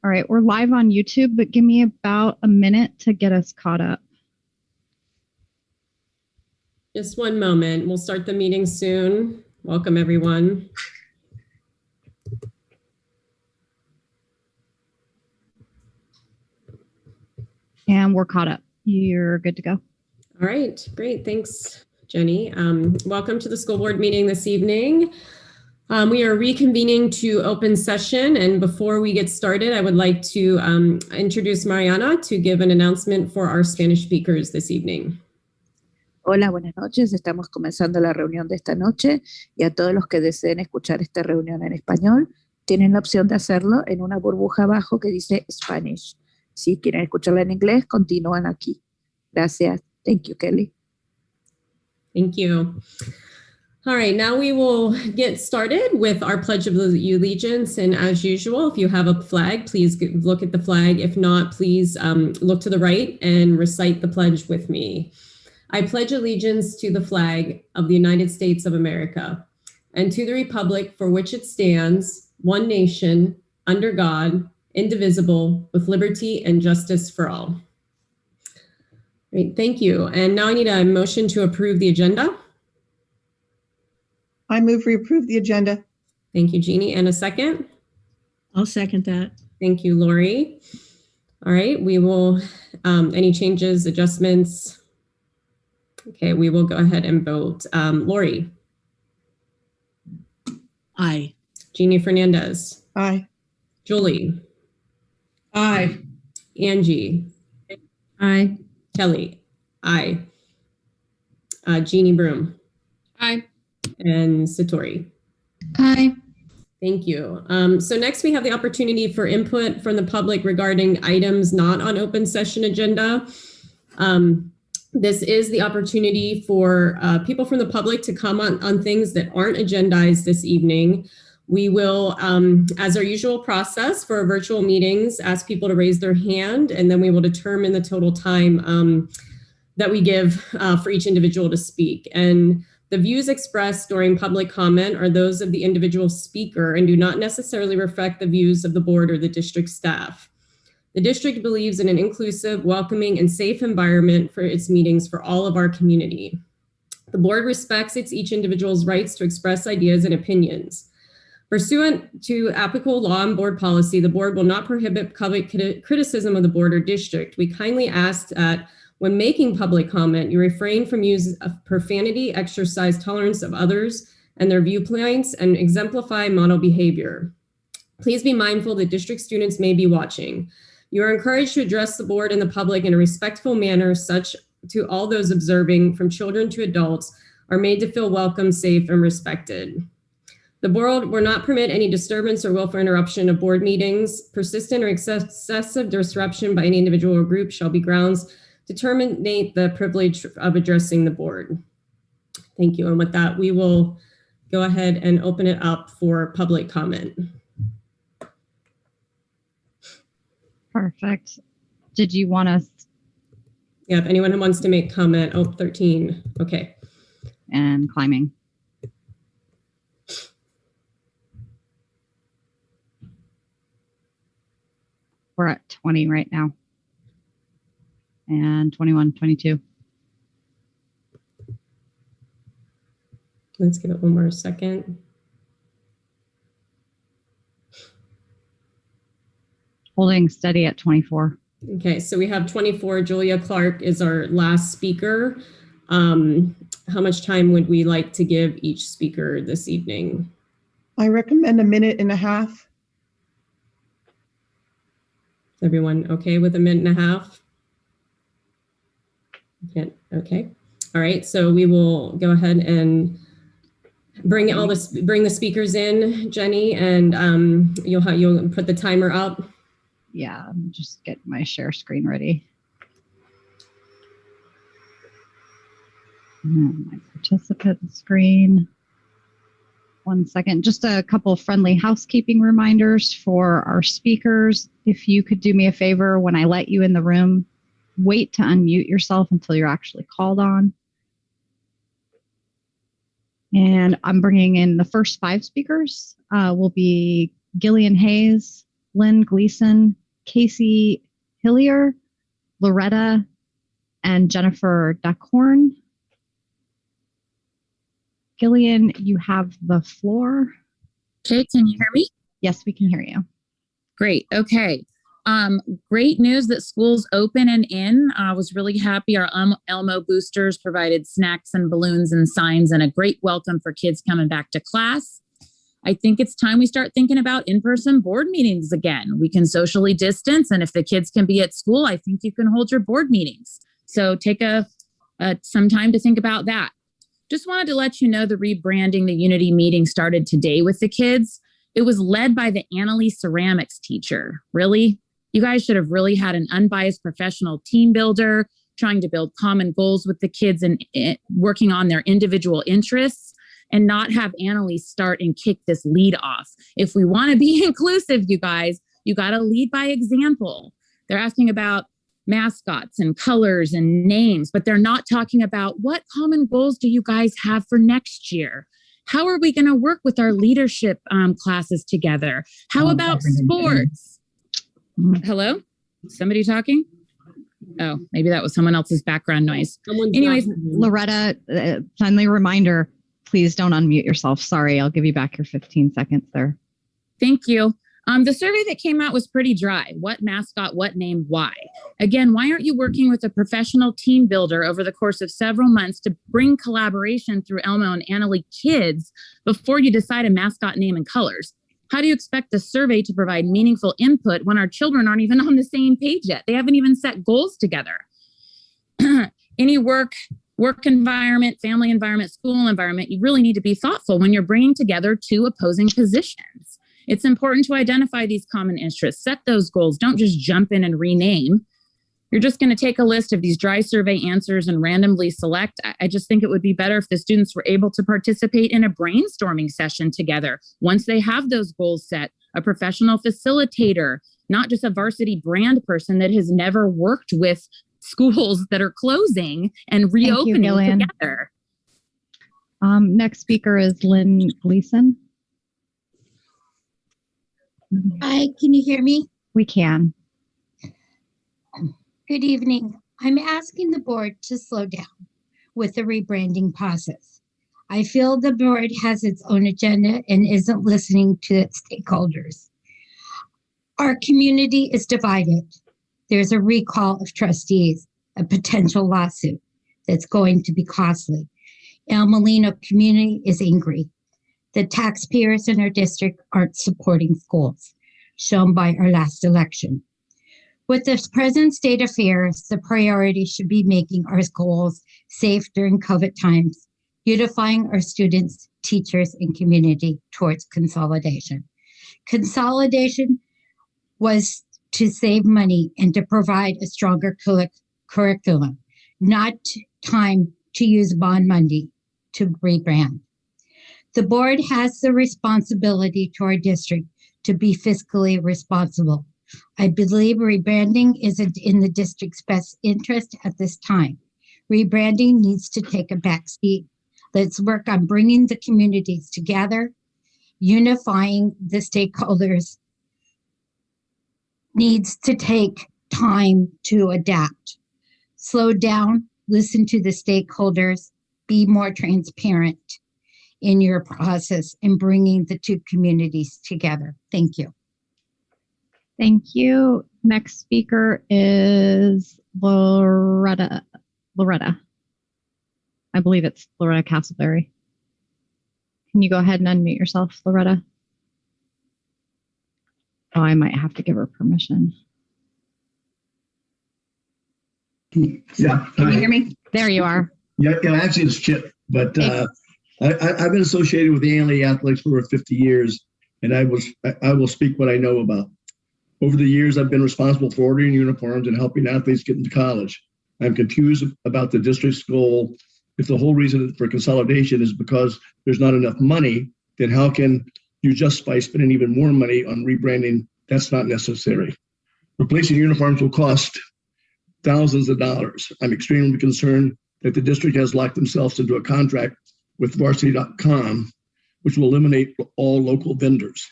All right, we're live on YouTube, but give me about a minute to get us caught up. Just one moment. We'll start the meeting soon. Welcome, everyone. And we're caught up. You're good to go. All right, great. Thanks, Jenny. Welcome to the school board meeting this evening. We are reconvening to open session, and before we get started, I would like to introduce Mariana to give an announcement for our Spanish speakers this evening. Hola, buenas noches. Estamos comenzando la reunión de esta noche y a todos los que deseen escuchar esta reunión en español, tienen la opción de hacerlo en una burbuja abajo que dice Spanish. Si quieren escucharla en inglés, continúan aquí. Gracias. Thank you, Kelly. Thank you. All right, now we will get started with our Pledge of Allegiance. And as usual, if you have a flag, please look at the flag. If not, please look to the right and recite the pledge with me. I pledge allegiance to the flag of the United States of America and to the republic for which it stands, one nation, under God, indivisible, with liberty and justice for all. Great, thank you. And now I need a motion to approve the agenda. I move we approve the agenda. Thank you, Jeannie. And a second? I'll second that. Thank you, Lori. All right, we will, any changes, adjustments? Okay, we will go ahead and vote. Lori? Aye. Jeannie Fernandez? Aye. Julie? Aye. Angie? Aye. Kelly? Aye. Jeannie Broom? Aye. And Satori? Hi. Thank you. So next we have the opportunity for input from the public regarding items not on open session agenda. This is the opportunity for people from the public to comment on things that aren't agendized this evening. We will, as our usual process for our virtual meetings, ask people to raise their hand, and then we will determine the total time that we give for each individual to speak. And the views expressed during public comment are those of the individual speaker and do not necessarily reflect the views of the board or the district staff. The district believes in an inclusive, welcoming, and safe environment for its meetings for all of our community. The board respects each individual's rights to express ideas and opinions. Pursuant to applicable law and board policy, the board will not prohibit public criticism of the board or district. We kindly ask that when making public comment, you refrain from use of profanity, exercise tolerance of others and their viewpoints, and exemplify model behavior. Please be mindful that district students may be watching. You are encouraged to address the board and the public in a respectful manner, such to all those observing, from children to adults, are made to feel welcome, safe, and respected. The board will not permit any disturbance or willful interruption of board meetings. Persistent or excessive disruption by any individual or group shall be grounds to terminate the privilege of addressing the board. Thank you. And with that, we will go ahead and open it up for public comment. Perfect. Did you want us? Yeah, if anyone who wants to make comment, 13, okay. And climbing. We're at 20 right now. And 21, 22. Let's give it one more second. Holding steady at 24. Okay, so we have 24. Julia Clark is our last speaker. How much time would we like to give each speaker this evening? I recommend a minute and a half. Is everyone okay with a minute and a half? Okay. All right. So we will go ahead and bring the speakers in, Jenny, and you'll put the timer up. Yeah, I'm just getting my share screen ready. And my participant screen. 1 second. Just a couple of friendly housekeeping reminders for our speakers. If you could do me a favor, when I let you in the room, wait to unmute yourself until you're actually called on. And I'm bringing in the first 5 speakers. Will be Gillian Hayes, Lynn Gleason, Casey Hillier, Loretta, and Jennifer Duckhorn. Gillian, you have the floor. Okay, can you hear me? Yes, we can hear you. Great. Okay. Great news that school's open and in. I was really happy. Our Elmo boosters provided snacks and balloons and signs and a great welcome for kids coming back to class. I think it's time we start thinking about in-person board meetings again. We can socially distance, and if the kids can be at school, I think you can hold your board meetings. So take some time to think about that. Just wanted to let you know the rebranding the Unity meeting started today with the kids. It was led by the Annalise ceramics teacher. Really? You guys should have really had an unbiased professional team builder trying to build common goals with the kids and working on their individual interests, and not have Annalise start and kick this lead off. If we want to be inclusive, you guys, you got to lead by example. They're asking about mascots and colors and names, but they're not talking about what common goals do you guys have for next year? How are we going to work with our leadership classes together? How about sports? Hello? Somebody talking? Oh, maybe that was someone else's background noise. Anyways, Loretta, friendly reminder, please don't unmute yourself. Sorry, I'll give you back your 15 seconds there. Thank you. The survey that came out was pretty dry. What mascot, what name, why? Again, why aren't you working with a professional team builder over the course of several months to bring collaboration through Elmo and Annalie kids before you decide a mascot name and colors? How do you expect the survey to provide meaningful input when our children aren't even on the same page yet? They haven't even set goals together. Any work environment, family environment, school environment, you really need to be thoughtful when you're bringing together two opposing positions. It's important to identify these common interests, set those goals. Don't just jump in and rename. You're just going to take a list of these dry survey answers and randomly select. I just think it would be better if the students were able to participate in a brainstorming session together. Once they have those goals set, a professional facilitator, not just a varsity brand person that has never worked with schools that are closing and reopening together. Next speaker is Lynn Gleason. Hi, can you hear me? We can. Good evening. I'm asking the board to slow down with the rebranding process. I feel the board has its own agenda and isn't listening to its stakeholders. Our community is divided. There's a recall of trustees, a potential lawsuit that's going to be costly. El Molino community is angry. The taxpayers in our district aren't supporting schools, shown by our last election. With this present state of affairs, the priority should be making our schools safe during COVID times, unifying our students, teachers, and community towards consolidation. Consolidation was to save money and to provide a stronger curriculum, not time to use bond money to rebrand. The board has the responsibility to our district to be fiscally responsible. I believe rebranding is in the district's best interest at this time. Rebranding needs to take a back seat. Let's work on bringing the communities together, unifying the stakeholders. Needs to take time to adapt. Slow down, listen to the stakeholders, be more transparent in your process in bringing the two communities together. Thank you. Thank you. Next speaker is Loretta. I believe it's Loretta Castleberry. Can you go ahead and unmute yourself, Loretta? Oh, I might have to give her permission. Yeah. Can you hear me? There you are. Yeah, actually it's Chip, but I've been associated with the Annalie Athletics for over 50 years, and I will speak what I know about. Over the years, I've been responsible for ordering uniforms and helping athletes get into college. I'm confused about the district's goal. If the whole reason for consolidation is because there's not enough money, then how can you justify spending even more money on rebranding? That's not necessary. Replacing uniforms will cost thousands of dollars. I'm extremely concerned that the district has locked themselves into a contract with varsity.com, which will eliminate all local vendors.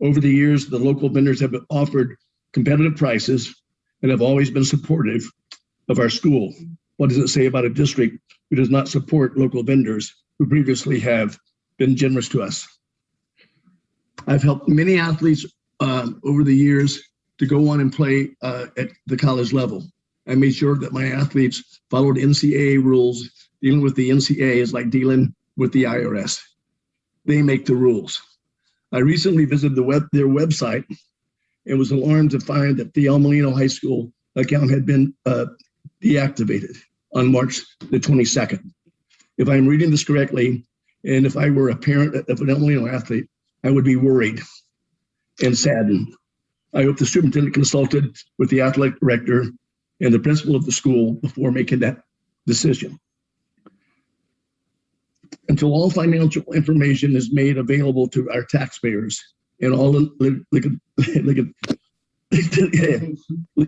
Over the years, the local vendors have offered competitive prices, and have always been supportive of our school. What does it say about a district who does not support local vendors who previously have been generous to us? I've helped many athletes over the years to go on and play at the college level. I made sure that my athletes followed NCAA rules. Dealing with the NCAA is like dealing with the IRS. They make the rules. I recently visited their website and was alarmed to find that the El Molino High School account had been deactivated on March the 22nd. If I'm reading this correctly, and if I were a parent of an El Molino athlete, I would be worried and saddened. I hope the superintendent consulted with the athletic director and the principal of the school before making that decision. Until all financial information is made available to our taxpayers and all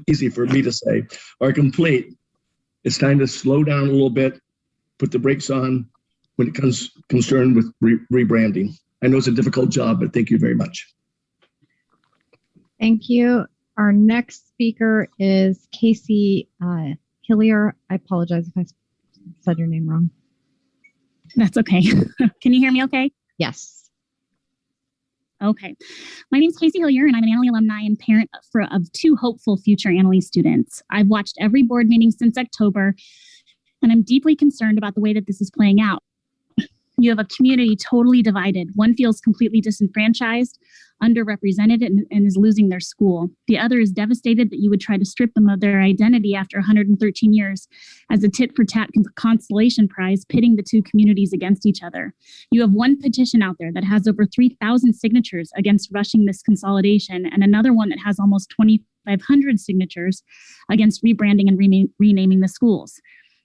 easy for me to say, are complete, it's time to slow down a little bit, put the brakes on when it comes concerned with rebranding. I know it's a difficult job, but thank you very much. Thank you. Our next speaker is Casey Hillier. I apologize if I said your name wrong. That's okay. Can you hear me okay? Yes. Okay. My name is Casey Hillier, and I'm an Annalee alumni and parent of two hopeful future Annalee students. I've watched every board meeting since October, and I'm deeply concerned about the way that this is playing out. You have a community totally divided. One feels completely disenfranchised, underrepresented, and is losing their school. The other is devastated that you would try to strip them of their identity after 113 years as a tit-for-tat consolation prize, pitting the two communities against each other. You have one petition out there that has over 3,000 signatures against rushing this consolidation, and another one that has almost 2,500 signatures against rebranding and renaming the schools.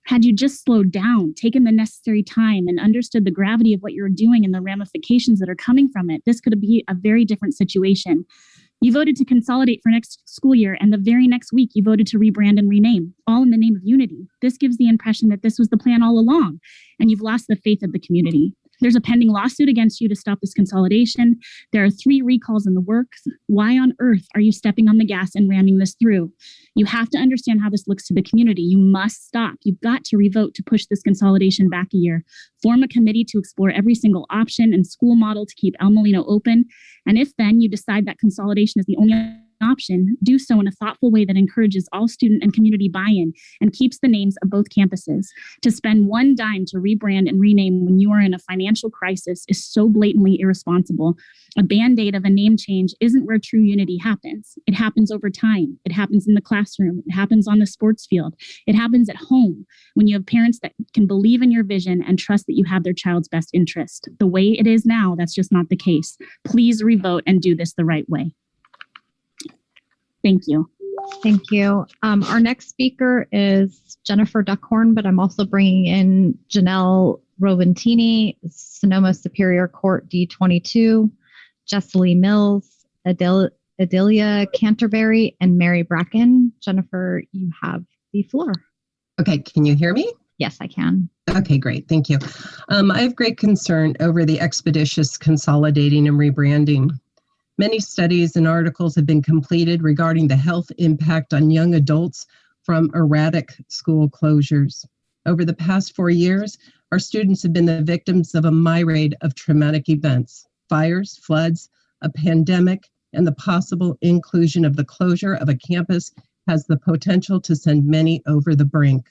Had you just slowed down, taken the necessary time, and understood the gravity of what you're doing and the ramifications that are coming from it, this could be a very different situation. You voted to consolidate for next school year, and the very next week you voted to rebrand and rename, all in the name of unity. This gives the impression that this was the plan all along, and you've lost the faith of the community. There's a pending lawsuit against you to stop this consolidation. There are 3 recalls in the works. Why on earth are you stepping on the gas and ramming this through? You have to understand how this looks to the community. You must stop. You've got to revote to push this consolidation back a year. Form a committee to explore every single option and school model to keep El Molino open. And if then you decide that consolidation is the only option, do so in a thoughtful way that encourages all student and community buy-in and keeps the names of both campuses. To spend one dime to rebrand and rename when you are in a financial crisis is so blatantly irresponsible. A band-aid of a name change isn't where true unity happens. It happens over time. It happens in the classroom. It happens on the sports field. It happens at home when you have parents that can believe in your vision and trust that you have their child's best interest. The way it is now, that's just not the case. Please revote and do this the right way. Thank you. Thank you. Our next speaker is Jennifer Duckhorn, but I'm also bringing in Janelle Roventini, Sonoma Superior Court D22, Jesselie Mills, Adelia Canterbury, and Mary Bracken. Jennifer, you have the floor. Okay, can you hear me? Yes, I can. Okay, great. Thank you. I have great concern over the expeditious consolidating and rebranding. Many studies and articles have been completed regarding the health impact on young adults from erratic school closures. Over the past 4 years, our students have been the victims of a myriad of traumatic events: fires, floods, a pandemic, and the possible inclusion of the closure of a campus has the potential to send many over the brink.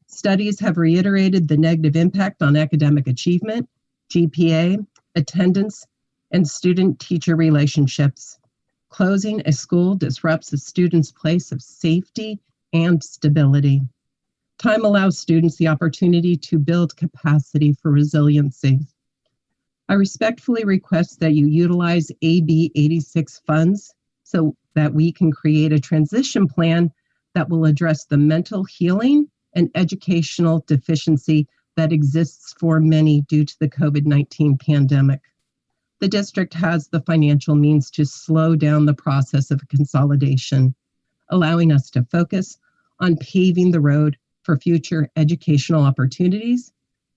Studies have reiterated the negative impact on academic achievement, GPA, attendance, and student-teacher relationships. Closing a school disrupts a student's place of safety and stability. Time allows students the opportunity to build capacity for resiliency. I respectfully request that you utilize AB 86 funds so that we can create a transition plan that will address the mental healing and educational deficiency that exists for many due to the COVID-19 pandemic. The district has the financial means to slow down the process of consolidation, allowing us to focus on paving the road for future educational opportunities,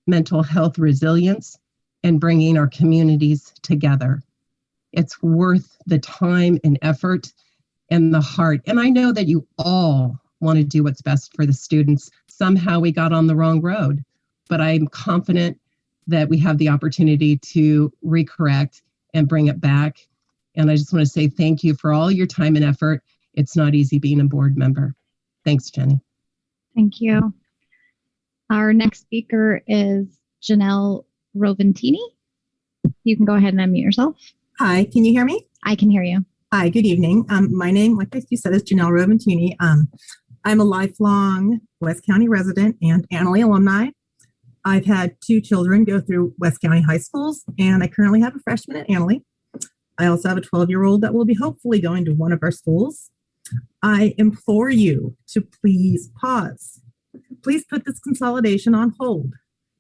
mental health resilience, and bringing our communities together. It's worth the time and effort and the heart. And I know that you all want to do what's best for the students. Somehow we got on the wrong road, but I'm confident that we have the opportunity to recorrect and bring it back. And I just want to say thank you for all your time and effort. It's not easy being a board member. Thanks, Jenny. Thank you. Our next speaker is Janelle Roventini. You can go ahead and unmute yourself. Hi, can you hear me? I can hear you. Hi, good evening. My name, like you said, is Janelle Roventini. I'm a lifelong West County resident and Annalee alumni. I've had 2 children go through West County high schools, and I currently have a freshman at Annalee. I also have a 12-year-old that will be hopefully going to one of our schools. I implore you to please pause. Please put this consolidation on hold.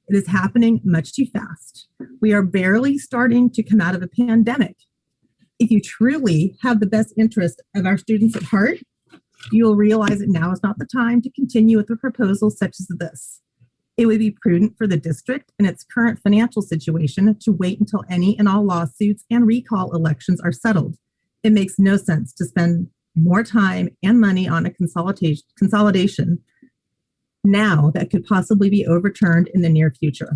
It is happening much too fast. We are barely starting to come out of a pandemic. If you truly have the best interest of our students at heart, you will realize that now is not the time to continue with a proposal such as this. It would be prudent for the district in its current financial situation to wait until any and all lawsuits and recall elections are settled. It makes no sense to spend more time and money on a consolidation now that could possibly be overturned in the near future.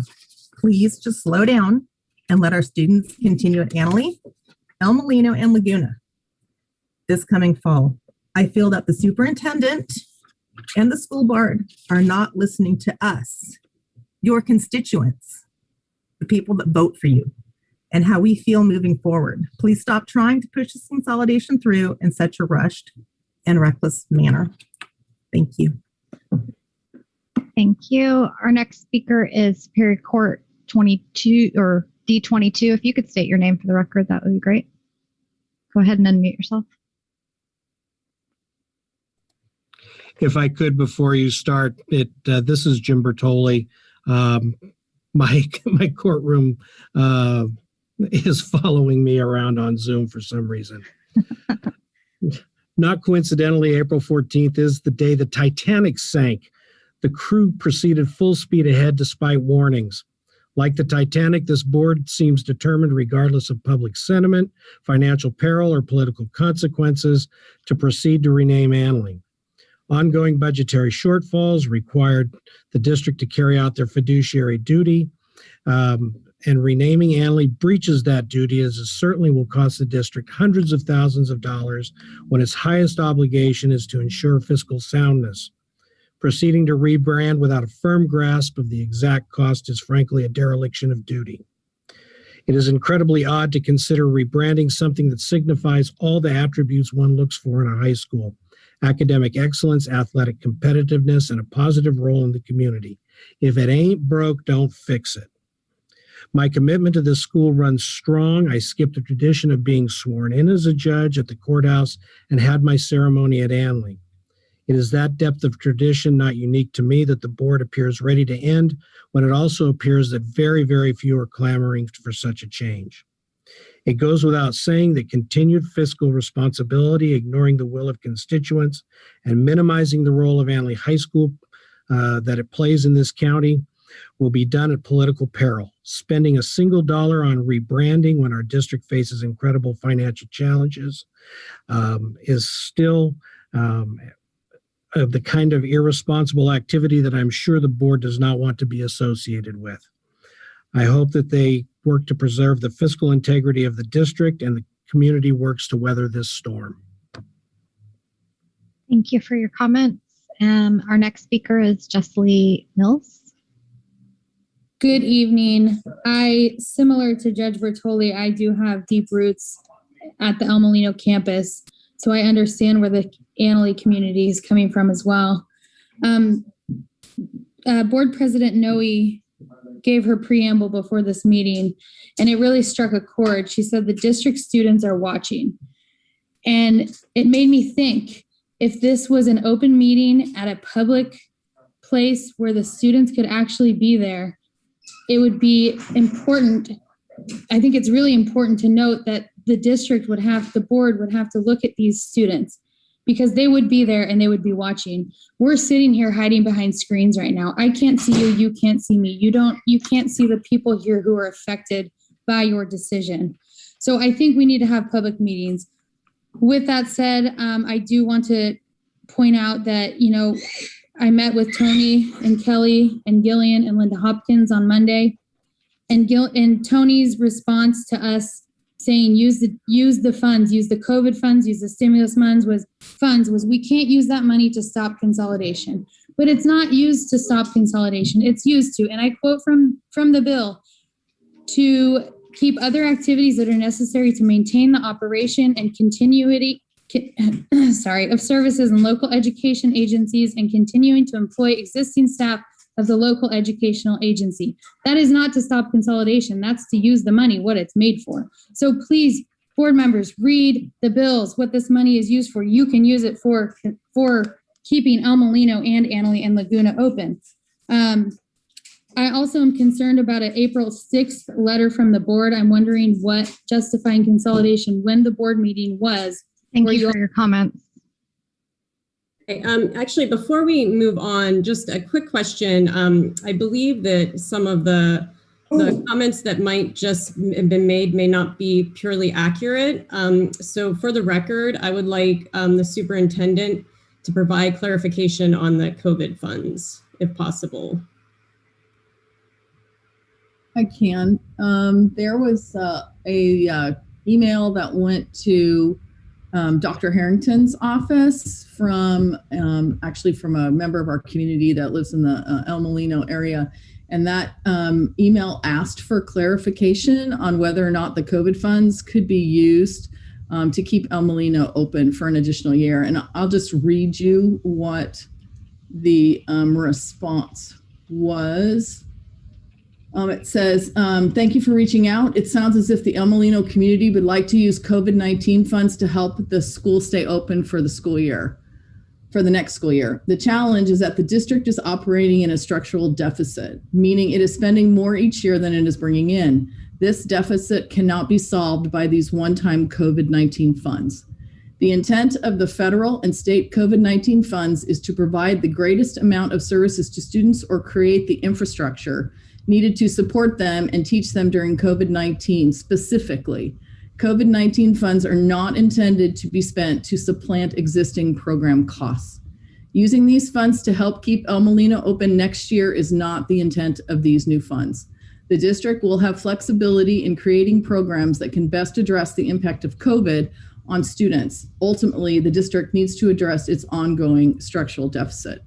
Please just slow down and let our students continue at Annalee, El Molino, and Laguna this coming fall. I feel that the superintendent and the school board are not listening to us, your constituents, the people that vote for you, and how we feel moving forward. Please stop trying to push this consolidation through in such a rushed and reckless manner. Thank you. Thank you. Our next speaker is Superior Court 22 or D22. If you could state your name for the record, that would be great. Go ahead and unmute yourself. If I could, before you start, this is Jim Bertoli. My courtroom is following me around on Zoom for some reason. Not coincidentally, April 14th is the day the Titanic sank. The crew proceeded full speed ahead despite warnings. Like the Titanic, this board seems determined, regardless of public sentiment, financial peril, or political consequences, to proceed to rename Annalee. Ongoing budgetary shortfalls required the district to carry out their fiduciary duty, and renaming Annalee breaches that duty, as it certainly will cost the district hundreds of thousands of dollars when its highest obligation is to ensure fiscal soundness. Proceeding to rebrand without a firm grasp of the exact cost is frankly a dereliction of duty. It is incredibly odd to consider rebranding something that signifies all the attributes one looks for in a high school: academic excellence, athletic competitiveness, and a positive role in the community. If it ain't broke, don't fix it. My commitment to this school runs strong. I skipped the tradition of being sworn in as a judge at the courthouse and had my ceremony at Annalee. It is that depth of tradition, not unique to me, that the board appears ready to end, when it also appears that very, very few are clamoring for such a change. It goes without saying that continued fiscal responsibility, ignoring the will of constituents, and minimizing the role of Annalee High School that it plays in this county will be done at political peril. Spending a single dollar on rebranding when our district faces incredible financial challenges is still the kind of irresponsible activity that I'm sure the board does not want to be associated with. I hope that they work to preserve the fiscal integrity of the district and the community works to weather this storm. Thank you for your comments. Our next speaker is Jessie Mills. Good evening. Similar to Judge Bertoli, I do have deep roots at the El Molino campus, so I understand where the Annalee community is coming from as well. Board President Noe gave her preamble before this meeting, and it really struck a chord. She said the district students are watching. And it made me think, if this was an open meeting at a public place where the students could actually be there, it would be important. I think it's really important to note that the board would have to look at these students, because they would be there and they would be watching. We're sitting here hiding behind screens right now. I can't see you, you can't see me. You can't see the people here who are affected by your decision. So I think we need to have public meetings. with that said, I do want to point out that, you know, I met with Tony and Kelly and Gillian and Linda Hopkins on Monday, and Tony's response to us saying use the funds, use the COVID funds, use the stimulus funds was we can't use that money to stop consolidation. But it's not used to stop consolidation. It's used to, and I quote from the bill, to keep other activities that are necessary to maintain the operation and continuity of services in local education agencies and continuing to employ existing staff of the local educational agency. That is not to stop consolidation. That's to use the money, what it's made for. So please, board members, read the bills, what this money is used for. You can use it for keeping El Molino and Annalee and Laguna open. I also am concerned about an April 6th letter from the board. I'm wondering what justifying consolidation, when the board meeting was. Thank you for your comments. Okay, actually, before we move on, just a quick question. I believe that some of the comments that might just have been made may not be purely accurate. So for the record, I would like the superintendent to provide clarification on the COVID funds, if possible. I can. There was a email that went to Dr. Harrington's office from actually from a member of our community that lives in the El Molino area. And that email asked for clarification on whether or not the COVID funds could be used to keep El Molino open for an additional year. And I'll just read you what the response was. It says, thank you for reaching out. It sounds as if the El Molino community would like to use COVID-19 funds to help the school stay open for the school year, for the next school year. The challenge is that the district is operating in a structural deficit, meaning it is spending more each year than it is bringing in. This deficit cannot be solved by these one-time COVID-19 funds. The intent of the federal and state COVID-19 funds is to provide the greatest amount of services to students or create the infrastructure needed to support them and teach them during COVID-19 specifically. COVID-19 funds are not intended to be spent to supplant existing program costs. Using these funds to help keep El Molino open next year is not the intent of these new funds. The district will have flexibility in creating programs that can best address the impact of COVID on students. Ultimately, the district needs to address its ongoing structural deficit.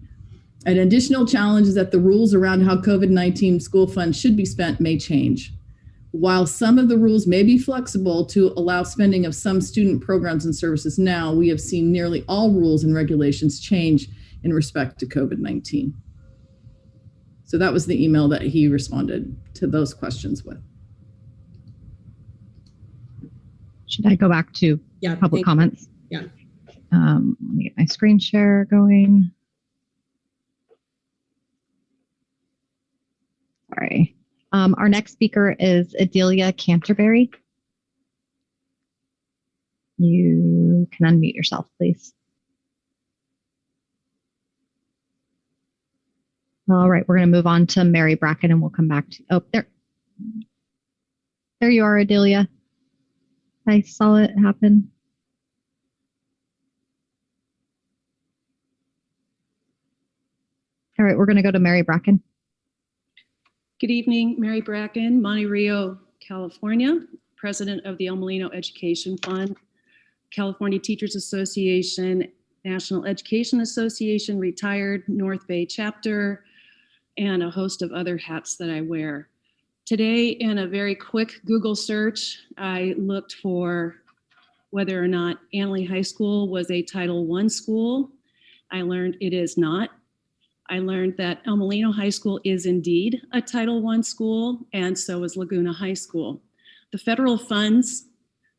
An additional challenge is that the rules around how COVID-19 school funds should be spent may change. While some of the rules may be flexible to allow spending of some student programs and services now, we have seen nearly all rules and regulations change in respect to COVID-19. So that was the email that he responded to those questions with. Should I go back to public comments? Yeah. Let me get my screen share going. Sorry. Our next speaker is Adelia Canterbury. You can unmute yourself, please. All right, we're going to move on to Mary Bracken and we'll come back to, oh, there. There you are, Adelia. I saw it happen. All right, we're going to go to Mary Bracken. Good evening, Mary Bracken, Monte Rio, California, president of the El Molino Education Fund, California Teachers Association, National Education Association, retired North Bay chapter, and a host of other hats that I wear. Today, in a very quick Google search, I looked for whether or not Annalee High School was a Title I school. I learned it is not. I learned that El Molino High School is indeed a Title I school, and so is Laguna High School. The federal funds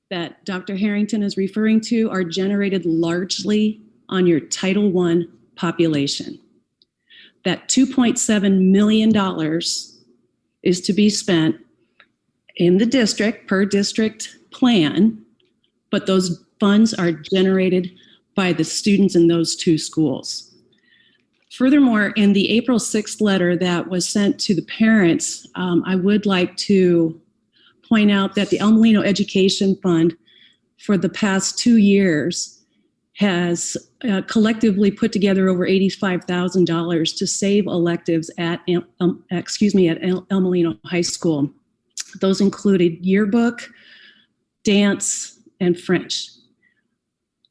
that Dr. Harrington is referring to are generated largely on your Title I population. That $2.7 million is to be spent in the district per district plan, but those funds are generated by the students in those two schools. Furthermore, in the April 6th letter that was sent to the parents, I would like to point out that the El Molino Education Fund for the past 2 years has collectively put together over $85,000 to save electives at El Molino High School. Those included yearbook, dance, and French.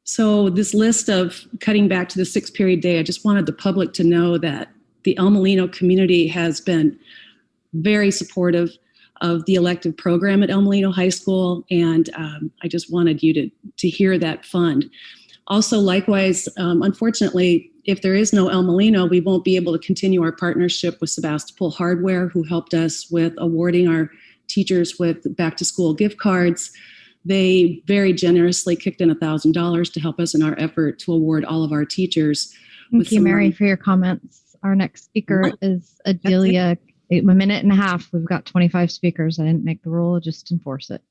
So this list of cutting back to the 6-period day, I just wanted the public to know that the El Molino community has been very supportive of the elective program at El Molino High School, and I just wanted you to hear that fund. Also, likewise, unfortunately, if there is no El Molino, we won't be able to continue our partnership with Sebastopol Hardware, who helped us with awarding our teachers with back-to-school gift cards. They very generously kicked in $1,000 to help us in our effort to award all of our teachers. Thank you, Mary, for your comments. Our next speaker is Adelia. A minute and a half. We've got 25 speakers. I didn't make the rule, just enforce it.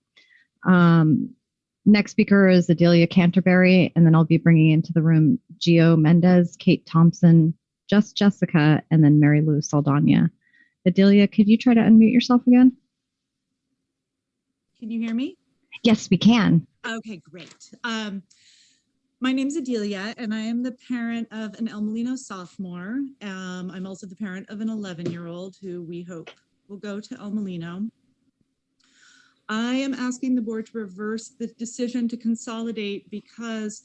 Next speaker is Adelia Canterbury, and then I'll be bringing into the room Gio Mendez, Kate Thompson, Jessica, and then Mary Lou Saldana. Adelia, could you try to unmute yourself again? Can you hear me? Yes, we can. Okay, great. My name's Adelia, and I am the parent of an El Molino sophomore. I'm also the parent of an 11-year-old who we hope will go to El Molino. I am asking the board to reverse the decision to consolidate because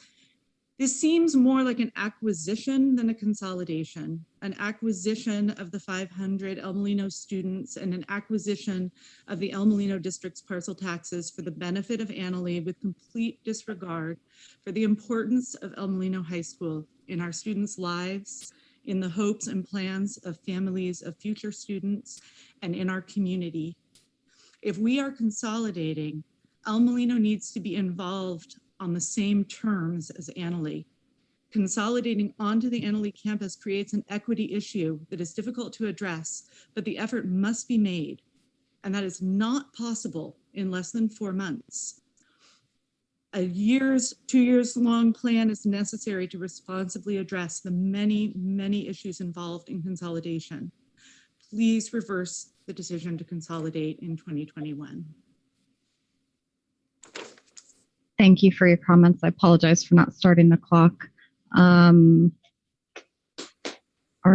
this seems more like an acquisition than a consolidation, an acquisition of the 500 El Molino students and an acquisition of the El Molino district's parcel taxes for the benefit of Annalee with complete disregard for the importance of El Molino High School in our students' lives, in the hopes and plans of families of future students, and in our community. If we are consolidating, El Molino needs to be involved on the same terms as Annalee. Consolidating onto the Annalee campus creates an equity issue that is difficult to address, but the effort must be made, and that is not possible in less than 4 months. A 2 years long plan is necessary to responsibly address the many, many issues involved in consolidation. Please reverse the decision to consolidate in 2021. Thank you for your comments. I apologize for not starting the clock. Our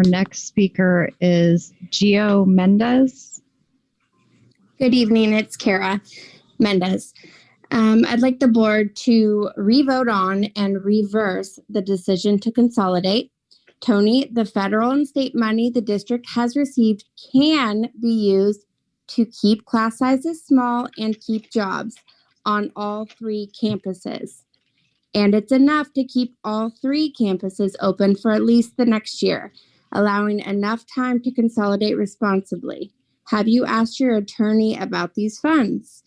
next speaker is Gio Mendez. Good evening, it's Kara Mendez. I'd like the board to re-vote on and reverse the decision to consolidate. Tony, the federal and state money the district has received can be used to keep class sizes small and keep jobs on all 3 campuses. And it's enough to keep all 3 campuses open for at least the next year, allowing enough time to consolidate responsibly. Have you asked your attorney about these funds?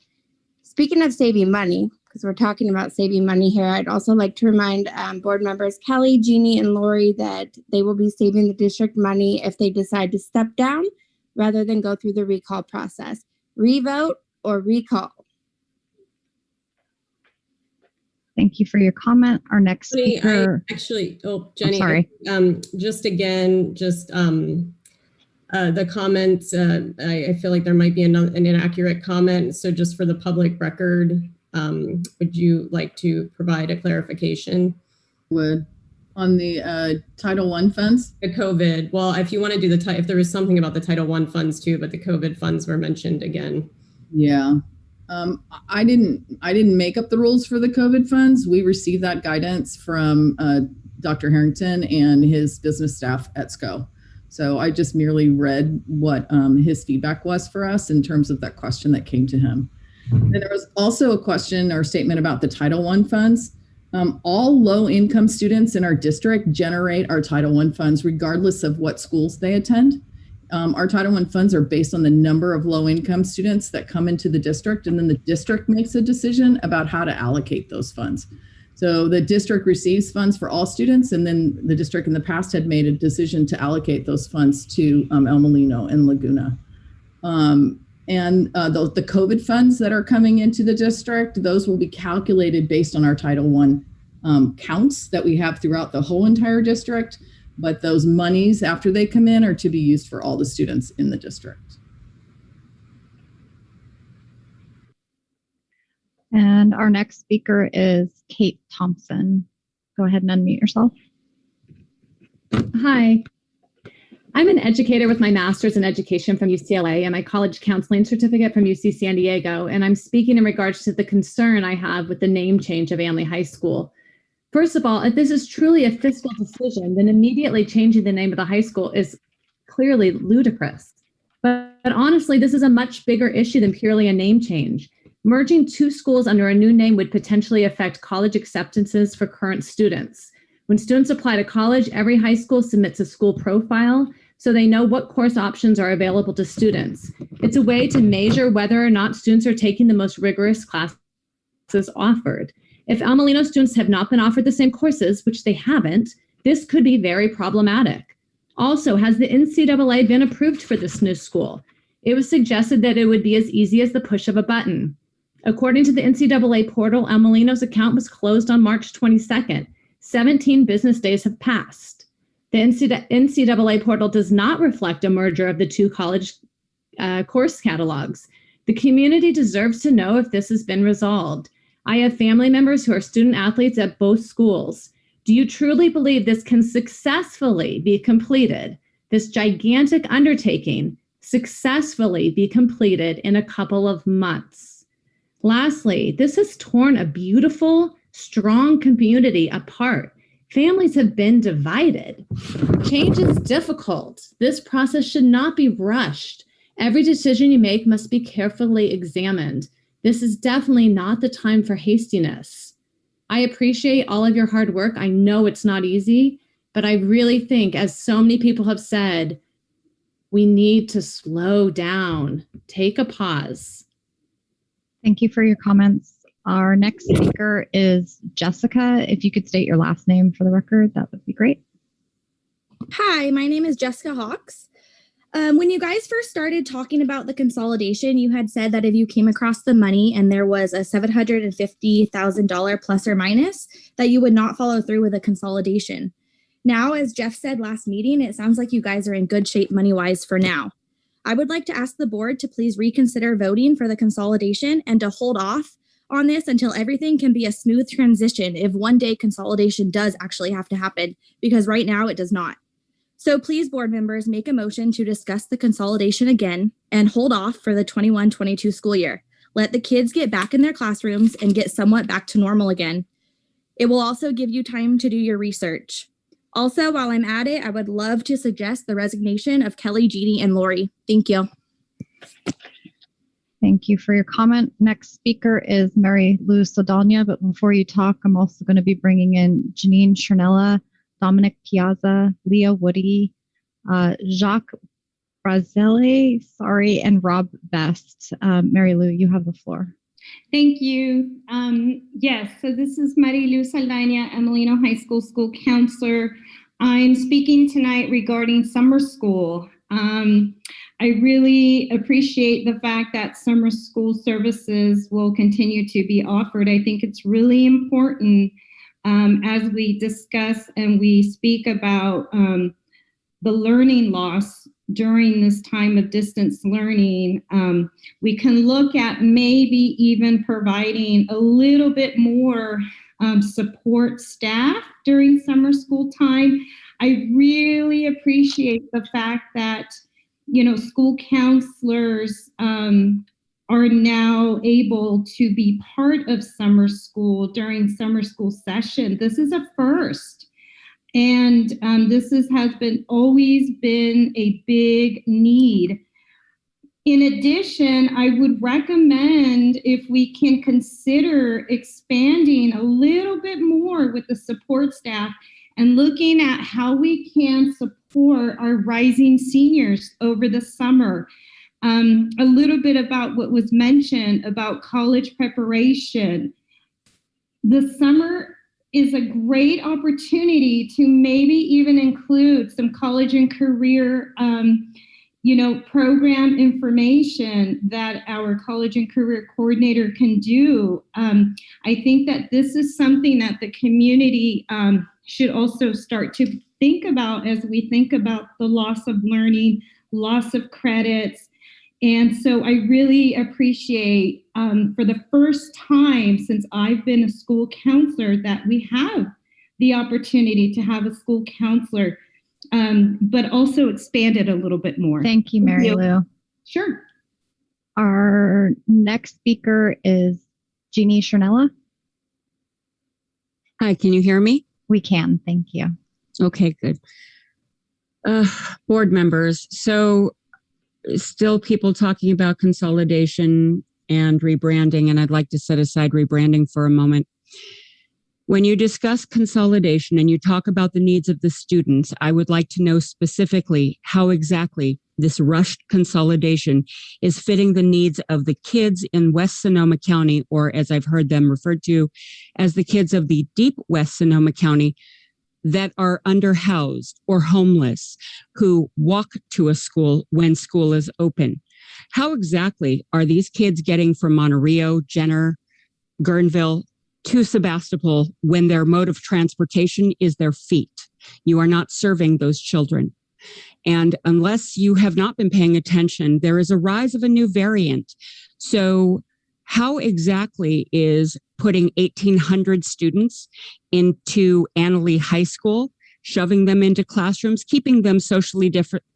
Speaking of saving money, because we're talking about saving money here, I'd also like to remind board members Kelly, Jeannie, and Lori that they will be saving the district money if they decide to step down rather than go through the recall process. Revote or recall? Thank you for your comment. Our next speaker. Jenny, I'm sorry. The comments, I feel like there might be an inaccurate comment. So just for the public record, would you like to provide a clarification? Would on the Title I funds? The COVID. Well, if you want to do if there was something about the Title I funds too, but the COVID funds were mentioned again. Yeah. I didn't make up the rules for the COVID funds. We received that guidance from Dr. Harrington and his business staff at SCO. So I just merely read what his feedback was for us in terms of that question that came to him. And there was also a question or statement about the Title I funds. All low-income students in our district generate our Title I funds regardless of what schools they attend. Our Title I funds are based on the number of low-income students that come into the district, and then the district makes a decision about how to allocate those funds. So the district receives funds for all students, and then the district in the past had made a decision to allocate those funds to El Molino and Laguna. The COVID funds that are coming into the district, those will be calculated based on our Title I counts that we have throughout the whole entire district. But those monies after they come in are to be used for all the students in the district. And our next speaker is Kate Thompson. Go ahead and unmute yourself. Hi, I'm an educator with my master's in education from UCLA and my college counseling certificate from UC San Diego, and I'm speaking in regards to the concern I have with the name change of Anley High School. First of all, if this is truly a fiscal decision, then immediately changing the name of the high school is clearly ludicrous. But honestly, this is a much bigger issue than purely a name change. Merging two schools under a new name would potentially affect college acceptances for current students. When students apply to college, every high school submits a school profile so they know what course options are available to students. It's a way to measure whether or not students are taking the most rigorous classes offered. If El Molino students have not been offered the same courses, which they haven't, this could be very problematic. Also, has the NCAA been approved for this new school? It was suggested that it would be as easy as the push of a button. According to the NCAA portal, El Molino's account was closed on March 22nd. 17 business days have passed. The NCAA portal does not reflect a merger of the two college course catalogs. The community deserves to know if this has been resolved. I have family members who are student athletes at both schools. Do you truly believe this can successfully be completed? This gigantic undertaking successfully be completed in a couple of months. Lastly, this has torn a beautiful, strong community apart. Families have been divided. Change is difficult. This process should not be rushed. Every decision you make must be carefully examined. This is definitely not the time for hastiness. I appreciate all of your hard work. I know it's not easy, but I really think, as so many people have said, we need to slow down, take a pause. Thank you for your comments. Our next speaker is Jessica. If you could state your last name for the record, that would be great. Hi, my name is Jessica Hawks. When you guys first started talking about the consolidation, you had said that if you came across the money and there was a $750,000 plus or minus, that you would not follow through with a consolidation. Now, as Jeff said last meeting, it sounds like you guys are in good shape money-wise for now. I would like to ask the board to please reconsider voting for the consolidation and to hold off on this until everything can be a smooth transition if one day consolidation does actually have to happen, because right now it does not. So please, board members, make a motion to discuss the consolidation again and hold off for the 21-22 school year. Let the kids get back in their classrooms and get somewhat back to normal again. It will also give you time to do your research. Also, while I'm at it, I would love to suggest the resignation of Kelly, Jeannie, and Lori. Thank you. Thank you for your comment. Next speaker is Mary Lou Saldana, but before you talk, I'm also going to be bringing in Janine Chernella, Dominic Piazza, Leah Woody, Jacques Brazile, and Rob Best. Mary Lou, you have the floor. Thank you. Yes, so this is Mary Lou Saldana, Molino High School school counselor. I'm speaking tonight regarding summer school. I really appreciate the fact that summer school services will continue to be offered. I think it's really important as we discuss and we speak about the learning loss during this time of distance learning. We can look at maybe even providing a little bit more support staff during summer school time. I really appreciate the fact that, you know, school counselors are now able to be part of summer school during summer school session. This is a first. And this has always been a big need. In addition, I would recommend if we can consider expanding a little bit more with the support staff and looking at how we can support our rising seniors over the summer. A little bit about what was mentioned about college preparation. The summer is a great opportunity to maybe even include some college and career program information that our college and career coordinator can do. I think that this is something that the community should also start to think about as we think about the loss of learning, loss of credits. And so I really appreciate for the first time since I've been a school counselor that we have the opportunity to have a school counselor, but also expand it a little bit more. Thank you, Mary Lou. Sure. Our next speaker is Jeannie Chernella. Hi, can you hear me? We can, thank you. Okay, good. Board members, so still people talking about consolidation and rebranding, and I'd like to set aside rebranding for a moment. When you discuss consolidation and you talk about the needs of the students, I would like to know specifically how exactly this rushed consolidation is fitting the needs of the kids in West Sonoma County, or as I've heard them referred to as the kids of the deep West Sonoma County that are underhoused or homeless, who walk to a school when school is open. How exactly are these kids getting from Monterey, Jenner, Guerneville to Sebastopol when their mode of transportation is their feet? You are not serving those children. And unless you have not been paying attention, there is a rise of a new variant. So how exactly is putting 1,800 students into Annalee High School, shoving them into classrooms, keeping them socially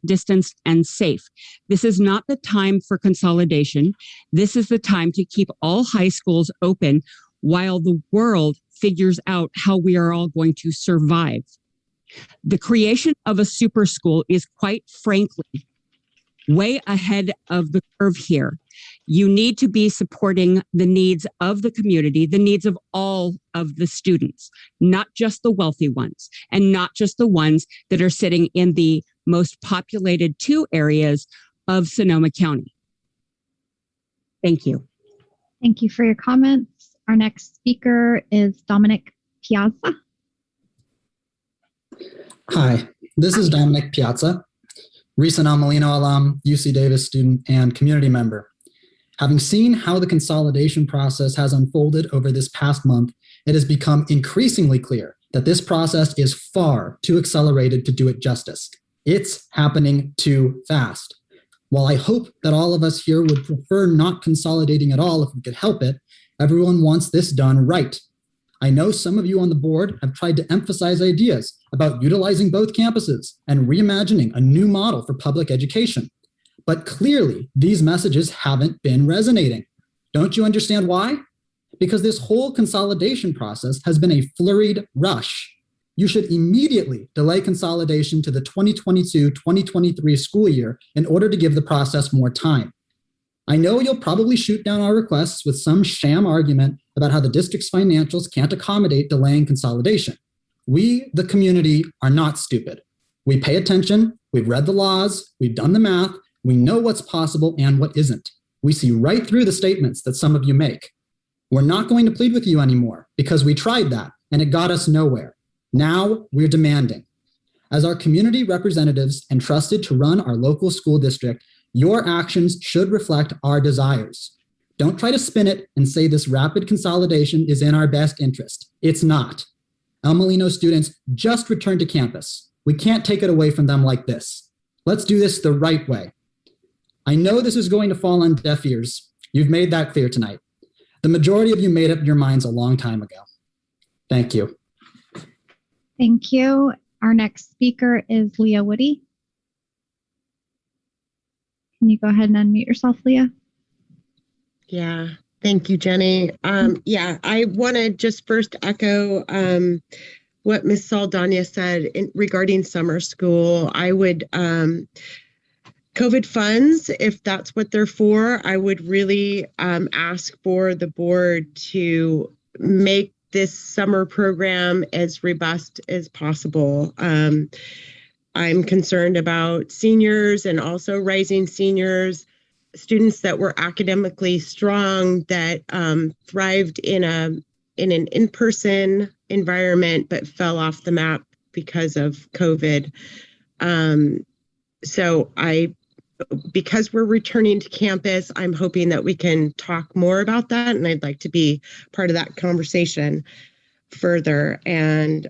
distanced and safe? This is not the time for consolidation. This is the time to keep all high schools open while the world figures out how we are all going to survive. The creation of a super school is quite frankly way ahead of the curve here. You need to be supporting the needs of the community, the needs of all of the students, not just the wealthy ones, and not just the ones that are sitting in the most populated 2 areas of Sonoma County. Thank you. Thank you for your comments. Our next speaker is Dominic Piazza. Hi, this is Dominic Piazza, recent Amelino alum, UC Davis student, and community member. Having seen how the consolidation process has unfolded over this past month, it has become increasingly clear that this process is far too accelerated to do it justice. It's happening too fast. While I hope that all of us here would prefer not consolidating at all if we could help it, everyone wants this done right. I know some of you on the board have tried to emphasize ideas about utilizing both campuses and reimagining a new model for public education. But clearly, these messages haven't been resonating. Don't you understand why? Because this whole consolidation process has been a flurried rush. You should immediately delay consolidation to the 2022-2023 school year in order to give the process more time. I know you'll probably shoot down our requests with some sham argument about how the district's financials can't accommodate delaying consolidation. We, the community, are not stupid. We pay attention, we've read the laws, we've done the math, we know what's possible and what isn't. We see right through the statements that some of you make. We're not going to plead with you anymore because we tried that and it got us nowhere. Now we're demanding. As our community representatives entrusted to run our local school district, your actions should reflect our desires. Don't try to spin it and say this rapid consolidation is in our best interest. It's not. El Molino students just returned to campus. We can't take it away from them like this. Let's do this the right way. I know this is going to fall on deaf ears. You've made that clear tonight. The majority of you made up your minds a long time ago. Thank you. Thank you. Our next speaker is Leah Woody. Can you go ahead and unmute yourself, Leah? Yeah, thank you, Jenny. Yeah, I want to just first echo what Ms. Saldana said regarding summer school. I would, COVID funds, if that's what they're for, I would really ask for the board to make this summer program as robust as possible. I'm concerned about seniors and also rising seniors, students that were academically strong, that thrived in an in-person environment but fell off the map because of COVID. So because we're returning to campus, I'm hoping that we can talk more about that, and I'd like to be part of that conversation further. And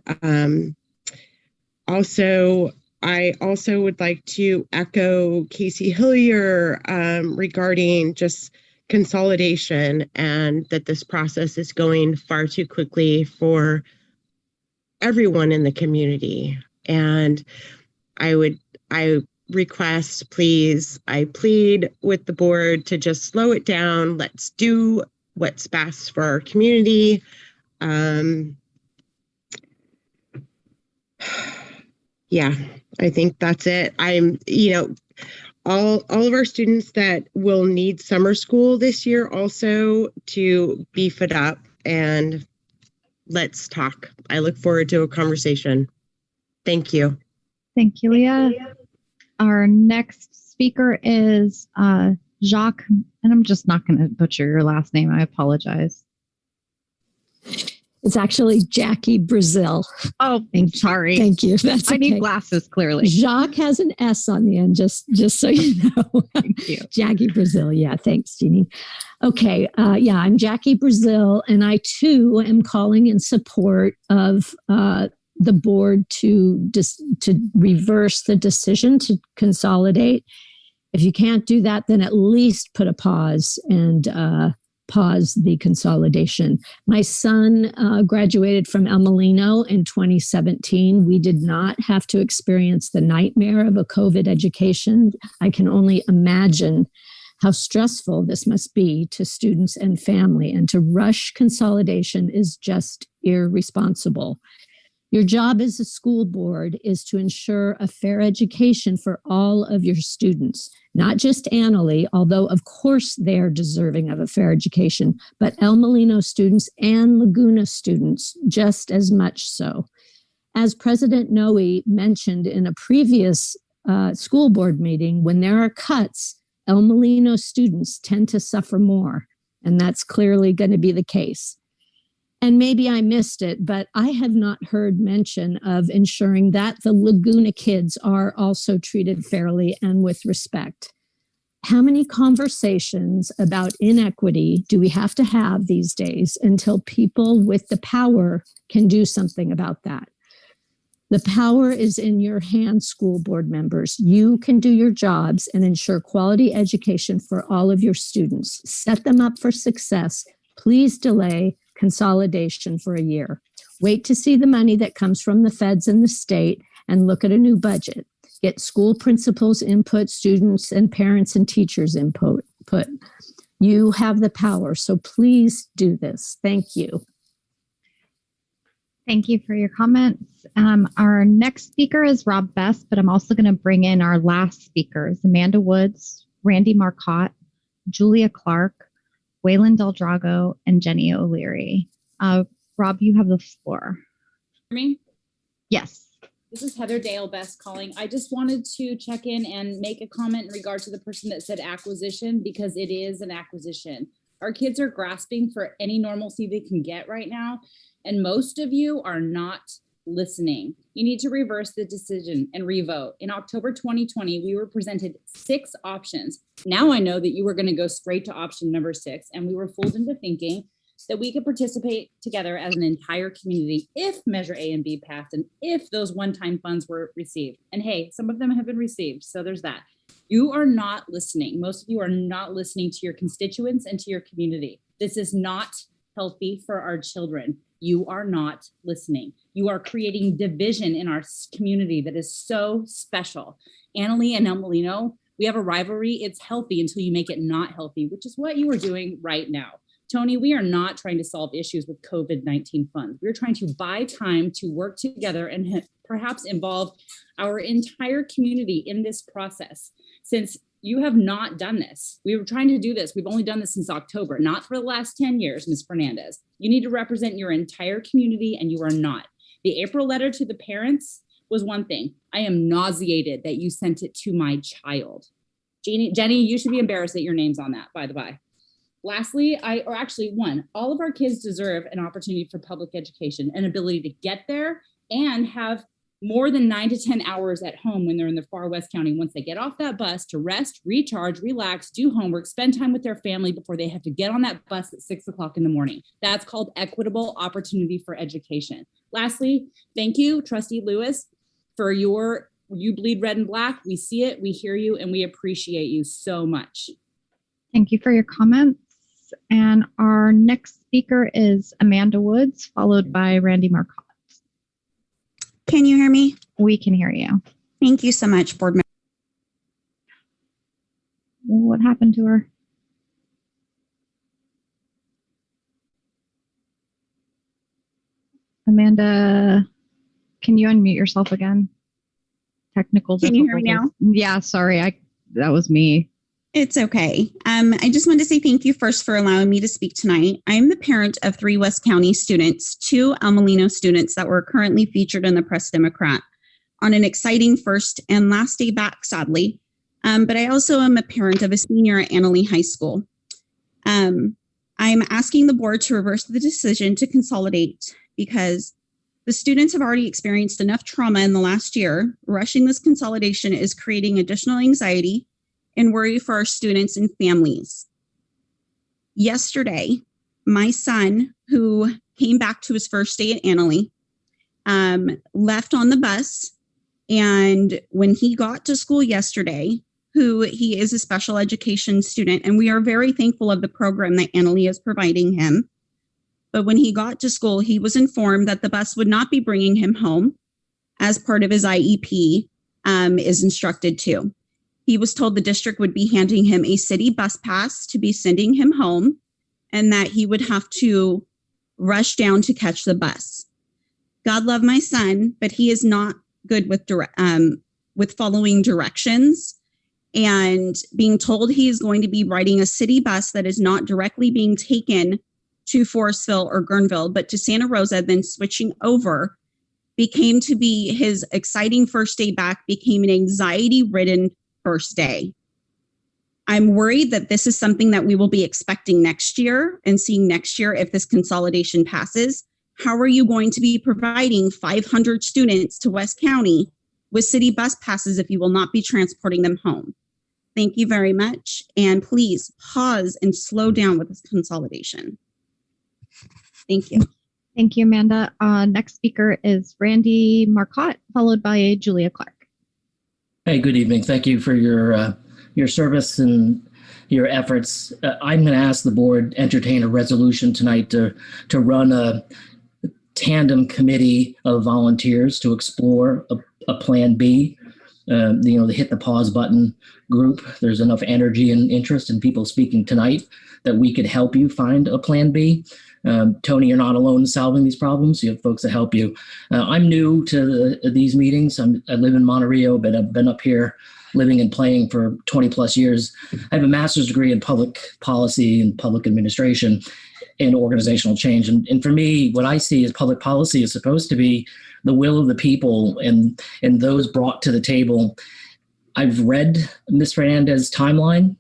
I also would like to echo Casey Hillier regarding just consolidation and that this process is going far too quickly for everyone in the community. And I request, please, I plead with the board to just slow it down. Let's do what's best for our community. Yeah, I think that's it. All of our students that will need summer school this year also to beef it up, and let's talk. I look forward to a conversation. Thank you. Thank you, Leah. Our next speaker is Jacques, and I'm just not going to butcher your last name. I apologize. It's actually Jackie Brazil. Oh, sorry. Thank you. That's I need glasses, clearly. Jacques has an S on the end, just so you know. Thank you. Jackie Brazil. Yeah, thanks, Jeannie. Okay. I'm Jackie Brazil, and I too am calling in support of the board to reverse the decision to consolidate. If you can't do that, then at least put a pause and pause the consolidation. My son graduated from El Molino in 2017. We did not have to experience the nightmare of a COVID education. I can only imagine how stressful this must be to students and family, and to rush consolidation is just irresponsible. Your job as a school board is to ensure a fair education for all of your students, not just Annalee, although of course they're deserving of a fair education, but El Molino students and Laguna students just as much so. As President Noe mentioned in a previous school board meeting, when there are cuts, El Molino students tend to suffer more, and that's clearly going to be the case. And maybe I missed it, but I have not heard mention of ensuring that the Laguna kids are also treated fairly and with respect. How many conversations about inequity do we have to have these days until people with the power can do something about that? The power is in your hands, school board members. You can do your jobs and ensure quality education for all of your students. Set them up for success. Please delay consolidation for a year. Wait to see the money that comes from the feds and the state and look at a new budget. Get school principals' input, students and parents and teachers' input. You have the power, so please do this. Thank you. Thank you for your comments. Our next speaker is Rob Best, but I'm also going to bring in our last speakers, Amanda Woods, Randy Marcotte, Julia Clark, Waylon Del Drago, and Jenny O'Leary. Rob, you have the floor. Me? Yes. This is Heather Dale Best calling. I just wanted to check in and make a comment in regard to the person that said acquisition, because it is an acquisition. Our kids are grasping for any normalcy they can get right now, and most of you are not listening. You need to reverse the decision and revote. In October 2020, we were presented 6 options. Now I know that you were going to go straight to option number 6, and we were fooled into thinking that we could participate together as an entire community if Measure A and B passed and if those one-time funds were received. And hey, some of them have been received, so there's that. You are not listening. Most of you are not listening to your constituents and to your community. This is not healthy for our children. You are not listening. You are creating division in our community that is so special. Annalee and El Molino, we have a rivalry. It's healthy until you make it not healthy, which is what you are doing right now. Tony, we are not trying to solve issues with COVID-19 funds. We're trying to buy time to work together and perhaps involve our entire community in this process. Since you have not done this, we were trying to do this. We've only done this since October, not for the last 10 years, Ms. Fernandez. You need to represent your entire community, and you are not. The April letter to the parents was one thing. I am nauseated that you sent it to my child. Jenny, you should be embarrassed that your name's on that, by the by. Lastly, all of our kids deserve an opportunity for public education, an ability to get there and have more than 9 to 10 hours at home when they're in the far West County once they get off that bus to rest, recharge, relax, do homework, spend time with their family before they have to get on that bus at 6 o'clock in the morning. That's called equitable opportunity for education. Lastly, thank you, Trustee Lewis, for you bleed red and black. We see it, we hear you, and we appreciate you so much. Thank you for your comments. And our next speaker is Amanda Woods, followed by Randy Marcotte. Can you hear me? We can hear you. Thank you so much, board member. What happened to her? Amanda, can you unmute yourself again? Technical Can you hear me now? Yeah, sorry, that was me. It's okay. I just wanted to say thank you first for allowing me to speak tonight. I'm the parent of 3 West County students, 2 Almalino students that were currently featured in the Press Democrat on an exciting first and last day back, sadly. But I also am a parent of a senior at Annalee High School. I'm asking the board to reverse the decision to consolidate because the students have already experienced enough trauma in the last year. Rushing this consolidation is creating additional anxiety and worry for our students and families. Yesterday, my son, who came back to his first day at Annalee, left on the bus. And when he got to school yesterday, he is a special education student, and we are very thankful of the program that Annalee is providing him. But when he got to school, he was informed that the bus would not be bringing him home as part of his IEP is instructed to. He was told the district would be handing him a city bus pass to be sending him home and that he would have to rush down to catch the bus. God love my son, but he is not good with following directions and being told he is going to be riding a city bus that is not directly being taken to Forestville or Guerneville, but to Santa Rosa, then switching over, became to be his exciting first day back, became an anxiety-ridden first day. I'm worried that this is something that we will be expecting next year and seeing next year if this consolidation passes. How are you going to be providing 500 students to West County with city bus passes if you will not be transporting them home? Thank you very much. And please pause and slow down with this consolidation. Thank you. Thank you, Amanda. Next speaker is Randy Marcotte, followed by Julia Clark. Hey, good evening. Thank you for your service and your efforts. I'm going to ask the board entertain a resolution tonight to run a tandem committee of volunteers to explore a plan B. The hit the pause button group. There's enough energy and interest in people speaking tonight that we could help you find a plan B. Tony, you're not alone in solving these problems. You have folks that help you. I'm new to these meetings. I live in Monterey, but I've been up here living and playing for 20 plus years. I have a master's degree in public policy and public administration and organizational change. And for me, what I see as public policy is supposed to be the will of the people and those brought to the table. I've read Ms. Fernandez's timeline.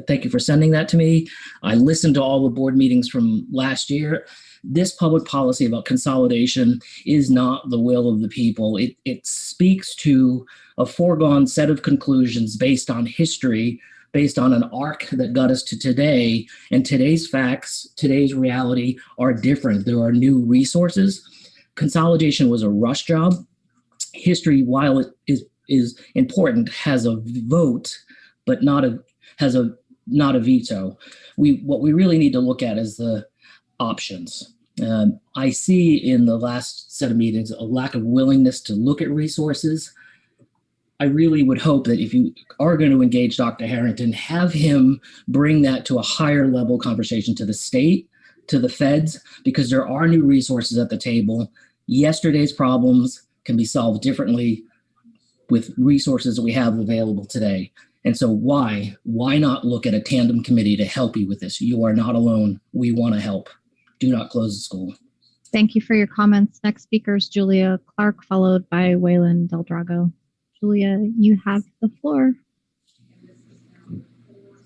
Thank you for sending that to me. I listened to all the board meetings from last year. This public policy about consolidation is not the will of the people. It speaks to a foregone set of conclusions based on history, based on an arc that got us to today. And today's facts, today's reality are different. There are new resources. Consolidation was a rush job. History, while it is important, has a vote, but not a veto. What we really need to look at is the options. I see in the last set of meetings a lack of willingness to look at resources. I really would hope that if you are going to engage Dr. Harrington, have him bring that to a higher level conversation to the state, to the feds, because there are new resources at the table. Yesterday's problems can be solved differently with resources that we have available today. And so why not look at a tandem committee to help you with this? You are not alone. We want to help. Do not close the school. Thank you for your comments. Next speaker is Julia Clark, followed by Waylon Del Drago. Julia, you have the floor.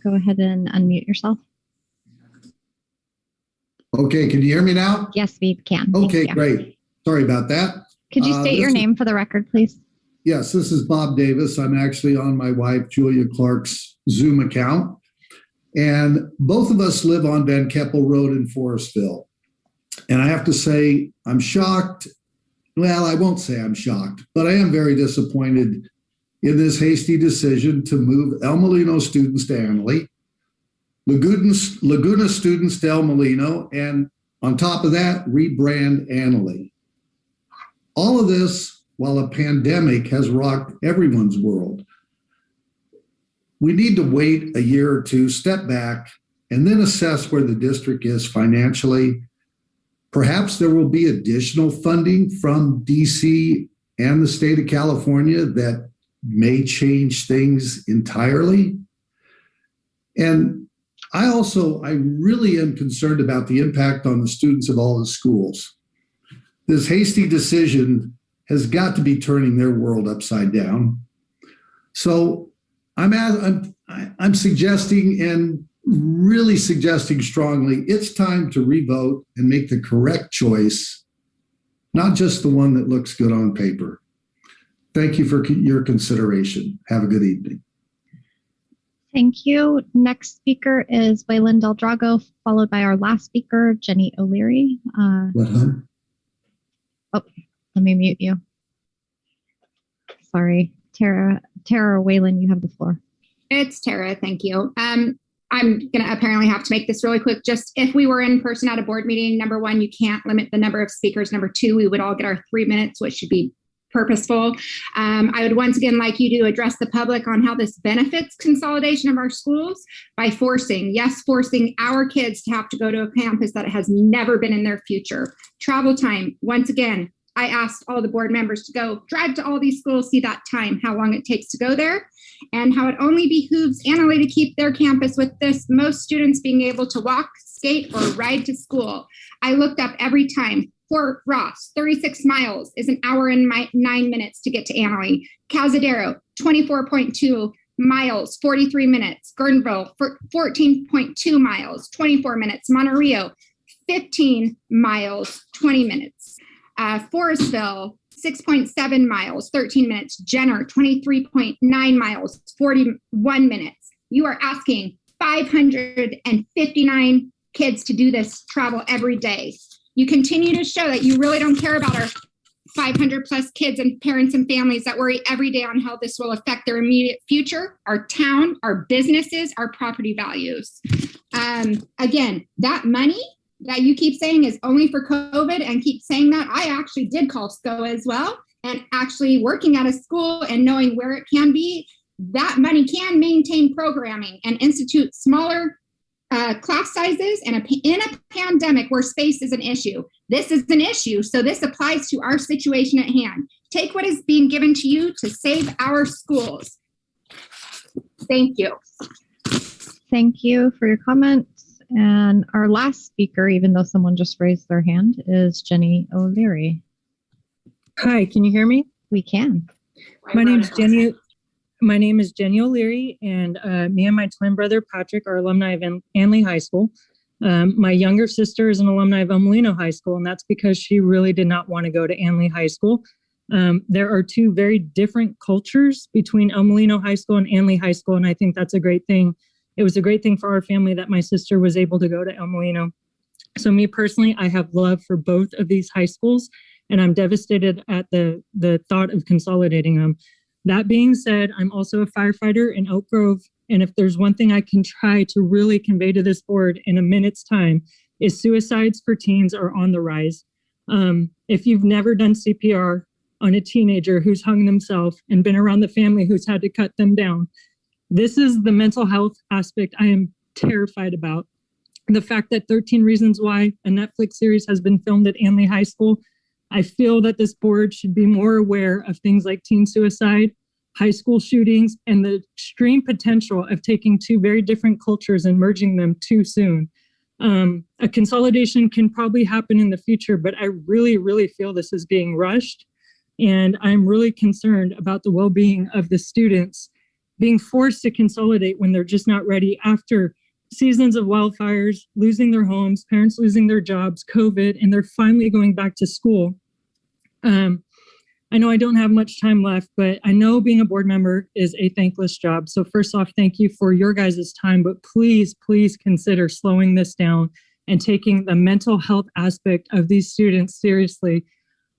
Go ahead and unmute yourself. Okay, can you hear me now? Yes, we can. Okay, great. Sorry about that. Could you state your name for the record, please? Yes, this is Bob Davis. I'm actually on my wife, Julia Clark's Zoom account. And both of us live on Van Keppel Road in Forestville. And I have to say, I'm shocked. Well, I won't say I'm shocked, but I am very disappointed in this hasty decision to move El Molino students to Annalee. Laguna students Del Molino, and on top of that, rebrand Annalee. All of this while a pandemic has rocked everyone's world. We need to wait a year or two, step back, and then assess where the district is financially. Perhaps there will be additional funding from DC and the state of California that may change things entirely. And I really am concerned about the impact on the students of all the schools. This hasty decision has got to be turning their world upside down. So I'm suggesting, and really suggesting strongly, it's time to revote and make the correct choice, not just the one that looks good on paper. Thank you for your consideration. Have a good evening. Thank you. Next speaker is Waylon Del Drago, followed by our last speaker, Jenny O'Leary. Let me mute you. Sorry, Tara or Waylon, you have the floor. It's Tara, thank you. I'm going to apparently have to make this really quick. Just if we were in person at a board meeting, number one, you can't limit the number of speakers. Number two, we would all get our 3 minutes, which should be purposeful. I would once again like you to address the public on how this benefits consolidation of our schools by forcing our kids to have to go to a campus that has never been in their future. Travel time, once again, I asked all the board members to go drive to all these schools, see that time, how long it takes to go there, and how it only behooves Annalee to keep their campus with this, most students being able to walk, skate, or ride to school. I looked up every time. Fort Ross, 36 miles is an hour and 9 minutes to get to Annalee. Cazadero, 24.2 miles, 43 minutes. Gordonville, 14.2 miles, 24 minutes. Monterey, 15 miles, 20 minutes. Forestville, 6.7 miles, 13 minutes. Jenner, 23.9 miles, 41 minutes. You are asking 559 kids to do this travel every day. You continue to show that you really don't care about our 500 plus kids and parents and families that worry every day on how this will affect their immediate future, our town, our businesses, our property values. Again, that money that you keep saying is only for COVID and keep saying that, I actually did call SCO as well, and actually working at a school and knowing where it can be, that money can maintain programming and institute smaller class sizes in a pandemic where space is an issue. This is an issue, so this applies to our situation at hand. Take what is being given to you to save our schools. Thank you. Thank you for your comments. And our last speaker, even though someone just raised their hand, is Jenny O'Leary. Hi, can you hear me? We can. My name is Jenny O'Leary, and me and my twin brother, Patrick, are alumni of Annalee High School. My younger sister is an alumni of El Molino High School, and that's because she really did not want to go to Annalee High School. There are two very different cultures between El Molino High School and Annalee High School, and I think that's a great thing. It was a great thing for our family that my sister was able to go to El Molino. So me personally, I have love for both of these high schools, and I'm devastated at the thought of consolidating them. That being said, I'm also a firefighter in Oak Grove, and if there's one thing I can try to really convey to this board in a minute's time, is suicides for teens are on the rise. If you've never done CPR on a teenager who's hung themselves and been around the family who's had to cut them down, this is the mental health aspect I am terrified about. The fact that 13 Reasons Why, a Netflix series, has been filmed at Annalee High School, I feel that this board should be more aware of things like teen suicide, high school shootings, and the extreme potential of taking two very different cultures and merging them too soon. A consolidation can probably happen in the future, but I really, really feel this is being rushed. And I'm really concerned about the well-being of the students being forced to consolidate when they're just not ready after seasons of wildfires, losing their homes, parents losing their jobs, COVID, and they're finally going back to school. I know I don't have much time left, but I know being a board member is a thankless job. So first off, thank you for your guys' time, but please, please consider slowing this down and taking the mental health aspect of these students seriously.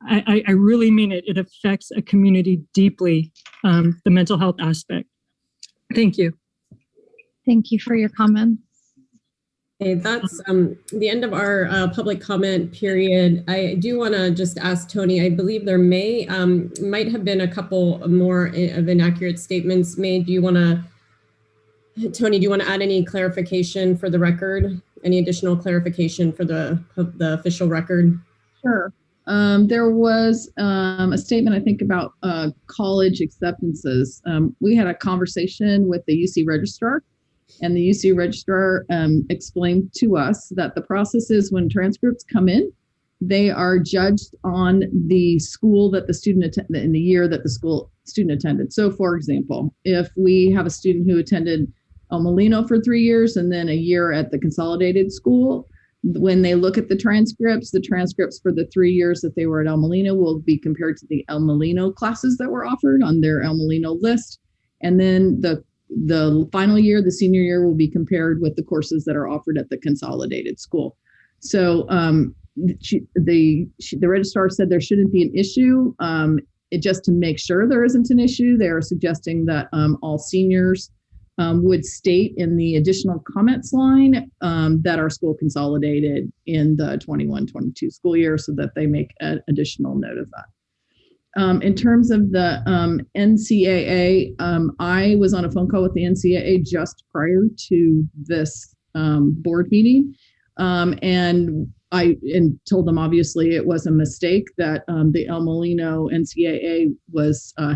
I really mean it. It affects a community deeply, the mental health aspect. Thank you. Thank you for your comments. Okay, that's the end of our public comment period. I do want to just ask Tony, I believe there might have been a couple more of inaccurate statements made. Tony, do you want to add any clarification for the record? Any additional clarification for the official record? Sure. There was a statement, I think, about college acceptances. We had a conversation with the UC registrar, and the UC registrar explained to us that the process is when transcripts come in, they are judged on the school that the student attended in the year that the student attended. So, for example, if we have a student who attended El Molino for 3 years and then a year at the Consolidated school, when they look at the transcripts for the 3 years that they were at El Molino will be compared to the El Molino classes that were offered on their El Molino list. And then the final year, the senior year, will be compared with the courses that are offered at the Consolidated school. So the registrar said there shouldn't be an issue. Just to make sure there isn't an issue, they are suggesting that all seniors would state in the additional comments line that our school consolidated in the 21-22 school year, so that they make an additional note of that. In terms of the NCAA, I was on a phone call with the NCAA just prior to this board meeting, and I told them obviously it was a mistake that the El Molino NCAA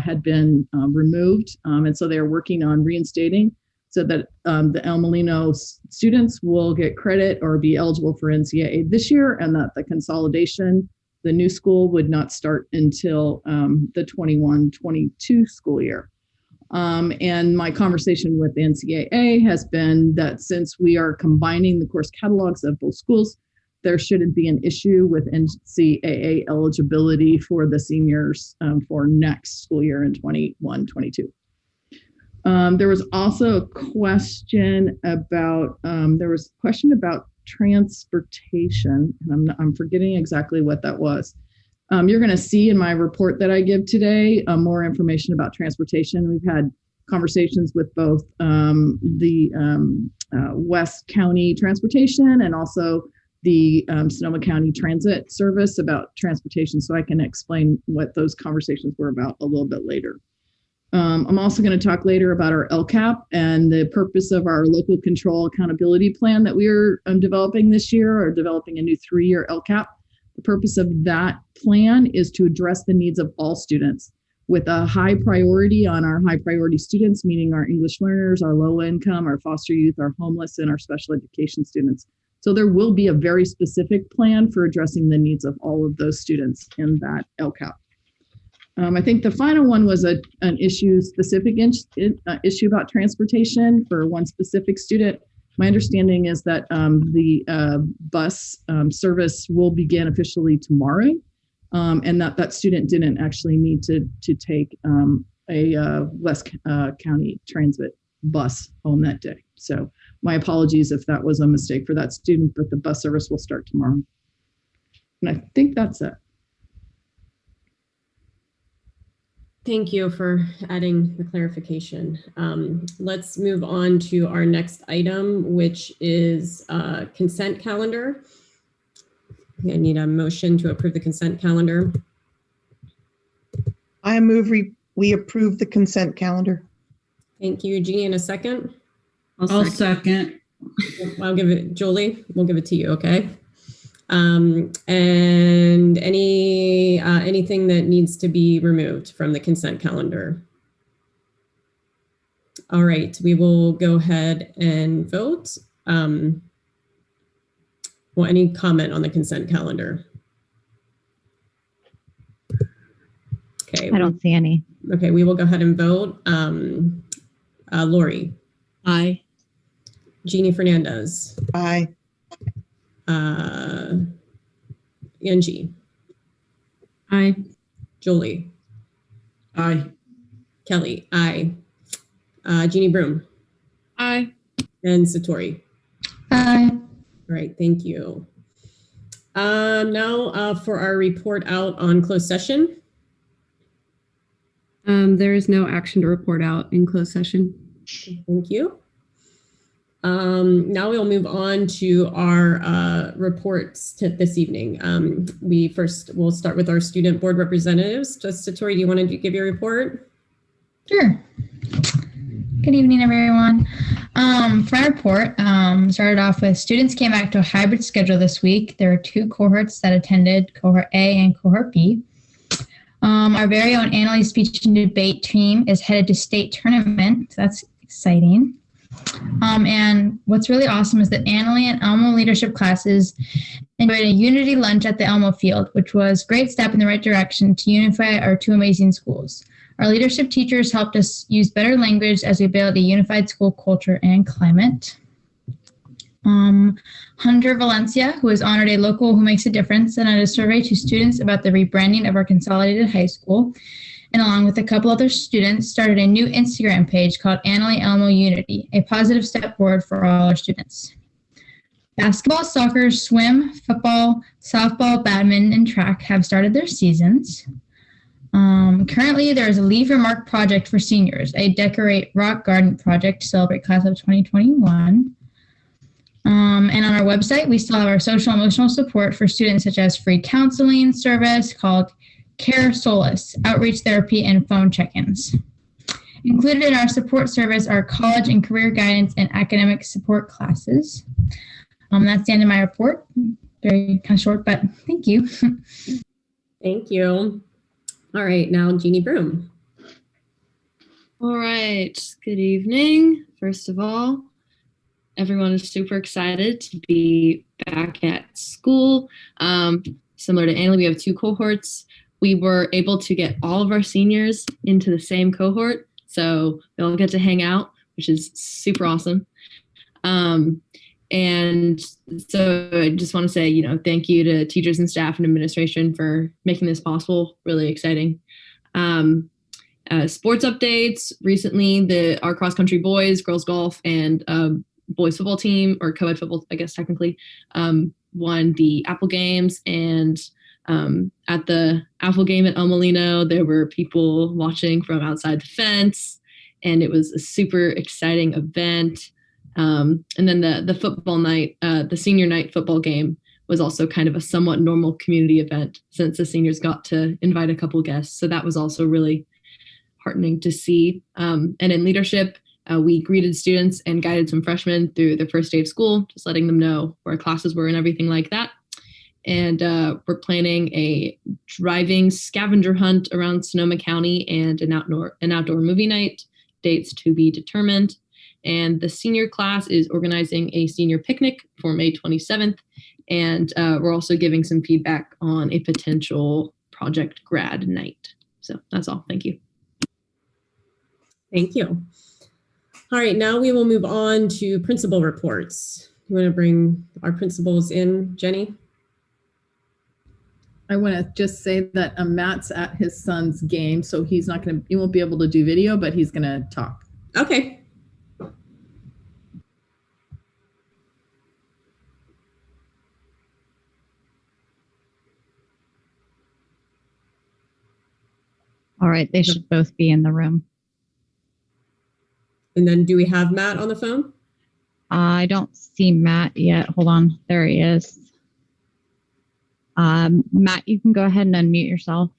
had been removed, and so they're working on reinstating so that the El Molino students will get credit or be eligible for NCAA this year, and that the consolidation, the new school, would not start until the 21-22 school year. And my conversation with the NCAA has been that since we are combining the course catalogs of both schools, there shouldn't be an issue with NCAA eligibility for the seniors for next school year in 21-22. There was also a question about transportation, and I'm forgetting exactly what that was. You're going to see in my report that I give today more information about transportation. We've had conversations with both the West County Transportation and also the Sonoma County Transit Service about transportation, so I can explain what those conversations were about a little bit later. I'm also going to talk later about our LCAP and the purpose of our local control accountability plan that we're developing this year, or developing a new 3-year LCAP. The purpose of that plan is to address the needs of all students, with a high priority on our high priority students, meaning our English learners, our low income, our foster youth, our homeless, and our special education students. So there will be a very specific plan for addressing the needs of all of those students in that LCAP. I think the final one was an specific issue about transportation for one specific student. My understanding is that the bus service will begin officially tomorrow, and that student didn't actually need to take a West County Transit bus home that day. So my apologies if that was a mistake for that student, but the bus service will start tomorrow. And I think that's it. Thank you for adding the clarification. Let's move on to our next item, which is consent calendar. I need a motion to approve the consent calendar. I move we approve the consent calendar. Thank you, Jeannie. In a second. I'll second. I'll give it, Jolie, we'll give it to you, okay? And anything that needs to be removed from the consent calendar? All right, we will go ahead and vote. Well, any comment on the consent calendar? Okay. I don't see any. Okay, we will go ahead and vote. Lori. Aye. Jeannie Fernandez. Aye. Angie. Aye. Jolie. Aye. Kelly. Aye. Jeannie Broom. Aye. And Satori. Aye. All right, thank you. Now for our report out on closed session. There is no action to report out in closed session. Thank you. Now we'll move on to our reports this evening. We'll start with our student board representatives. Just Tori, do you want to give your report? Sure. Good evening, everyone. For our report, started off with students came back to a hybrid schedule this week. There were 2 cohorts that attended, cohort A and cohort B. Our very own Annalee Speech and Debate team is headed to state tournament. So that's exciting. And what's really awesome is that Annalee and Elmo leadership classes enjoyed a unity lunch at the Elmo field, which was a great step in the right direction to unify our 2 amazing schools. Our leadership teachers helped us use better language as we build a unified school culture and climate. Hunter Valencia, who is honored a local who makes a difference, sent out a survey to students about the rebranding of our consolidated high school, and along with a couple other students, started a new Instagram page called Annalee Elmo Unity, a positive step forward for all our students. Basketball, soccer, swim, football, softball, badminton, and track have started their seasons. Currently, there is a Leave Your Mark project for seniors, a Decorate Rock Garden project to celebrate class of 2021. And on our website, we still have our social emotional support for students, such as free counseling service called Care Solace, outreach therapy, and phone check-ins. Included in our support service are college and career guidance and academic support classes. That's the end of my report. Very kind of short, but thank you. Thank you. All right, now Jeannie Broom. All right, good evening. First of all, everyone is super excited to be back at school. Similar to Annalee, we have 2 cohorts. We were able to get all of our seniors into the same cohort, so they all get to hang out, which is super awesome. And so I just want to say, thank you to teachers and staff and administration for making this possible. Really exciting. Sports updates. Recently, our cross-country boys, girls golf, and boys football team, or co-ed football, I guess technically, won the Apple Games. And at the Apple game at El Molino, there were people watching from outside the fence, and it was a super exciting event. And then the football night, the senior night football game was also kind of a somewhat normal community event since the seniors got to invite a couple guests. So that was also really heartening to see. And in leadership, we greeted students and guided some freshmen through their first day of school, just letting them know where classes were and everything like that. And we're planning a driving scavenger hunt around Sonoma County and an outdoor movie night, dates to be determined. And the senior class is organizing a senior picnic for May 27th. And we're also giving some feedback on a potential project grad night. So that's all. Thank you. Thank you. All right, now we will move on to principal reports. You want to bring our principals in, Jenny? I want to just say that Matt's at his son's game, so he won't be able to do video, but he's going to talk. Okay. All right, they should both be in the room. And then do we have Matt on the phone? I don't see Matt yet. Hold on. There he is. Matt, you can go ahead and unmute yourself.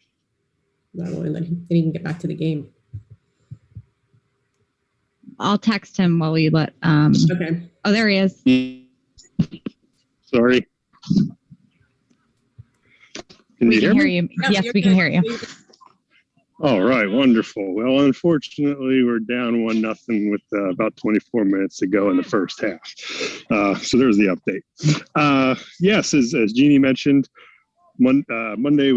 That will let him, then he can get back to the game. I'll text him while we let. Okay. Oh, there he is. Sorry. Can you hear you? Yes, we can hear you. All right, wonderful. Well, unfortunately, we're down 1-0 with about 24 minutes to go in the first half. So there's the update. Yes, as Jeannie mentioned, Monday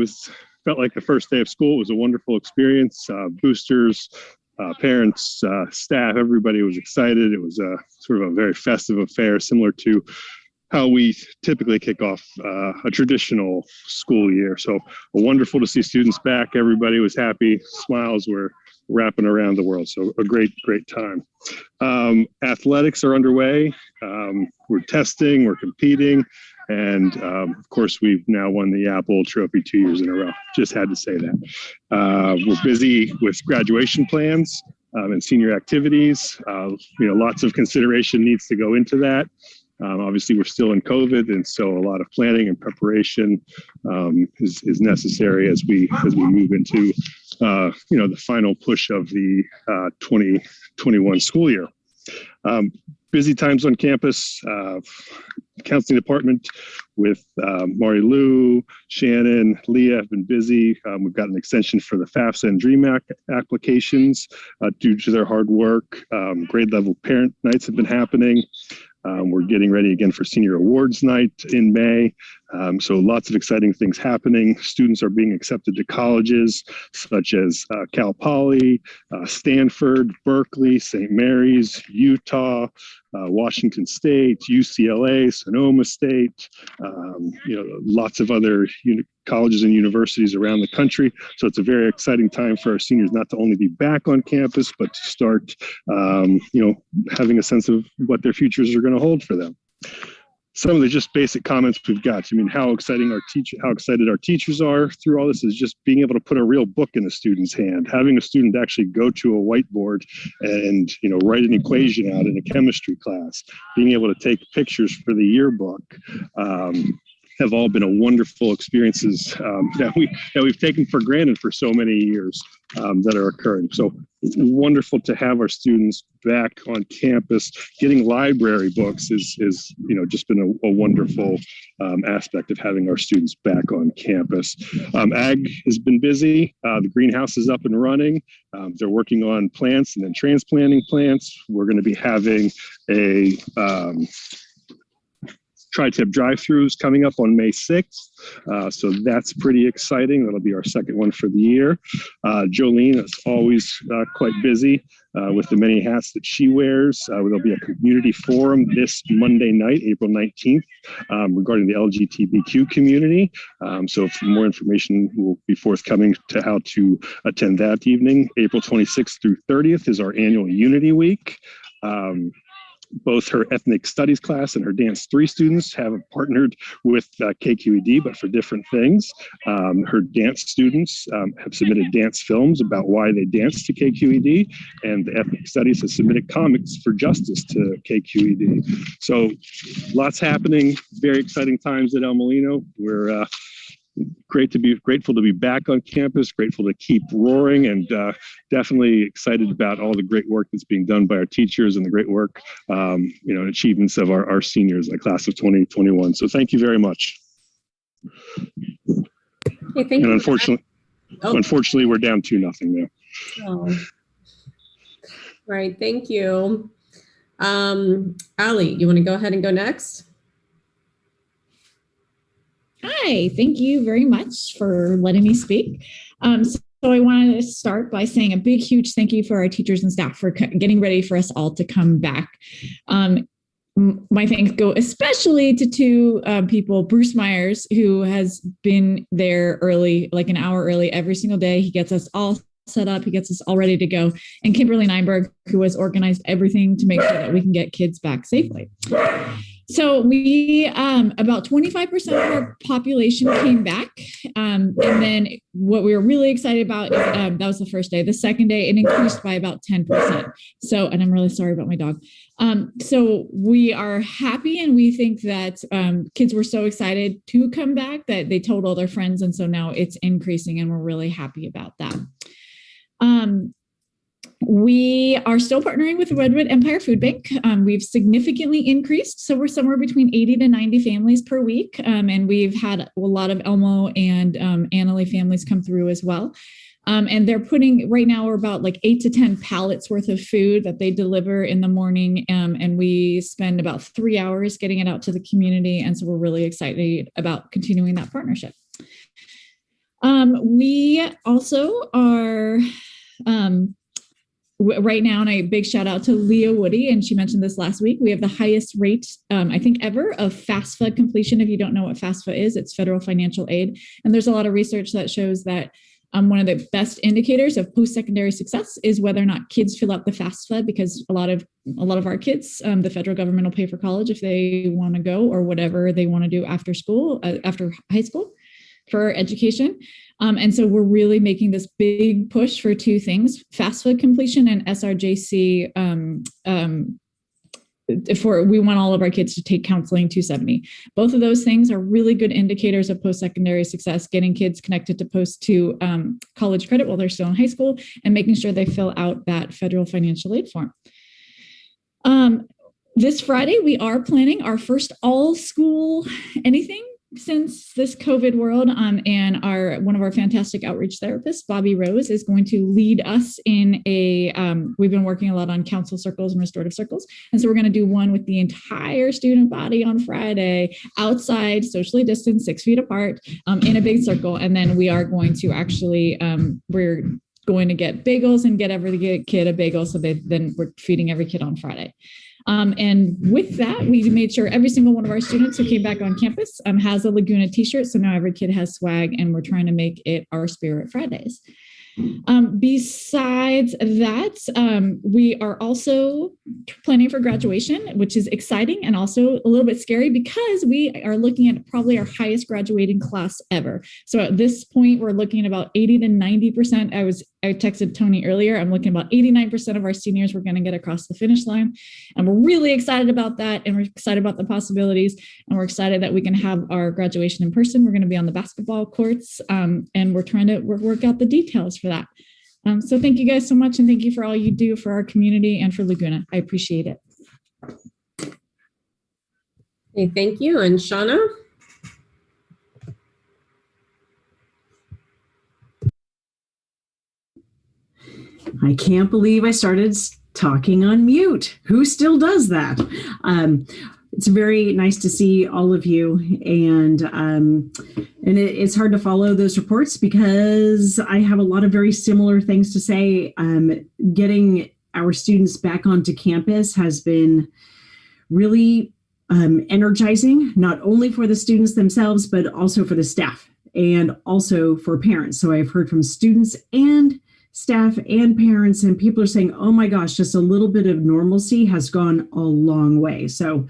felt like the first day of school. It was a wonderful experience. Boosters, parents, staff, everybody was excited. It was sort of a very festive affair, similar to how we typically kick off a traditional school year. So wonderful to see students back. Everybody was happy. Smiles were wrapping around the world. So a great time. Athletics are underway. We're testing, we're competing. And of course, we've now won the Apple Trophy 2 years in a row. Just had to say that. We're busy with graduation plans. and senior activities. Lots of consideration needs to go into that. Obviously, we're still in COVID, and so a lot of planning and preparation is necessary as we move into the final push of the 2021 school year. Busy times on campus. Counseling department with Mari Lou, Shannon, Leah have been busy. We've got an extension for the FAFSA and DREAM applications due to their hard work. Grade level parent nights have been happening. We're getting ready again for senior awards night in May. So lots of exciting things happening. Students are being accepted to colleges such as Cal Poly, Stanford, Berkeley, St. Mary's, Utah, Washington State, UCLA, Sonoma State, lots of other colleges and universities around the country. So it's a very exciting time for our seniors not to only be back on campus, but to start, having a sense of what their futures are going to hold for them. Some of the just basic comments we've got. I mean, how excited our teachers are through all this is just being able to put a real book in a student's hand, having a student actually go to a whiteboard and, write an equation out in a chemistry class, being able to take pictures for the yearbook, have all been a wonderful experiences that we've taken for granted for so many years that are occurring. So it's wonderful to have our students back on campus. Getting library books is just been a wonderful aspect of having our students back on campus. Ag has been busy. The greenhouse is up and running. They're working on plants and then transplanting plants. We're going to be having a tri-tip drive-thrus coming up on May 6th. So that's pretty exciting. That'll be our second one for the year. Jolene is always quite busy with the many hats that she wears. There'll be a community forum this Monday night, April 19th, regarding the LGBTQ community. So for more information will be forthcoming to how to attend that evening. April 26th through 30th is our annual Unity Week. Both her ethnic studies class and her dance 3 students have partnered with KQED, but for different things. Her dance students have submitted dance films about why they dance to KQED, and the ethnic studies has submitted comics for justice to KQED. So lots happening, very exciting times at El Molino. We're grateful to be back on campus, grateful to keep roaring, and definitely excited about all the great work that's being done by our teachers and the great work, and achievements of our seniors, the class of 2021. So thank you very much. Okay, thank you. Unfortunately, we're down 2-0 now. Oh. Right, thank you. Ali, you want to go ahead and go next? Hi, thank you very much for letting me speak. So I wanted to start by saying a big, huge thank you for our teachers and staff for getting ready for us all to come back. My thanks go especially to 2 people, Bruce Myers, who has been there early, like an hour early every single day. He gets us all set up. He gets us all ready to go. And Kimberly Neinberg, who has organized everything to make sure that we can get kids back safely. So we, about 25% of our population came back. And then what we were really excited about, is, that was the first day. The second day, it increased by about 10%. So, and I'm really sorry about my dog. So we are happy, and we think that kids were so excited to come back that they told all their friends. And so now it's increasing, and we're really happy about that. We are still partnering with the Redwood Empire Food Bank. We've significantly increased. So we're somewhere between 80 to 90 families per week. And we've had a lot of Elmo and Annalee families come through as well. And they're putting, right now we're about like 8 to 10 pallets worth of food that they deliver in the morning. And we spend about 3 hours getting it out to the community. And so we're really excited about continuing that partnership. We also are, right now, and a big shout out to Leah Woody, and she mentioned this last week, we have the highest rate, I think, ever of FAFSA completion. If you don't know what FAFSA is, it's federal financial aid. And there's a lot of research that shows that one of the best indicators of post-secondary success is whether or not kids fill out the FAFSA, because a lot of our kids, the federal government will pay for college if they want to go, or whatever they want to do after school, after high school. for education. And so we're really making this big push for two things: FAFSA completion and SRJC. We want all of our kids to take Counseling 270. Both of those things are really good indicators of post-secondary success, getting kids connected to college credit while they're still in high school, and making sure they fill out that federal financial aid form. This Friday, we are planning our first all-school anything since this COVID world, and one of our fantastic outreach therapists, Bobby Rose, is going to lead us in we've been working a lot on counsel circles and restorative circles. And so we're going to do one with the entire student body on Friday, outside, socially distanced, 6 feet apart, in a big circle. And then we are going to actually, we're going to get bagels and get every kid a bagel. So then we're feeding every kid on Friday. And with that, we made sure every single one of our students who came back on campus has a Laguna t-shirt. So now every kid has swag, and we're trying to make it our Spirit Fridays. Besides that, we are also planning for graduation, which is exciting and also a little bit scary because we are looking at probably our highest graduating class ever. So at this point, we're looking at about 80 to 90%. I texted Tony earlier. I'm looking at about 89% of our seniors we're going to get across the finish line. And we're really excited about that. And we're excited about the possibilities. And we're excited that we can have our graduation in person. We're going to be on the basketball courts. And we're trying to work out the details for that. So thank you guys so much. And thank you for all you do for our community and for Laguna. I appreciate it. Okay, thank you. And Shauna? I can't believe I started talking on mute. Who still does that? It's very nice to see all of you, and it's hard to follow those reports because I have a lot of very similar things to say. Getting our students back onto campus has been really energizing, not only for the students themselves, but also for the staff and also for parents. So I've heard from students and staff and parents, and people are saying, oh my gosh, just a little bit of normalcy has gone a long way. So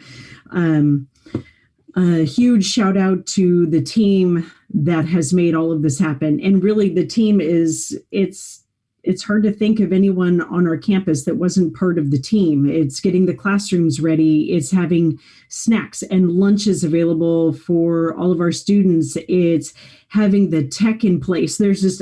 a huge shout out to the team that has made all of this happen. And really the team it's hard to think of anyone on our campus that wasn't part of the team. It's getting the classrooms ready. It's having snacks and lunches available for all of our students. It's having the tech in place.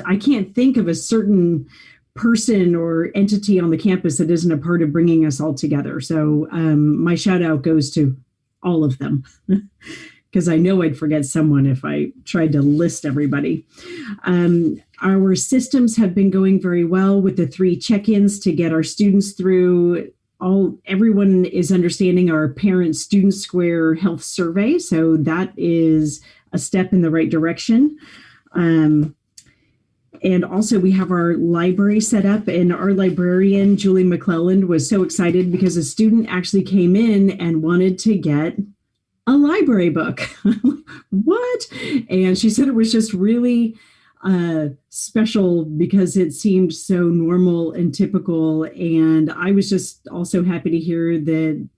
I can't think of a certain person or entity on the campus that isn't a part of bringing us all together. So my shout out goes to all of them, because I know I'd forget someone if I tried to list everybody. Our systems have been going very well with the 3 check-ins to get our students through. Everyone is understanding our Parent Student Square health survey, so that is a step in the right direction. And also we have our library set up, and our librarian, Julie McClelland, was so excited because a student actually came in and wanted to get a library book. What? And she said it was just really special because it seemed so normal and typical. And I was just also happy to hear that,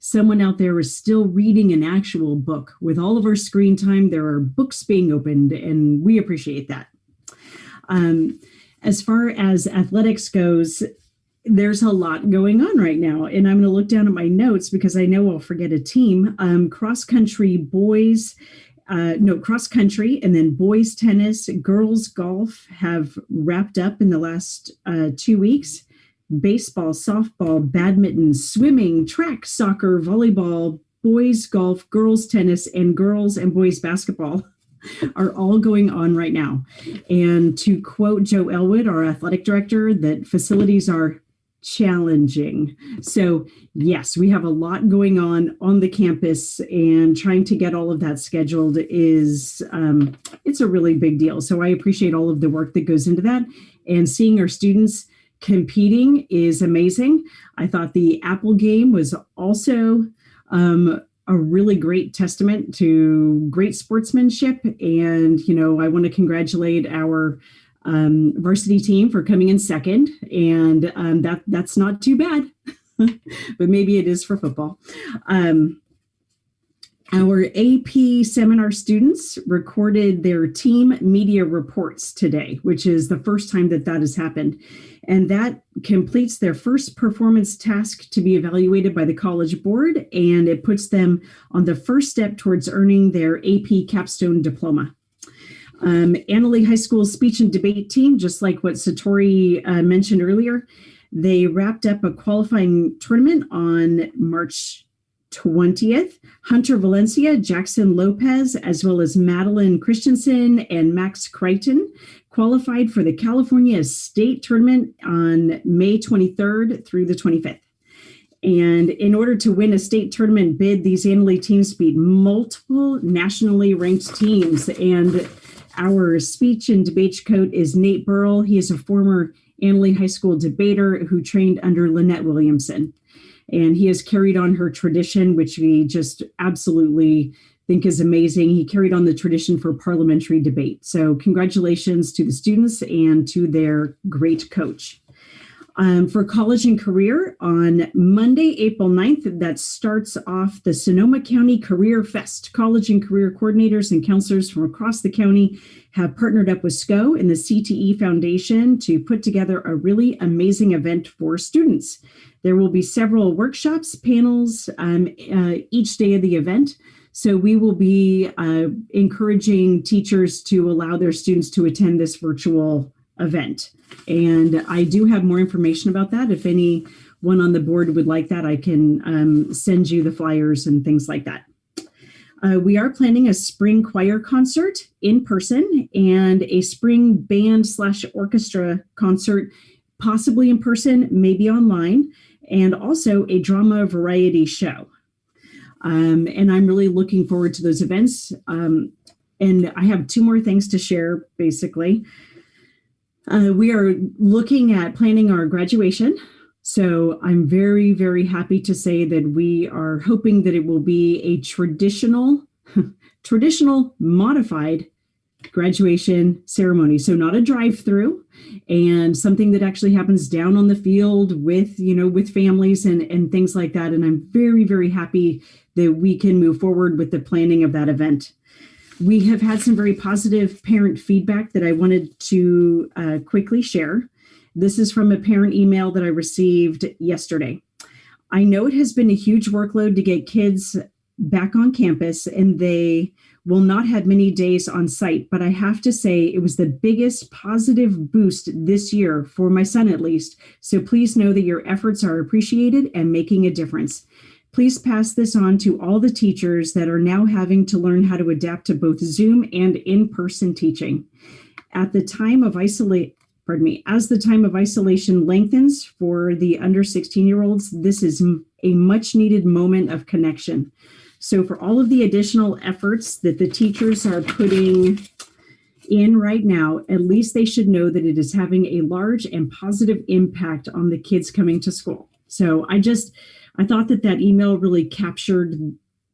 someone out there is still reading an actual book. With all of our screen time, there are books being opened, and we appreciate that. As far as athletics goes, there's a lot going on right now, and I'm going to look down at my notes because I know I'll forget a team. Cross country, and then boys tennis, girls golf have wrapped up in the last 2 weeks. Baseball, softball, badminton, swimming, track, soccer, volleyball, boys golf, girls tennis, and girls and boys basketball are all going on right now. And to quote Joe Elwood, our athletic director, that facilities are challenging. So yes, we have a lot going on the campus, and trying to get all of that scheduled is it's a really big deal. So I appreciate all of the work that goes into that, and seeing our students competing is amazing. I thought the Apple game was also a really great testament to great sportsmanship. And, I want to congratulate our varsity team for coming in second. And that's not too bad, but maybe it is for football. Our AP seminar students recorded their team media reports today, which is the first time that has happened. And that completes their first performance task to be evaluated by the College Board, and it puts them on the first step towards earning their AP capstone diploma. Annalee High School's speech and debate team, just like what Satori mentioned earlier, they wrapped up a qualifying tournament on March 20th. Hunter Valencia, Jackson Lopez, as well as Madeline Christensen and Max Crichton qualified for the California State Tournament on May 23rd through the 25th. And in order to win a state tournament bid, these Annalee teams beat multiple nationally ranked teams. And our speech and debate coach is Nate Burrell. He is a former Annalee High School debater who trained under Lynette Williamson. And he has carried on her tradition, which we just absolutely think is amazing. He carried on the tradition for parliamentary debate. So congratulations to the students and to their great coach. For college and career, on Monday, April 9th, that starts off the Sonoma County Career Fest. College and career coordinators and counselors from across the county have partnered up with SCO and the CTE Foundation to put together a really amazing event for students. There will be several workshops, panels each day of the event. So we will be encouraging teachers to allow their students to attend this virtual event. And I do have more information about that. If anyone on the board would like that, I can send you the flyers and things like that. We are planning a spring choir concert in person and a spring band/orchestra concert, possibly in person, maybe online, and also a drama variety show. And I'm really looking forward to those events. And I have two more things to share, basically. We are looking at planning our graduation. So I'm very, very happy to say that we are hoping that it will be a traditional modified graduation ceremony. So not a drive-through, and something that actually happens down on the field with families and things like that. And I'm very, very happy that we can move forward with the planning of that event. We have had some very positive parent feedback that I wanted to quickly share. This is from a parent email that I received yesterday. I know it has been a huge workload to get kids back on campus, and they will not have many days on site, but I have to say it was the biggest positive boost this year for my son, at least. So please know that your efforts are appreciated and making a difference. Please pass this on to all the teachers that are now having to learn how to adapt to both Zoom and in-person teaching. As the time of isolation lengthens for the under 16-year-olds, this is a much needed moment of connection. So for all of the additional efforts that the teachers are putting in right now, at least they should know that it is having a large and positive impact on the kids coming to school. So I thought that email really captured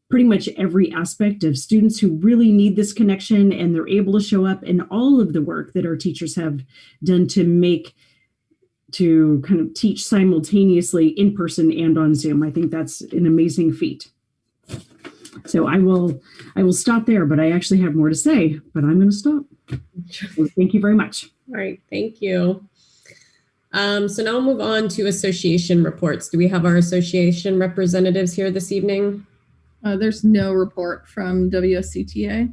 pretty much every aspect of students who really need this connection, and they're able to show up, and all of the work that our teachers have done to kind of teach simultaneously in person and on Zoom. I think that's an amazing feat. So I will stop there, but I actually have more to say, but I'm going to stop. So thank you very much. All right, thank you. So now we'll move on to association reports. Do we have our association representatives here this evening? There's no report from WSCTA.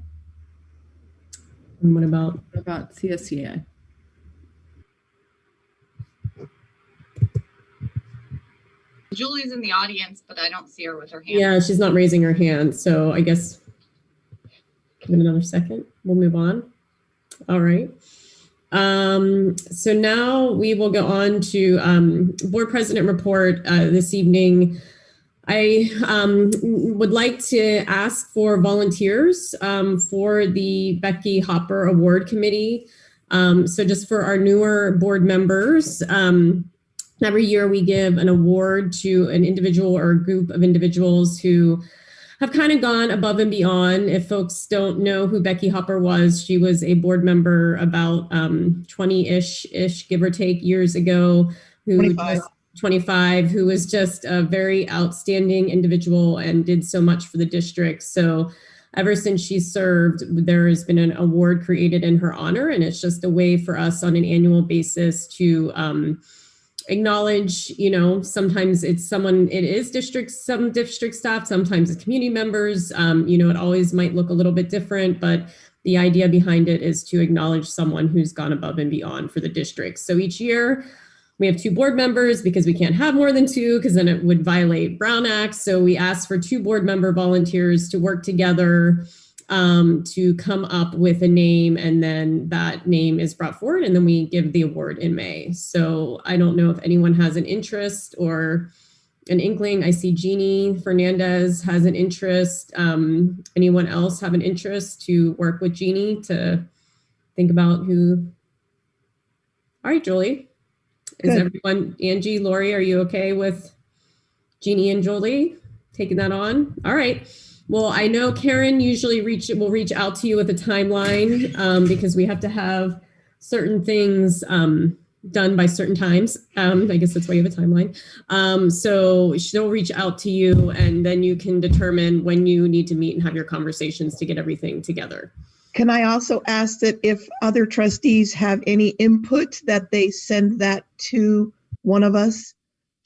And what about CSCA? Julie's in the audience, but I don't see her with her hand. Yeah, she's not raising her hand. So I guess give it another second. We'll move on. All right. So now we will go on to board president report this evening. I would like to ask for volunteers for the Becky Hopper Award Committee. So just for our newer board members, every year we give an award to an individual or a group of individuals who have kind of gone above and beyond. If folks don't know who Becky Hopper was, she was a board member about 20-ish, give or take, years ago, who 25. 25, who was just a very outstanding individual and did so much for the district. So ever since she served, there has been an award created in her honor, and it's just a way for us on an annual basis to acknowledge, sometimes it's someone, it is some district staff, sometimes it's community members, it always might look a little bit different, but the idea behind it is to acknowledge someone who's gone above and beyond for the district. So each year we have 2 board members because we can't have more than 2 because then it would violate Brown Act. So we ask for 2 board member volunteers to work together to come up with a name, and then that name is brought forward, and then we give the award in May. So I don't know if anyone has an interest or an inkling. I see Jeannie Fernandez has an interest. Anyone else have an interest to work with Jeannie to think about who? All right, Julie. Is everyone, Angie, Lori, are you okay with Jeannie and Julie taking that on? All right. Well, I know Karen usually will reach out to you with a timeline because we have to have certain things done by certain times. I guess that's why you have a timeline. So she'll reach out to you, and then you can determine when you need to meet and have your conversations to get everything together. Can I also ask that if other trustees have any input, that they send that to one of us?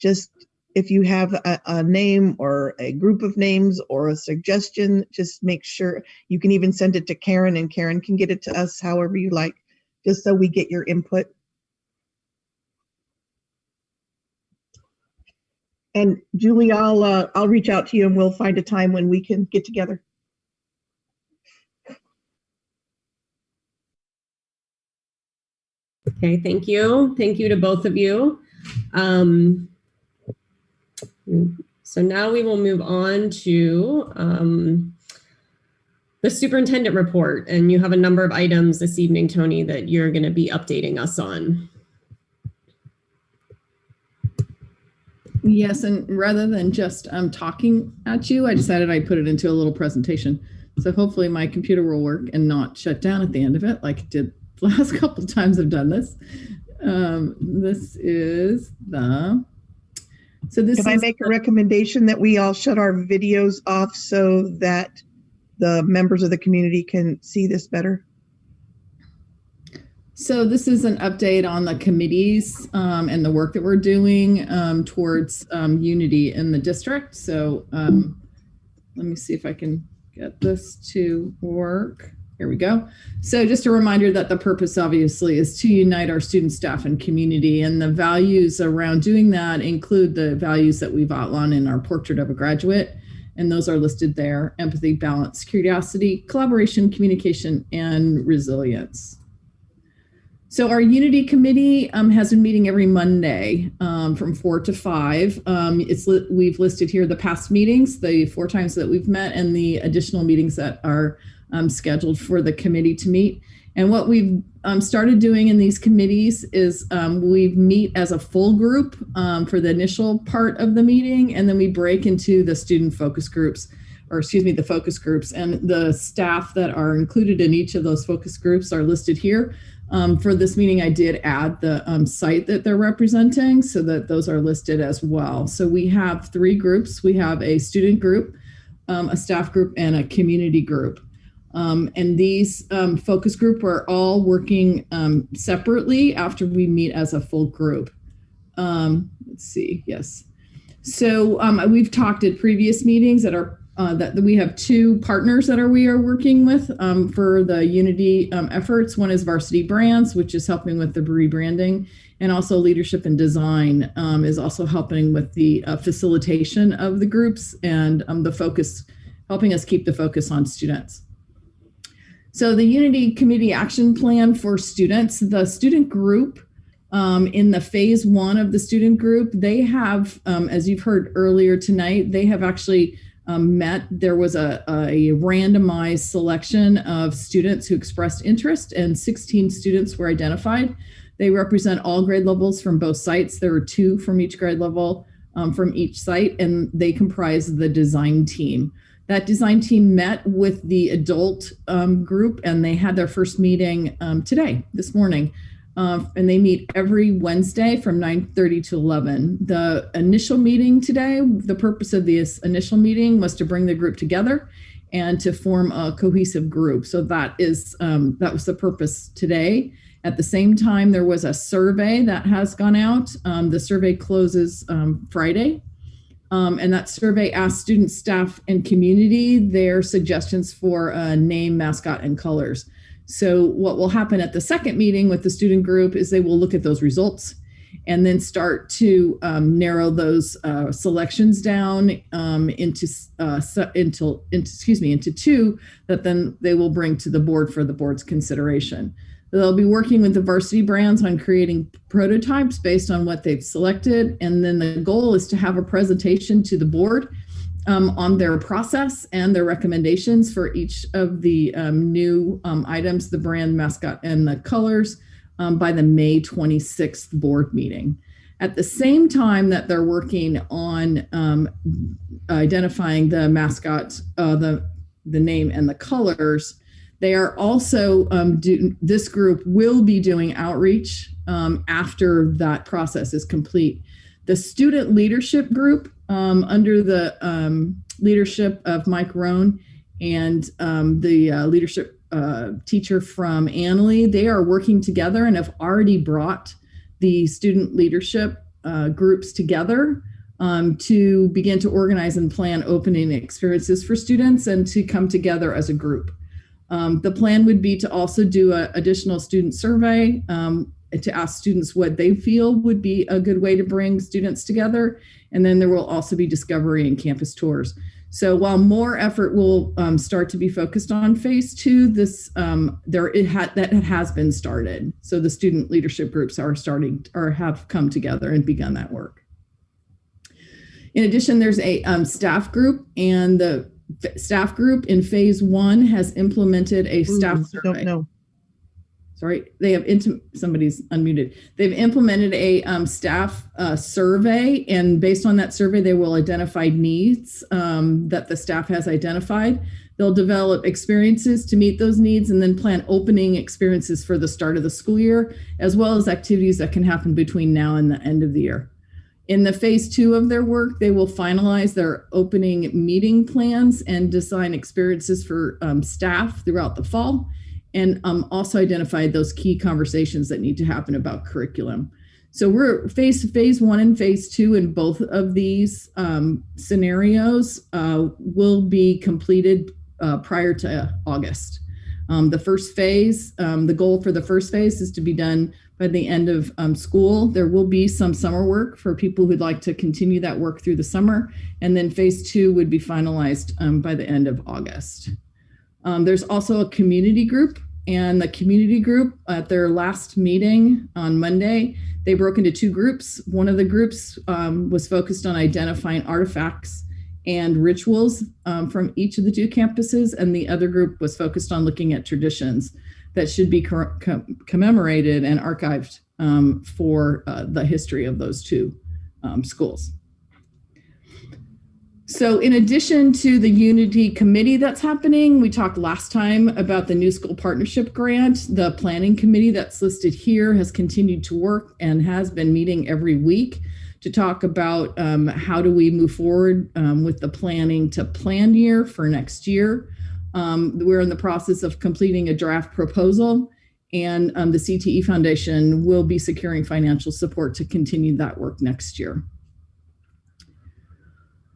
Just if you have a name or a group of names or a suggestion, just make sure you can even send it to Karen, and Karen can get it to us however you like, just so we get your input. And Julie, I'll reach out to you and we'll find a time when we can get together. Okay, thank you. Thank you to both of you. So now we will move on to the superintendent report. And you have a number of items this evening, Tony, that you're going to be updating us on. Yes, and rather than just talking at you, I decided I'd put it into a little presentation. So hopefully my computer will work and not shut down at the end of it like it did the last couple of times I've done this. This is the... Can I make a recommendation that we all shut our videos off so that the members of the community can see this better? So this is an update on the committees and the work that we're doing towards unity in the district. So let me see if I can get this to work. Here we go. So just a reminder that the purpose obviously is to unite our student, staff, and community. And the values around doing that include the values that we've outlined in our portrait of a graduate. And those are listed there: empathy, balance, curiosity, collaboration, communication, and resilience. So our Unity Committee has been meeting every Monday from 4 to 5. We've listed here the past meetings, the 4 times that we've met, and the additional meetings that are scheduled for the committee to meet. And what we've started doing in these committees is we meet as a full group for the initial part of the meeting, and then we break into the student focus groups, or excuse me, the focus groups. And the staff that are included in each of those focus groups are listed here. For this meeting, I did add the site that they're representing so that those are listed as well. So we have 3 groups. We have a student group, a staff group, and a community group. And these focus group are all working separately after we meet as a full group. Let's see, yes. So we've talked at previous meetings that we have 2 partners that we are working with for the Unity efforts. One is Varsity Brands, which is helping with the rebranding, and also Leadership and Design is also helping with the facilitation of the groups and the focus, helping us keep the focus on students. So the Unity Committee Action Plan for students, the student group in the phase 1 of the student group, they have, as you've heard earlier tonight, they have actually met. There was a randomized selection of students who expressed interest, and 16 students were identified. They represent all grade levels from both sites. There were 2 from each grade level from each site, and they comprise the design team. That design team met with the adult group, and they had their first meeting this morning. and they meet every Wednesday from 9:30 to 11. The initial meeting today, the purpose of this initial meeting was to bring the group together and to form a cohesive group. So that was the purpose today. At the same time, there was a survey that has gone out. The survey closes Friday. And that survey asked students, staff, and community their suggestions for a name, mascot, and colors. So what will happen at the second meeting with the student group is they will look at those results and then start to narrow those selections down into two that then they will bring to the board for the board's consideration. They'll be working with the varsity brands on creating prototypes based on what they've selected. And then the goal is to have a presentation to the board on their process and their recommendations for each of the new items, the brand, mascot, and the colors by the May 26th board meeting. At the same time that they're working on identifying the mascot, the name, and the colors, they are also, this group will be doing outreach after that process is complete. The student leadership group under the leadership of Mike Rohn and the leadership teacher from Annalee, they are working together and have already brought the student leadership groups together to begin to organize and plan opening experiences for students and to come together as a group. The plan would be to also do an additional student survey to ask students what they feel would be a good way to bring students together. And then there will also be discovery and campus tours. So while more effort will start to be focused on phase two, that has been started. So the student leadership groups have come together and begun that work. In addition, there's a staff group, and the staff group in phase one has implemented a staff survey. Don't know. Sorry, they have somebody's unmuted. They've implemented a staff survey, and based on that survey, they will identify needs that the staff has identified. They'll develop experiences to meet those needs and then plan opening experiences for the start of the school year, as well as activities that can happen between now and the end of the year. In the phase two of their work, they will finalize their opening meeting plans and design experiences for staff throughout the fall, and also identify those key conversations that need to happen about curriculum. So we're phase one and phase two in both of these scenarios will be completed prior to August. The first phase, the goal for the first phase is to be done by the end of school. There will be some summer work for people who'd like to continue that work through the summer. And then phase two would be finalized by the end of August. There's also a community group, and the community group at their last meeting on Monday, they broke into two groups. One of the groups was focused on identifying artifacts and rituals from each of the two campuses, and the other group was focused on looking at traditions that should be commemorated and archived for the history of those two schools. So in addition to the Unity Committee that's happening, we talked last time about the New School Partnership Grant. The planning committee that's listed here has continued to work and has been meeting every week to talk about how do we move forward with the planning to plan year for next year. We're in the process of completing a draft proposal, and the CTE Foundation will be securing financial support to continue that work next year.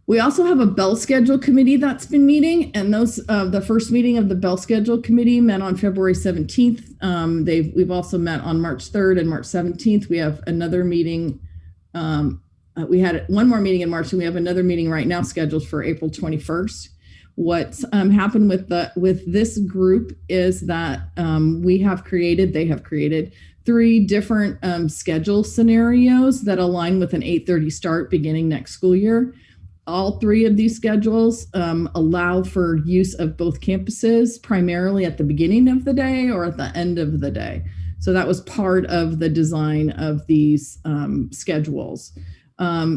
We also have a Bell Schedule Committee that's been meeting, and the first meeting of the Bell Schedule Committee met on February 17th. We've also met on March 3rd and March 17th. We have another meeting. We had one more meeting in March, and we have another meeting right now scheduled for April 21st. What's happened with this group is that they have created 3 different schedule scenarios that align with an 8:30 start beginning next school year. All 3 of these schedules allow for use of both campuses, primarily at the beginning of the day or at the end of the day. So that was part of the design of these schedules.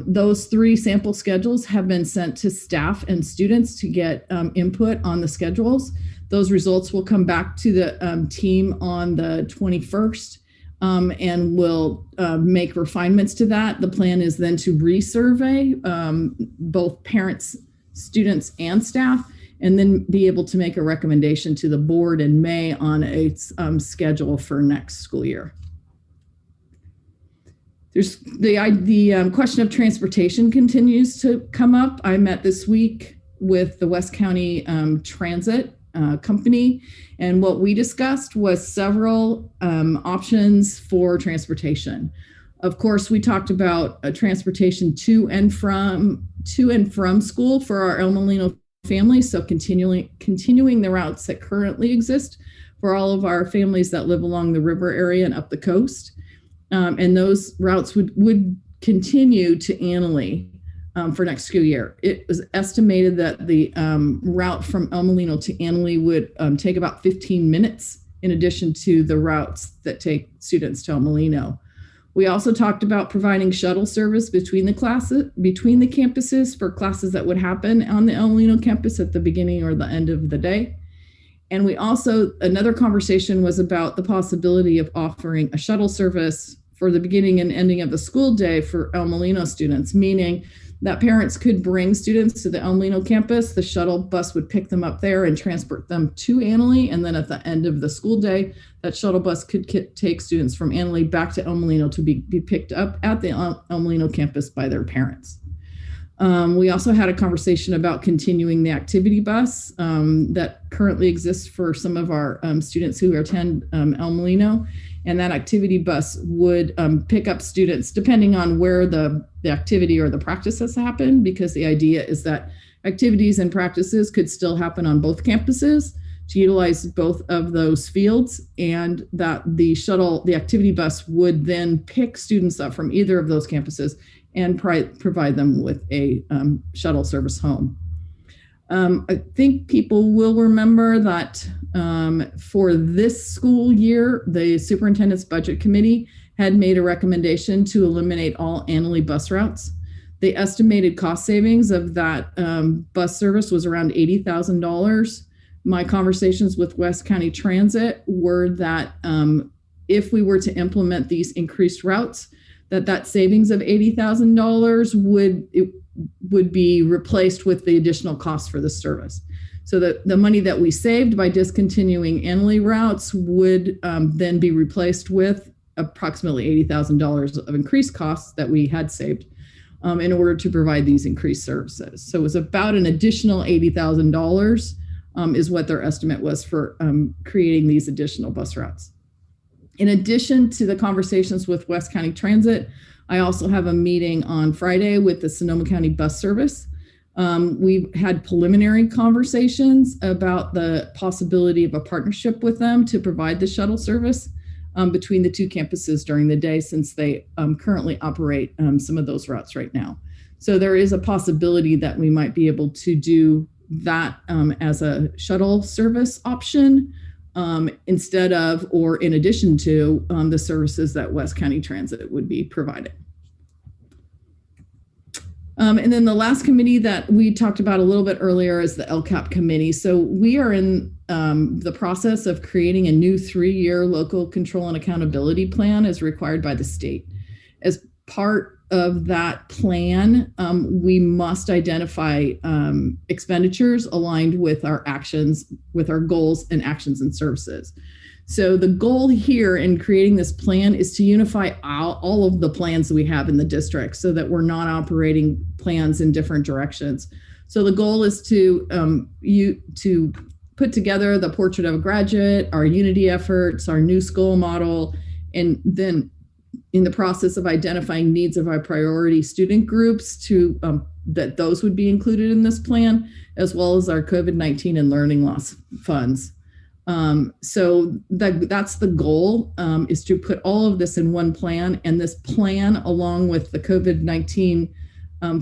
Those 3 sample schedules have been sent to staff and students to get input on the schedules. Those results will come back to the team on the 21st. and we'll make refinements to that. The plan is then to resurvey both parents, students, and staff, and then be able to make a recommendation to the board in May on a schedule for next school year. There's the question of transportation continues to come up. I met this week with the West County Transit company, and what we discussed was several options for transportation. Of course, we talked about transportation to and from school for our El Molino families, so continuing the routes that currently exist for all of our families that live along the river area and up the coast. And those routes would continue to Annalee for next school year. It was estimated that the route from El Molino to Annalee would take about 15 minutes in addition to the routes that take students to El Molino. We also talked about providing shuttle service between the campuses for classes that would happen on the El Molino campus at the beginning or the end of the day. And we also, another conversation was about the possibility of offering a shuttle service for the beginning and ending of the school day for El Molino students, meaning that parents could bring students to the El Molino campus. The shuttle bus would pick them up there and transport them to Annalee. And then at the end of the school day, that shuttle bus could take students from Annalee back to El Molino to be picked up at the El Molino campus by their parents. We also had a conversation about continuing the activity bus that currently exists for some of our students who attend El Molino. And that activity bus would pick up students depending on where the activity or the practice has happened, because the idea is that activities and practices could still happen on both campuses, to utilize both of those fields, and that the activity bus would then pick students up from either of those campuses and provide them with a shuttle service home. I think people will remember that for this school year, the superintendent's budget committee had made a recommendation to eliminate all Annalee bus routes. The estimated cost savings of that bus service was around $80,000. My conversations with West County Transit were that if we were to implement these increased routes, that savings of $80,000 would be replaced with the additional cost for the service. So that the money that we saved by discontinuing Annalee routes would then be replaced with approximately $80,000 of increased costs that we had saved in order to provide these increased services. So it was about an additional $80,000 is what their estimate was for creating these additional bus routes. In addition to the conversations with West County Transit, I also have a meeting on Friday with the Sonoma County Bus Service. We've had preliminary conversations about the possibility of a partnership with them to provide the shuttle service between the two campuses during the day, since they currently operate some of those routes right now. So there is a possibility that we might be able to do that as a shuttle service option instead of, or in addition to, the services that West County Transit would be providing. And then the last committee that we talked about a little bit earlier is the LCAP committee. So we are in the process of creating a new 3-year local control and accountability plan as required by the state. As part of that plan, we must identify expenditures aligned with our actions, with our goals and actions and services. So the goal here in creating this plan is to unify all of the plans that we have in the district so that we're not operating plans in different directions. So the goal is to put together the portrait of a graduate, our unity efforts, our new school model, and then in the process of identifying needs of our priority student groups to that those would be included in this plan, as well as our COVID-19 and learning loss funds. So that's the goal, is to put all of this in one plan, and this plan, along with the COVID-19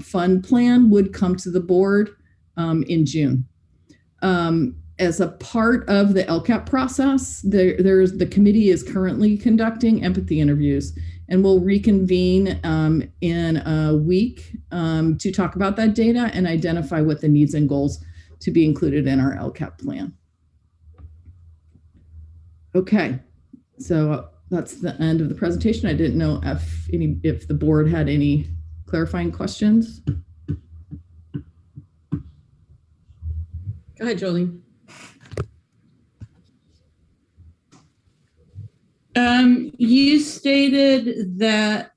fund plan, would come to the board in June. As a part of the LCAP process, the committee is currently conducting empathy interviews, and we'll reconvene in a week to talk about that data and identify what the needs and goals to be included in our LCAP plan. Okay, so that's the end of the presentation. I didn't know if the board had any clarifying questions. Go ahead, Jolie. You stated that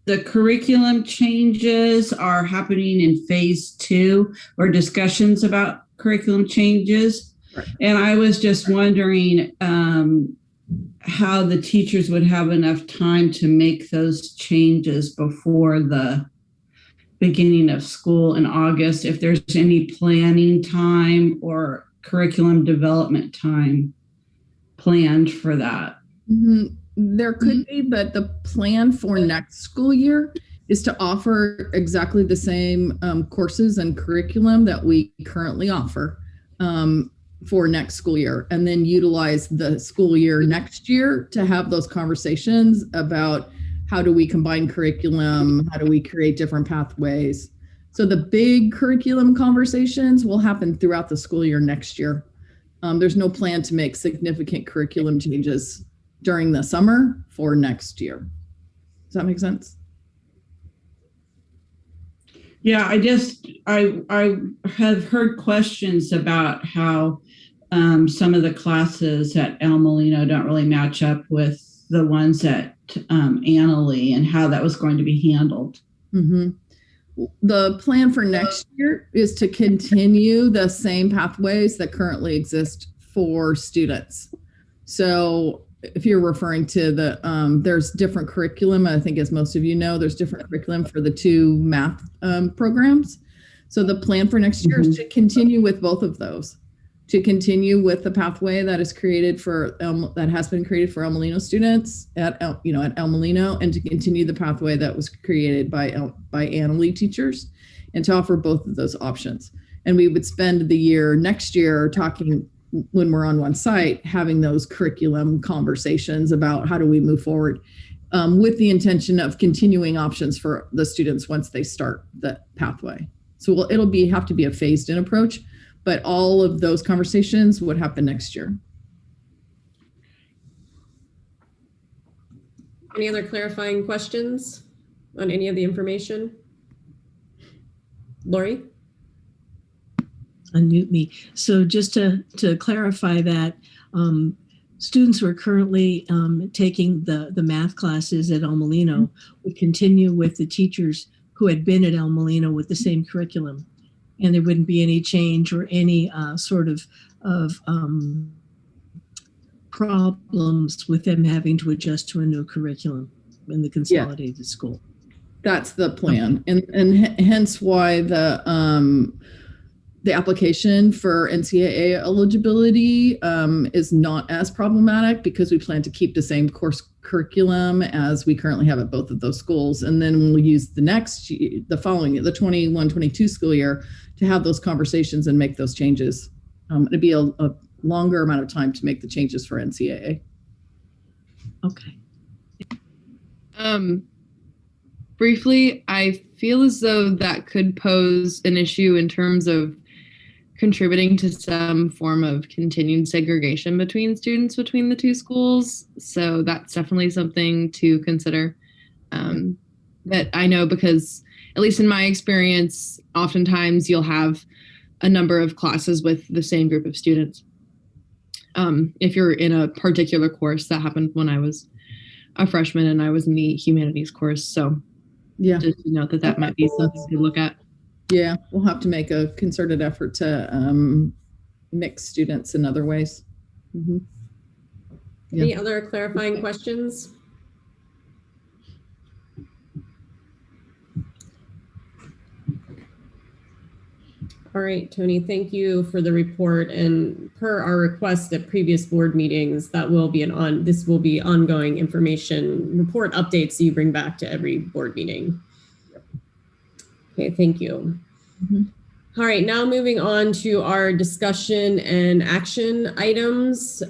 the curriculum changes are happening in phase 2, or discussions about curriculum changes. Right. And I was just wondering how the teachers would have enough time to make those changes before the beginning of school in August, if there's any planning time or curriculum development time planned for that. Mm-hmm. There could be, but the plan for next school year is to offer exactly the same courses and curriculum that we currently offer for next school year, and then utilize the school year next year to have those conversations about how do we combine curriculum, how do we create different pathways. So the big curriculum conversations will happen throughout the school year next year. There's no plan to make significant curriculum changes during the summer for next year. Does that make sense? Yeah, I have heard questions about how some of the classes at El Molino don't really match up with the ones at Annalee, and how that was going to be handled. Mm-hmm. The plan for next year is to continue the same pathways that currently exist for students. So if you're referring to the, there's different curriculum, I think as most of you know, there's different curriculum for the 2 math programs. So the plan for next year is to continue with both of those, to continue with the pathway that is created for, that has been created for El Molino students at El Molino, and to continue the pathway that was created by Annalee teachers, and to offer both of those options. And we would spend the year next year talking, when we're on one site, having those curriculum conversations about how do we move forward, with the intention of continuing options for the students once they start the pathway. So it'll have to be a phased in approach, but all of those conversations would happen next year. Any other clarifying questions on any of the information? Lori? Unmute me. So just to clarify that, students who are currently taking the math classes at El Molino would continue with the teachers who had been at El Molino with the same curriculum, and there wouldn't be any change or any sort of problems with them having to adjust to a new curriculum in the consolidated school. That's the plan, and hence why the application for NCAA eligibility is not as problematic, because we plan to keep the same course curriculum as we currently have at both of those schools. And then we'll use the following year, the 21-22 school year, to have those conversations and make those changes. It'd be a longer amount of time to make the changes for NCAA. Okay. Briefly, I feel as though that could pose an issue in terms of contributing to some form of continued segregation between students between the 2 schools. So that's definitely something to consider. That I know, because at least in my experience, oftentimes you'll have a number of classes with the same group of students. If you're in a particular course, that happened when I was a freshman and I was in the humanities course. So yeah, just to note that might be something to look at. Yeah, we'll have to make a concerted effort to mix students in other ways. Mm-hmm. Yeah. Any other clarifying questions? All right, Tony, thank you for the report. And per our request at previous board meetings, that will be this will be ongoing information report updates you bring back to every board meeting. Okay, thank you. Mm-hmm. All right, now moving on to our discussion and action items.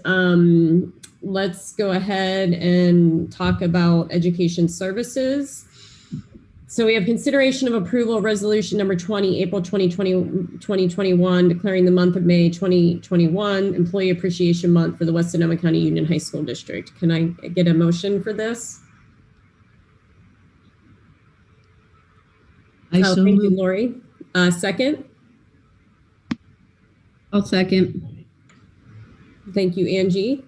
Let's go ahead and talk about education services. So we have consideration of approval of resolution number 20, April 2021, declaring the month of May 2021 Employee Appreciation Month for the West Sonoma County Union High School District. Can I get a motion for this? I so thank move. you, Lori. Second? I'll second. Thank you, Angie.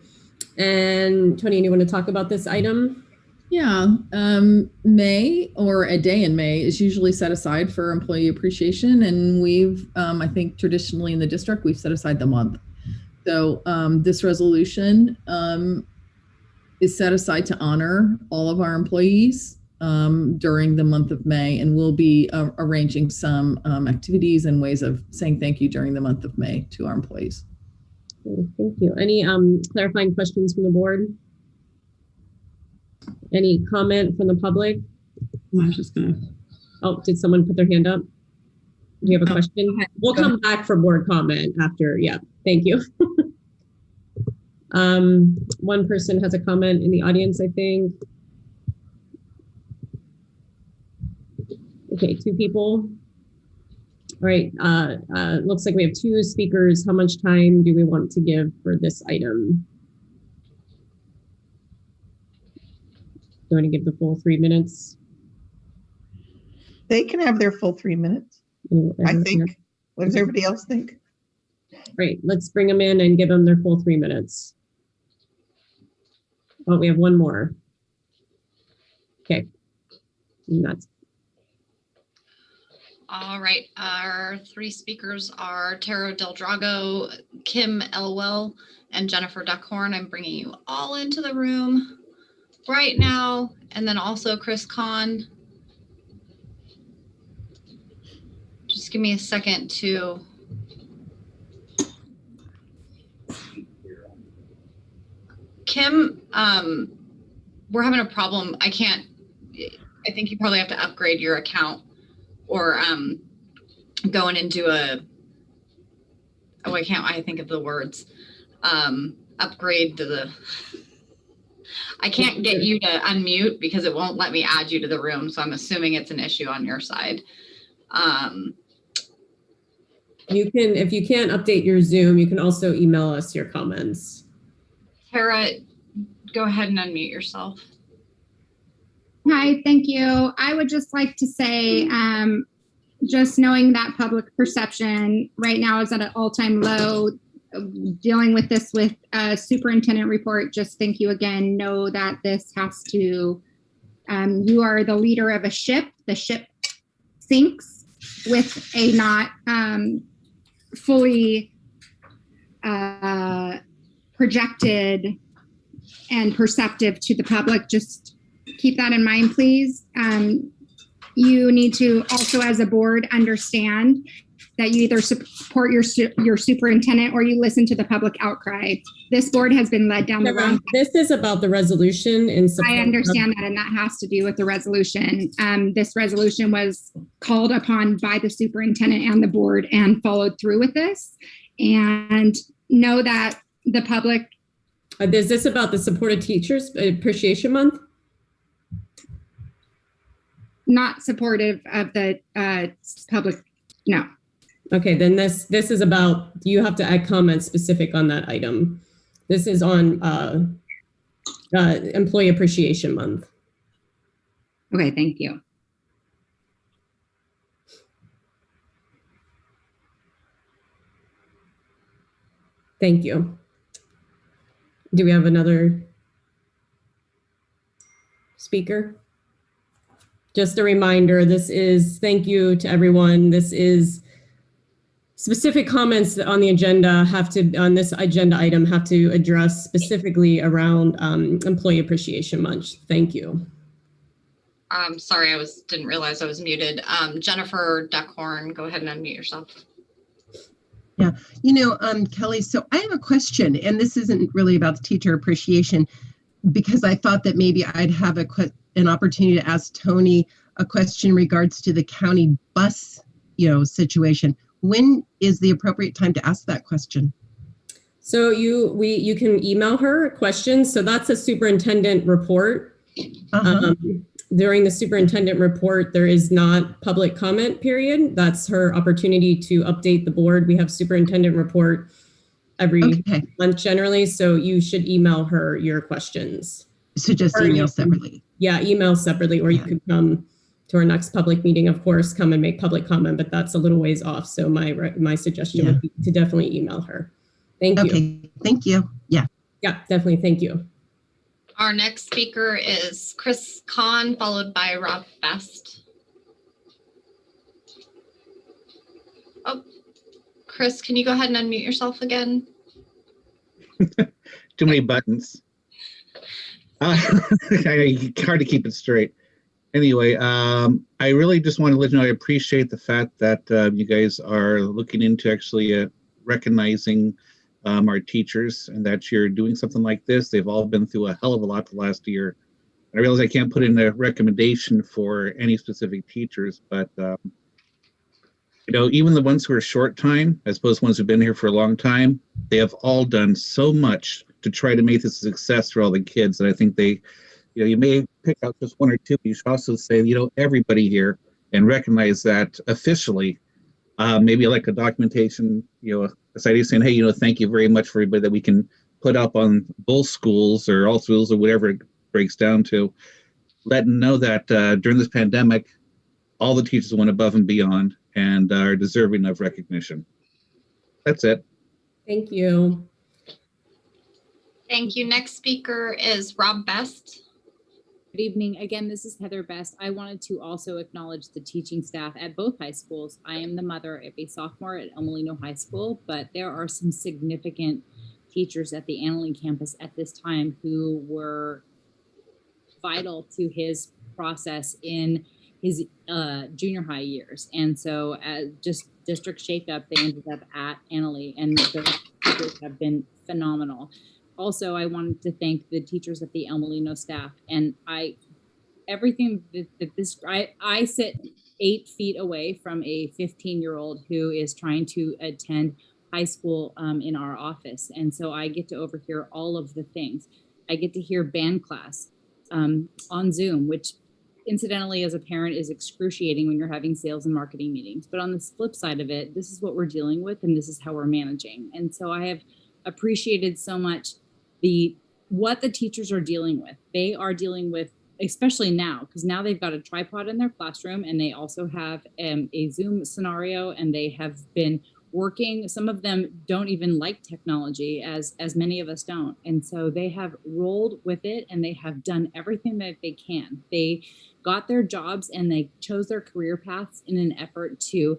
And Tony, you want to talk about this item? Yeah, May, or a day in May, is usually set aside for employee appreciation, and we've, I think traditionally in the district, we've set aside the month. So this resolution is set aside to honor all of our employees during the month of May, and we'll be arranging some activities and ways of saying thank you during the month of May to our employees. Thank you. Any clarifying questions from the board? Any comment from the public? I was just gonna. Oh, did someone put their hand up? Do you have a question? We'll come back for board comment after. Yeah, thank you. One person has a comment in the audience, I think. Okay, 2 people. All right, looks like we have 2 speakers. How much time do we want to give for this item? Do you want to give the full 3 minutes? They can have their full 3 minutes. I think. What does everybody else think? Great, let's bring them in and give them their full 3 minutes. Oh, we have one more. Okay, and that's. All right, our 3 speakers are Tara Del Drago, Kim Elwell, and Jennifer Duckhorn. I'm bringing you all into the room right now, and then also Chris Kahn. Just give me a second to Kim, we're having a problem. I think you probably have to upgrade your account, or going into I think of the words, upgrade to the, I can't get you to unmute because it won't let me add you to the room. So I'm assuming it's an issue on your side. You can, if you can't update your Zoom, you can also email us your comments. Tara, go ahead and unmute yourself. Hi, thank you. I would just like to say, just knowing that public perception right now is at an all-time low, dealing with this with a superintendent report, just thank you again. Know that this has to, you are the leader of a ship. The ship sinks with a not fully projected and perceptive to the public. Just keep that in mind, please. You need to also, as a board, understand that you either support your superintendent or you listen to the public outcry. This board has been led down the wrong path. This is about the resolution. I understand that, and that has to do with the resolution. This resolution was called upon by the superintendent and the board and followed through with this. And know that the public. Is this about the Supported Teachers Appreciation Month? Not supportive of the public, no. Okay, then this is about, you have to add comments specific on that item. This is on Employee Appreciation Month. Okay, thank you. Thank you. Do we have another speaker? Just a reminder, this is, thank you to everyone. This is specific comments on the agenda on this agenda item have to address specifically around Employee Appreciation Month. Thank you. Sorry, didn't realize I was muted. Jennifer Duckhorn, go ahead and unmute yourself. Yeah, Kelly, so I have a question, and this isn't really about the teacher appreciation, because I thought that maybe I'd have an opportunity to ask Tony a question in regards to the county bus, situation. When is the appropriate time to ask that question? So you can email her questions. So that's a superintendent report. during the superintendent report, there is not public comment period. That's her opportunity to update the board. We have superintendendent report every month generally, so you should email her your questions. So just email separately. Yeah, email separately, or you could come to our next public meeting, of course, come and make public comment, but that's a little ways off. So my suggestion would be to definitely email her. Thank you. Okay, thank you. Yeah. Yeah, definitely. Thank you. Our next speaker is Chris Kahn, followed by Rob Best. Oh, Chris, can you go ahead and unmute yourself again? Too many buttons. Hard to keep it straight. Anyway, I really just want to let you know I appreciate the fact that you guys are looking into actually recognizing our teachers, and that you're doing something like this. They've all been through a hell of a lot the last year. I realize I can't put in a recommendation for any specific teachers, but even the ones who are short time, as opposed to ones who've been here for a long time, they have all done so much to try to make this a success for all the kids. And I think they, you may pick out just one or two, but you should also say, everybody here, and recognize that officially. Maybe like a documentation, a site saying, hey, thank you very much for everybody, that we can put up on both schools or all schools or whatever it breaks down to. Let them know that during this pandemic, all the teachers went above and beyond and are deserving of recognition. That's it. Thank you. Thank you. Next speaker is Rob Best. Good evening. Again, this is Heather Best. I wanted to also acknowledge the teaching staff at both high schools. I am the mother of a sophomore at El Molino High School, but there are some significant teachers at the Annalee campus at this time who were vital to his process in his junior high years. And so just district shakeup, they ended up at Annalee, and those teachers have been phenomenal. Also, I wanted to thank the teachers at the El Molino staff, and I sit 8 feet away from a 15-year-old who is trying to attend high school in our office. And so I get to overhear all of the things. I get to hear band class on Zoom, which incidentally, as a parent, is excruciating when you're having sales and marketing meetings. But on the flip side of it, this is what we're dealing with, and this is how we're managing. And so I have appreciated so much what the teachers are dealing with. They are dealing with, especially now, because now they've got a tripod in their classroom, and they also have a Zoom scenario, and they have been working. Some of them don't even like technology, as many of us don't. And so they have rolled with it, and they have done everything that they can. They got their jobs, and they chose their career paths in an effort to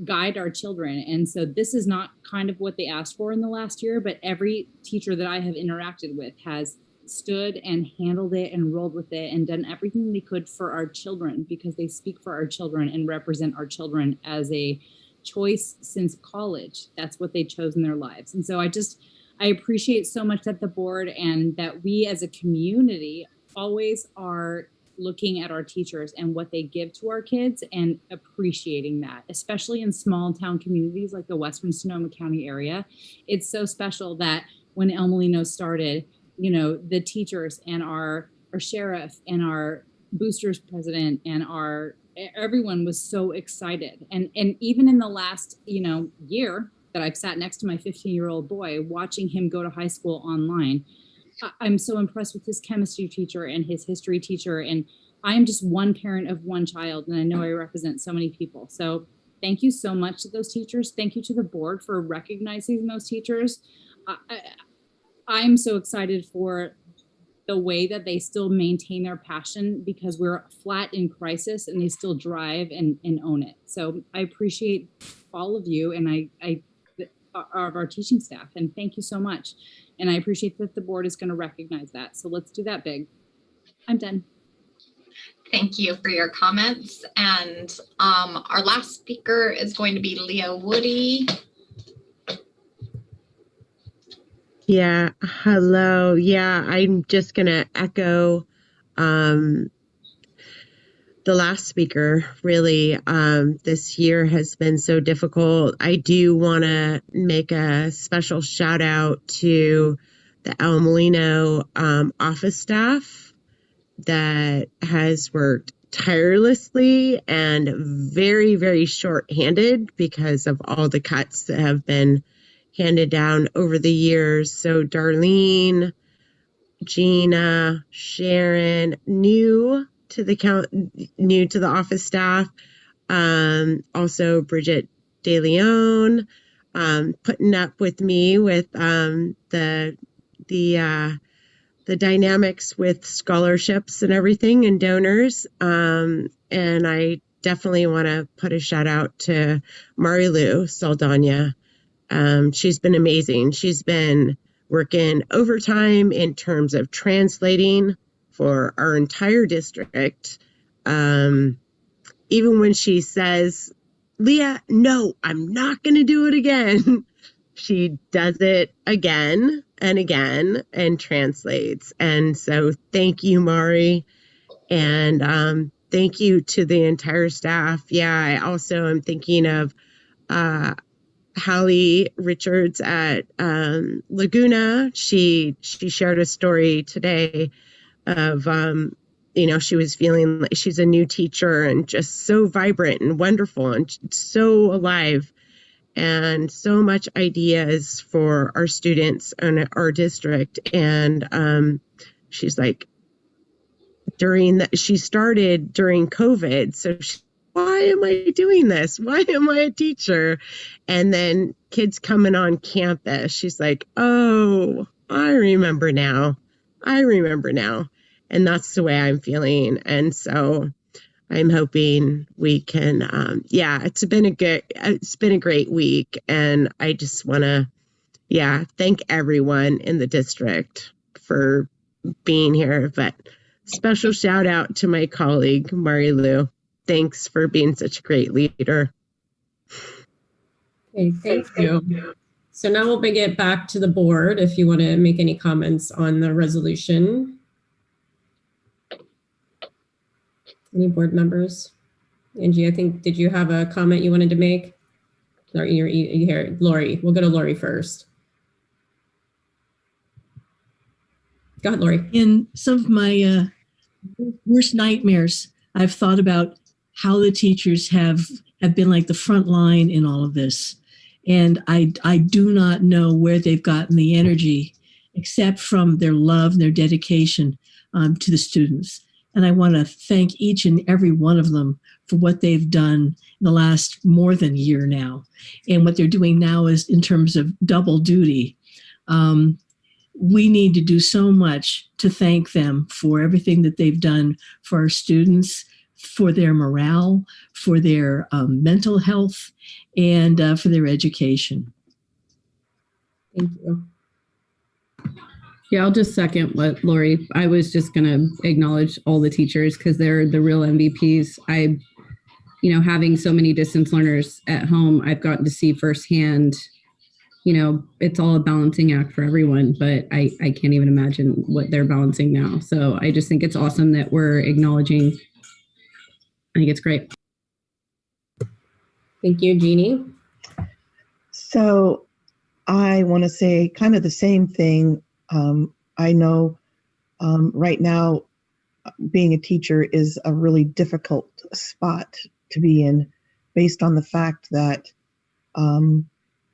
guide our children. And so this is not kind of what they asked for in the last year, but every teacher that I have interacted with has stood and handled it and rolled with it and done everything they could for our children, because they speak for our children and represent our children as a choice since college. That's what they chose in their lives. And so I appreciate so much that the board and that we as a community always are looking at our teachers and what they give to our kids and appreciating that, especially in small town communities like the Western Sonoma County area. It's so special that when El Molino started, the teachers and our sheriff and our boosters president and everyone was so excited. And even in the last, year that I've sat next to my 15-year-old boy, watching him go to high school online, I'm so impressed with his chemistry teacher and his history teacher. And I am just one parent of one child, and I know I represent so many people. So thank you so much to those teachers. Thank you to the board for recognizing those teachers. I'm so excited for the way that they still maintain their passion, because we're flat in crisis and they still drive and own it. So I appreciate all of you, and our teaching staff, and thank you so much. And I appreciate that the board is going to recognize that. So let's do that big. I'm done. Thank you for your comments. And our last speaker is going to be Leah Woody. Yeah, hello. Yeah, I'm just going to echo the last speaker. Really, this year has been so difficult. I do want to make a special shout out to the El Molino office staff. that has worked tirelessly and very, very short-handed because of all the cuts that have been handed down over the years. So Darlene, Gina, Sharon, new to the office staff. Also Bridget De Leon, putting up with me with the dynamics with scholarships and everything and donors. And I definitely want to put a shout out to Marilu Saldana. She's been amazing. She's been working overtime in terms of translating for our entire district. Even when she says, Leah, no, I'm not going to do it again. She does it again and again and translates. And so thank you, Mari. And thank you to the entire staff. Yeah, I also am thinking of Hallie Richards at Laguna. She shared a story today of, she was feeling like she's a new teacher and just so vibrant and wonderful and so alive and so much ideas for our students and our district. And she's like, she started during COVID. So why am I doing this? Why am I a teacher? And then kids coming on campus, she's like, oh, I remember now. And that's the way I'm feeling. And so I'm hoping we can, it's been a great week. And I just want to, thank everyone in the district for being here. But special shout out to my colleague, Marilu. Thanks for being such a great leader. Okay, thank you. So now we'll bring it back to the board if you want to make any comments on the resolution. Any board members? Angie, I think, did you have a comment you wanted to make? Or you here, Lori. We'll go to Lori first. Go ahead, Lori. In some of my worst nightmares, I've thought about how the teachers have been like the front line in all of this. And I do not know where they've gotten the energy except from their love and their dedication to the students. And I want to thank each and every one of them for what they've done in the last more than a year now. And what they're doing now is in terms of double duty. We need to do so much to thank them for everything that they've done for our students, for their morale, for their mental health, and for their education. Thank you. Yeah, I'll just second what Lori, I was just going to acknowledge all the teachers because they're the real MVPs. Having so many distance learners at home, I've gotten to see firsthand, it's all a balancing act for everyone, but I can't even imagine what they're balancing now. So I just think it's awesome that we're acknowledging. I think it's great. Thank you, Jeannie. So I want to say kind of the same thing. I know right now being a teacher is a really difficult spot to be in based on the fact that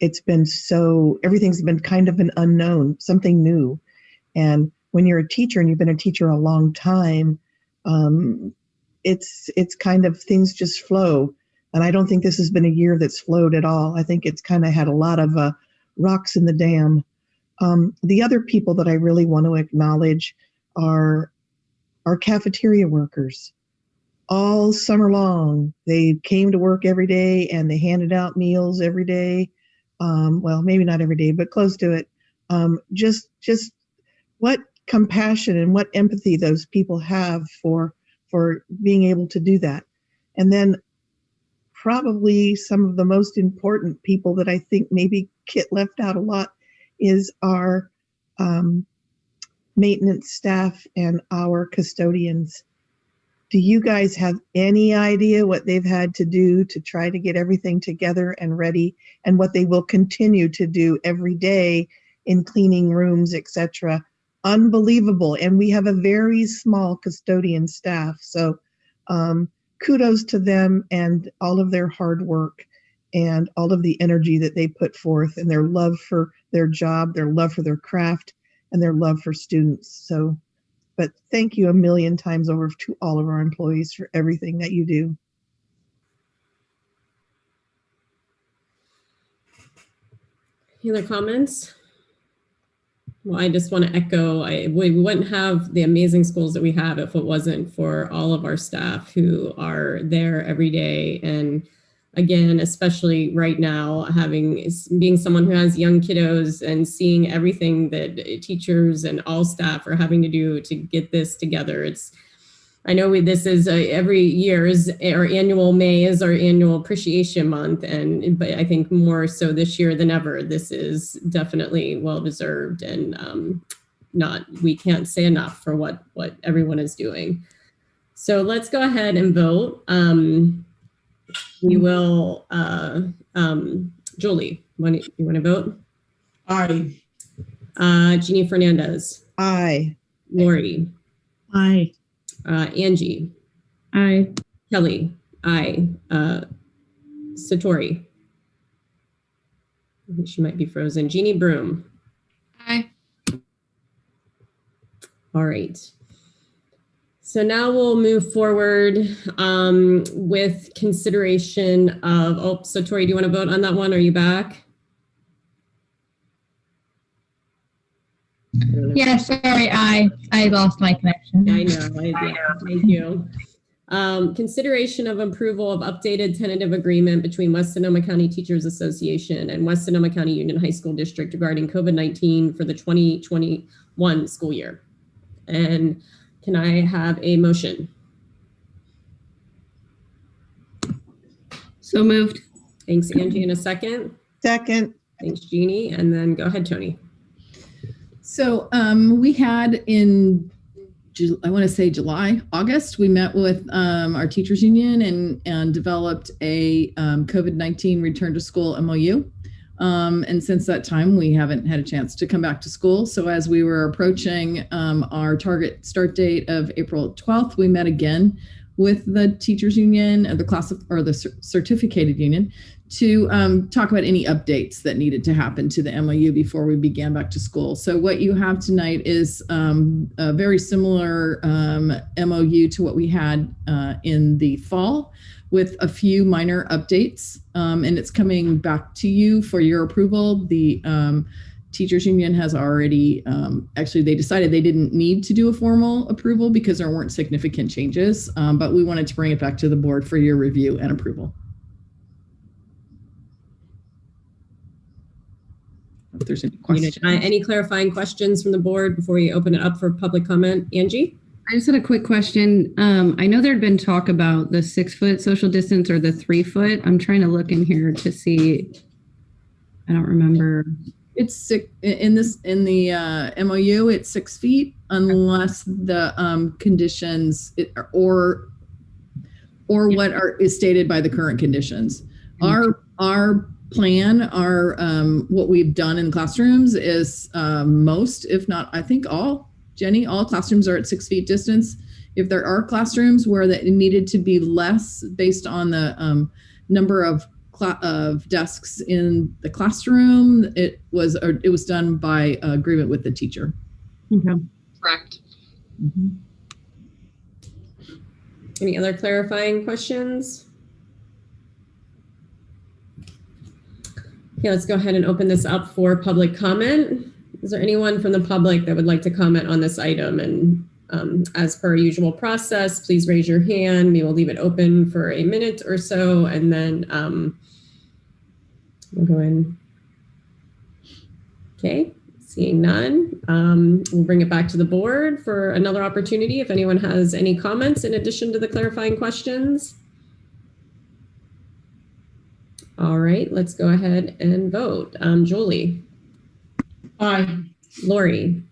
everything's been kind of an unknown, something new. And when you're a teacher and you've been a teacher a long time, it's kind of things just flow. And I don't think this has been a year that's flowed at all. I think it's kind of had a lot of rocks in the dam. The other people that I really want to acknowledge are our cafeteria workers. All summer long, they came to work every day and they handed out meals every day. Well, maybe not every day, but close to it. Just what compassion and what empathy those people have for being able to do that. And then probably some of the most important people that I think maybe get left out a lot is our maintenance staff and our custodians. Do you guys have any idea what they've had to do to try to get everything together and ready, and what they will continue to do every day in cleaning rooms, etc., unbelievable. And we have a very small custodian staff. So kudos to them and all of their hard work and all of the energy that they put forth and their love for their job, their love for their craft, and their love for students. So, but thank you a million times over to all of our employees for everything that you do. Any other comments? Well, I just want to echo, we wouldn't have the amazing schools that we have if it wasn't for all of our staff who are there every day. And again, especially right now, being someone who has young kiddos and seeing everything that teachers and all staff are having to do to get this together. I know this is every year is our annual May is our annual appreciation month, but I think more so this year than ever. This is definitely well deserved, and we can't say enough for what everyone is doing. So let's go ahead and vote. We will. Julie, you want to vote? Aye. Jeannie Fernandez. Aye. Lori. Aye. Angie. Aye. Kelly. Aye. Satori. I think she might be frozen. Jeannie Broom. Aye. All right. So now we'll move forward with consideration of, Satori, do you want to vote on that one? Are you back? Yeah, sorry, I lost my connection. I know. Thank you. Consideration of approval of updated tentative agreement between West Sonoma County Teachers Association and West Sonoma County Union High School District regarding COVID-19 for the 2021 school year. And can I have a motion? So moved. Thanks, Angie. In a second. Second. Thanks, Jeannie. And then go ahead, Tony. So we had I want to say August, we met with our teachers union and developed a COVID-19 return to school MOU. And since that time, we haven't had a chance to come back to school. So as we were approaching our target start date of April 12th, we met again with the teachers union or the certificated union to talk about any updates that needed to happen to the MOU before we began back to school. So what you have tonight is a very similar MOU to what we had in the fall, with a few minor updates, and it's coming back to you for your approval. The teachers union has already, actually they decided they didn't need to do a formal approval because there weren't significant changes, but we wanted to bring it back to the board for your review and approval. If there's any questions. Any clarifying questions from the board before we open it up for public comment? Angie? I just had a quick question. I know there'd been talk about the 6 foot social distance or the 3 foot. I'm trying to look in here to see. I don't remember. It's in the MOU. It's 6 feet unless the conditions or what is stated by the current conditions. Our plan, what we've done in classrooms is most, if not, I think all. Jenny, all classrooms are at 6 feet distance. If there are classrooms where that needed to be less based on the number of desks in the classroom, it was done by agreement with the teacher. Okay. Correct. Mm-hmm. Any other clarifying questions? Okay, let's go ahead and open this up for public comment. Is there anyone from the public that would like to comment on this item? And as per our usual process, please raise your hand. We will leave it open for a minute or so, and then we'll go in. Okay, seeing none, we'll bring it back to the board for another opportunity if anyone has any comments in addition to the clarifying questions. All right, let's go ahead and vote. Julie. Aye. Lori.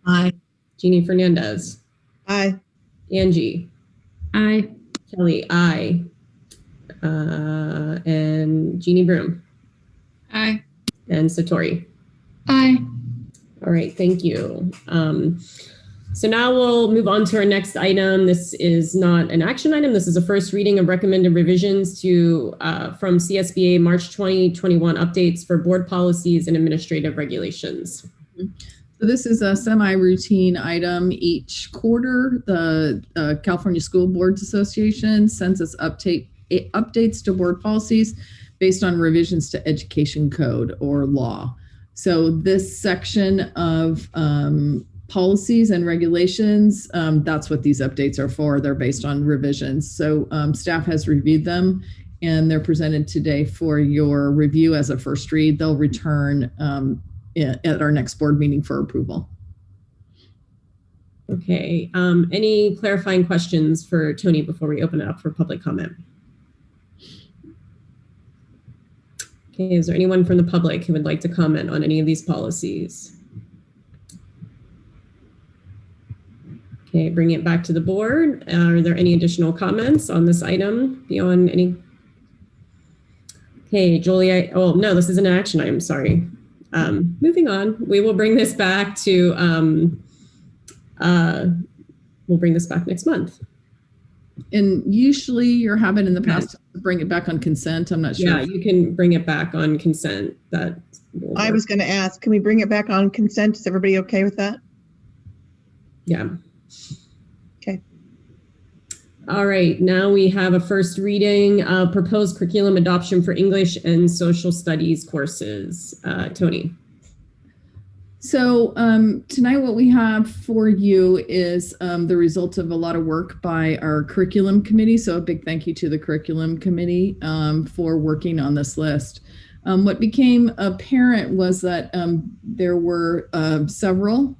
Aye. Jeannie Fernandez. Aye. Angie. Aye. Kelly. Aye. And Jeannie Broom. Aye. And Satori. Aye. All right, thank you. So now we'll move on to our next item. This is not an action item. This is a first reading of recommended revisions to from CSBA March 2021 updates for board policies and administrative regulations. So this is a semi-routine item each quarter. The California School Boards Association sends us updates to board policies based on revisions to education code or law. So this section of policies and regulations, that's what these updates are for. They're based on revisions. So staff has reviewed them and they're presented today for your review as a first read. They'll return at our next board meeting for approval. Okay, any clarifying questions for Tony before we open it up for public comment? Okay, is there anyone from the public who would like to comment on any of these policies? Okay, bring it back to the board. Are there any additional comments on this item beyond any? Okay, Julie, oh no, this is an action item, sorry. Moving on, we will bring this back to, we'll bring this back next month. And usually your habit in the past to bring it back on consent. I'm not sure. Yeah, you can bring it back on consent. I was going to ask, can we bring it back on consent? Is everybody okay with that? Yeah. Okay. All right, now we have a first reading of proposed curriculum adoption for English and social studies courses. Tony. So tonight what we have for you is the result of a lot of work by our curriculum committee. So a big thank you to the curriculum committee for working on this list. What became apparent was that there were several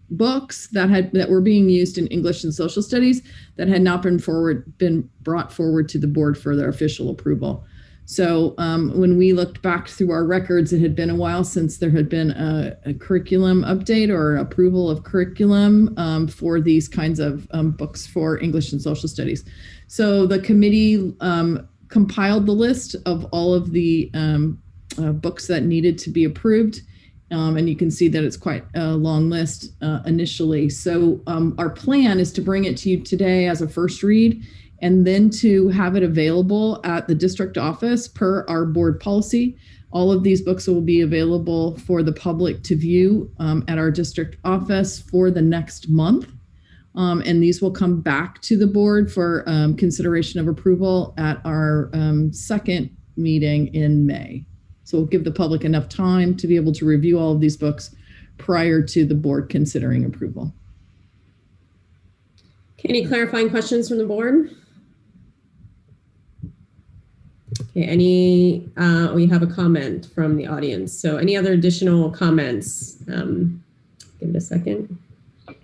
books that were being used in English and social studies that had not been brought forward to the board for their official approval. So when we looked back through our records, it had been a while since there had been a curriculum update or approval of curriculum for these kinds of books for English and social studies. So the committee compiled the list of all of the books that needed to be approved. And you can see that it's quite a long list initially. So our plan is to bring it to you today as a first read, and then to have it available at the district office per our board policy. All of these books will be available for the public to view at our district office for the next month. And these will come back to the board for consideration of approval at our second meeting in May. So we'll give the public enough time to be able to review all of these books prior to the board considering approval. Any clarifying questions from the board? Okay, we have a comment from the audience. So any other additional comments? Give it a second. Okay,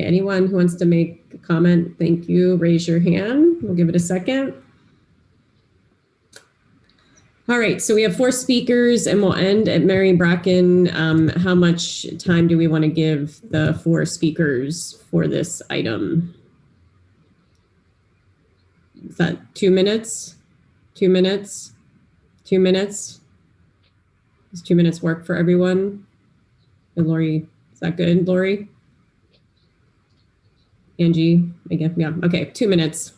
anyone who wants to make a comment, thank you. Raise your hand. We'll give it a second. All right, so we have 4 speakers and we'll end at Mary Bracken. How much time do we want to give the 4 speakers for this item? Is that 2 minutes? 2 minutes? 2 minutes? Does 2 minutes work for everyone? And Lori, is that good, Lori? Angie, again, yeah, okay, 2 minutes.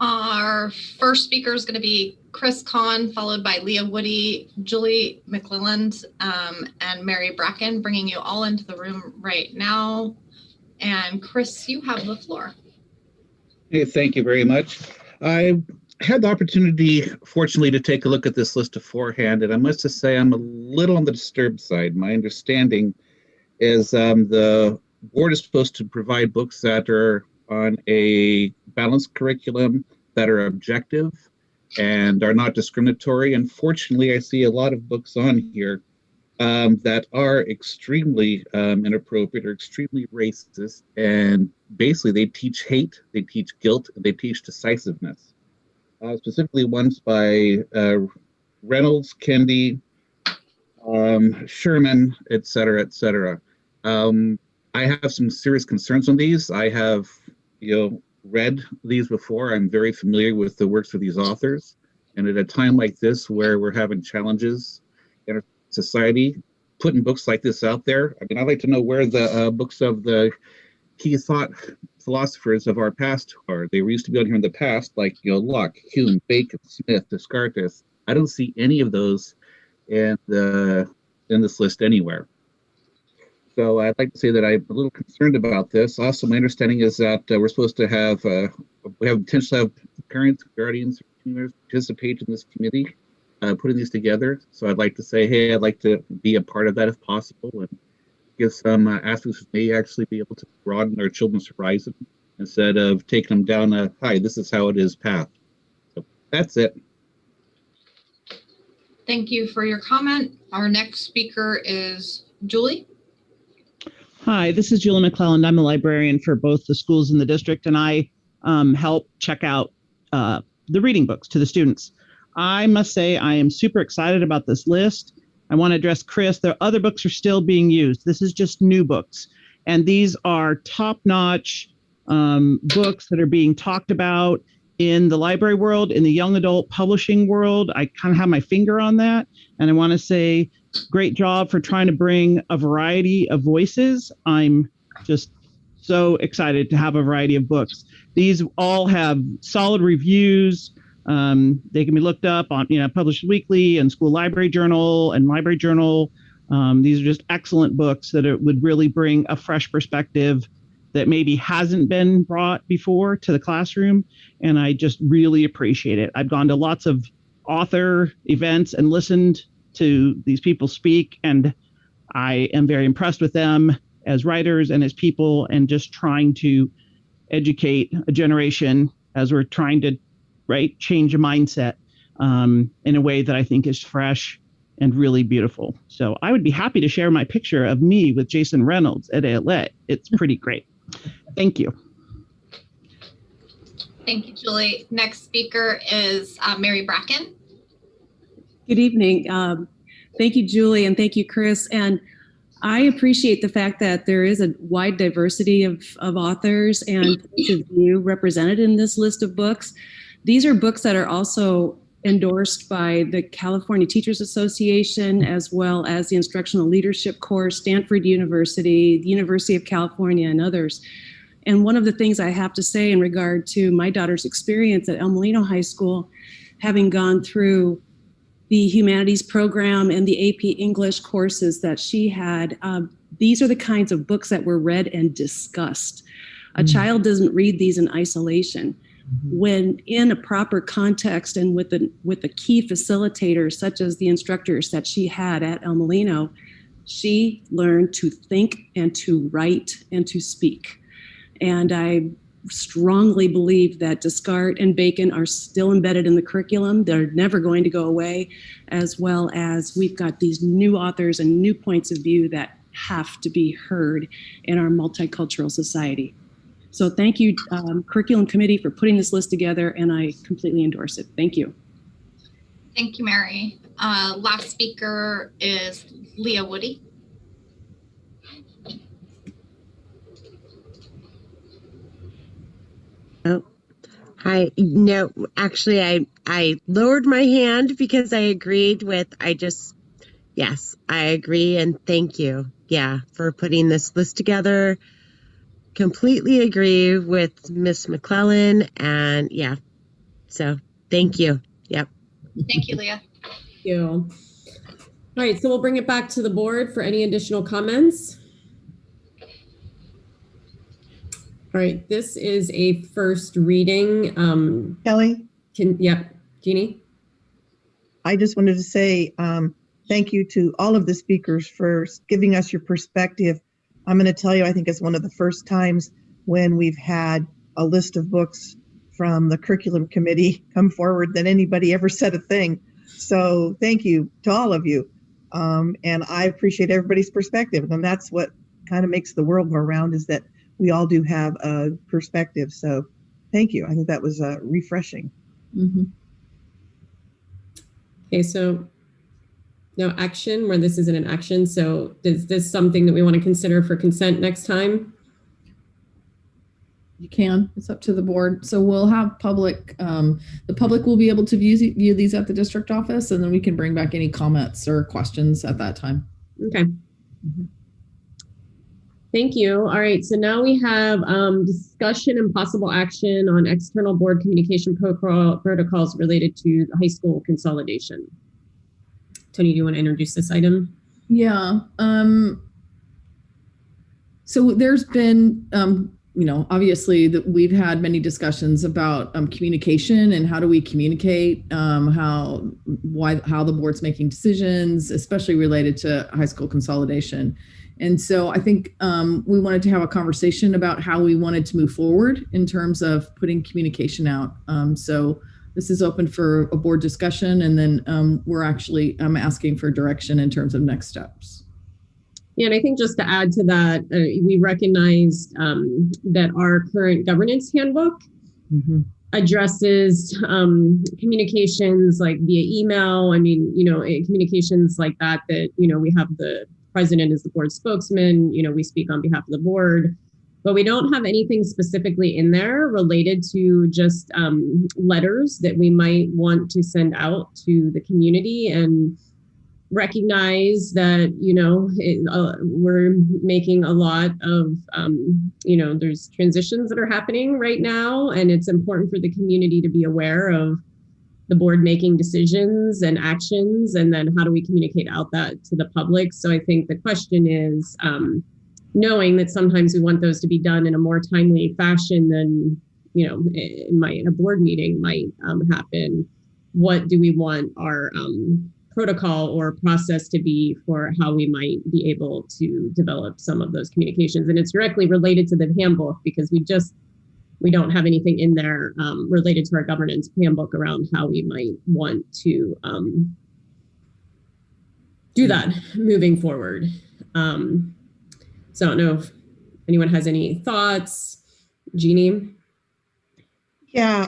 Our first speaker is going to be Chris Kahn, followed by Leah Woody, Julie McClelland, and Mary Bracken, bringing you all into the room right now. And Chris, you have the floor. Hey, thank you very much. I had the opportunity, fortunately, to take a look at this list beforehand, and I must just say I'm a little on the disturbed side. My understanding is the board is supposed to provide books that are on a balanced curriculum, that are objective and are not discriminatory. Unfortunately, I see a lot of books on here that are extremely inappropriate or extremely racist, and basically they teach hate, they teach guilt, and they teach decisiveness. Specifically ones by Reynolds, Kendi, Sherman, et cetera, et cetera. I have some serious concerns on these. I have read these before. I'm very familiar with the works of these authors. And at a time like this where we're having challenges in our society, putting books like this out there, I mean, I'd like to know where the books of the key thought philosophers of our past are. They used to be on here in the past, like Locke, Hume, Bacon, Smith, Descartes. I don't see any of those in this list anywhere. So I'd like to say that I'm a little concerned about this. Also, my understanding is that we're supposed to have, we have potentially have parents, guardians, participate in this committee, putting these together. So I'd like to say, hey, I'd like to be a part of that if possible, and give some aspects that may actually be able to broaden our children's horizon instead of taking them down a, hi, this is how it is path. So that's it. Thank you for your comment. Our next speaker is Julie. Hi, this is Julie McClelland. I'm a librarian for both the schools in the district, and I help check out the reading books to the students. I must say I am super excited about this list. I want to address Chris. The other books are still being used. This is just new books. And these are top-notch books that are being talked about in the library world, in the young adult publishing world. I kind of have my finger on that. And I want to say great job for trying to bring a variety of voices. I'm just so excited to have a variety of books. These all have solid reviews. They can be looked up on, Published Weekly and School Library Journal and Library Journal. These are just excellent books that would really bring a fresh perspective that maybe hasn't been brought before to the classroom. And I just really appreciate it. I've gone to lots of author events and listened to these people speak, and I am very impressed with them as writers and as people, and just trying to educate a generation as we're trying to change a mindset in a way that I think is fresh and really beautiful. So I would be happy to share my picture of me with Jason Reynolds at ALA. It's pretty great. Thank you. Thank you, Julie. Next speaker is Mary Bracken. Good evening. Thank you, Julie, and thank you, Chris. And I appreciate the fact that there is a wide diversity of authors and points of view represented in this list of books. These are books that are also endorsed by the California Teachers Association, as well as the Instructional Leadership Course, Stanford University, the University of California, and others. And one of the things I have to say in regard to my daughter's experience at El Molino High School, having gone through the humanities program and the AP English courses that she had, these are the kinds of books that were read and discussed. A child doesn't read these in isolation. When in a proper context and with a key facilitator, such as the instructors that she had at El Molino, she learned to think and to write and to speak. And I strongly believe that Descartes and Bacon are still embedded in the curriculum. They're never going to go away, as well as we've got these new authors and new points of view that have to be heard in our multicultural society. So thank you, Curriculum Committee, for putting this list together, and I completely endorse it. Thank you. Thank you, Mary. Last speaker is Leah Woody. Oh, hi. No, actually, I lowered my hand because I agreed with, yes, I agree, and thank you, for putting this list together. Completely agree with Miss McClellan, and so thank you. Yep. Thank you, Leah. Thank you. All right, so we'll bring it back to the board for any additional comments. All right, this is a first reading. Kelly? Jeannie? I just wanted to say thank you to all of the speakers for giving us your perspective. I'm going to tell you, I think it's one of the first times when we've had a list of books from the curriculum committee come forward that anybody ever said a thing. So thank you to all of you. And I appreciate everybody's perspective. And that's what kind of makes the world go around, is that we all do have a perspective. So thank you. I think that was refreshing. Mm-hmm. Okay, so no action where this isn't an action. So is this something that we want to consider for consent next time? You can. It's up to the board. So we'll have public, the public will be able to view these at the district office, and then we can bring back any comments or questions at that time. Okay. Thank you. All right, so now we have discussion and possible action on external board communication protocols related to high school consolidation. Tony, do you want to introduce this item? Yeah. So there's been, obviously that we've had many discussions about communication and how do we communicate, how the board's making decisions, especially related to high school consolidation. And so I think we wanted to have a conversation about how we wanted to move forward in terms of putting communication out. So this is open for a board discussion, and then I'm asking for direction in terms of next steps. Yeah, and I think just to add to that, we recognized that our current governance handbook addresses communications like via email. I mean, communications like that, we have the president as the board spokesman, we speak on behalf of the board, but we don't have anything specifically in there related to just letters that we might want to send out to the community, and recognize that, we're making a lot of, there's transitions that are happening right now, and it's important for the community to be aware of the board making decisions and actions, and then how do we communicate out that to the public. So I think the question is, knowing that sometimes we want those to be done in a more timely fashion than, in a board meeting might happen. What do we want our protocol or process to be for how we might be able to develop some of those communications? And it's directly related to the handbook, because we don't have anything in there related to our governance handbook around how we might want to do that moving forward. So I don't know if anyone has any thoughts. Jeannie? Yeah,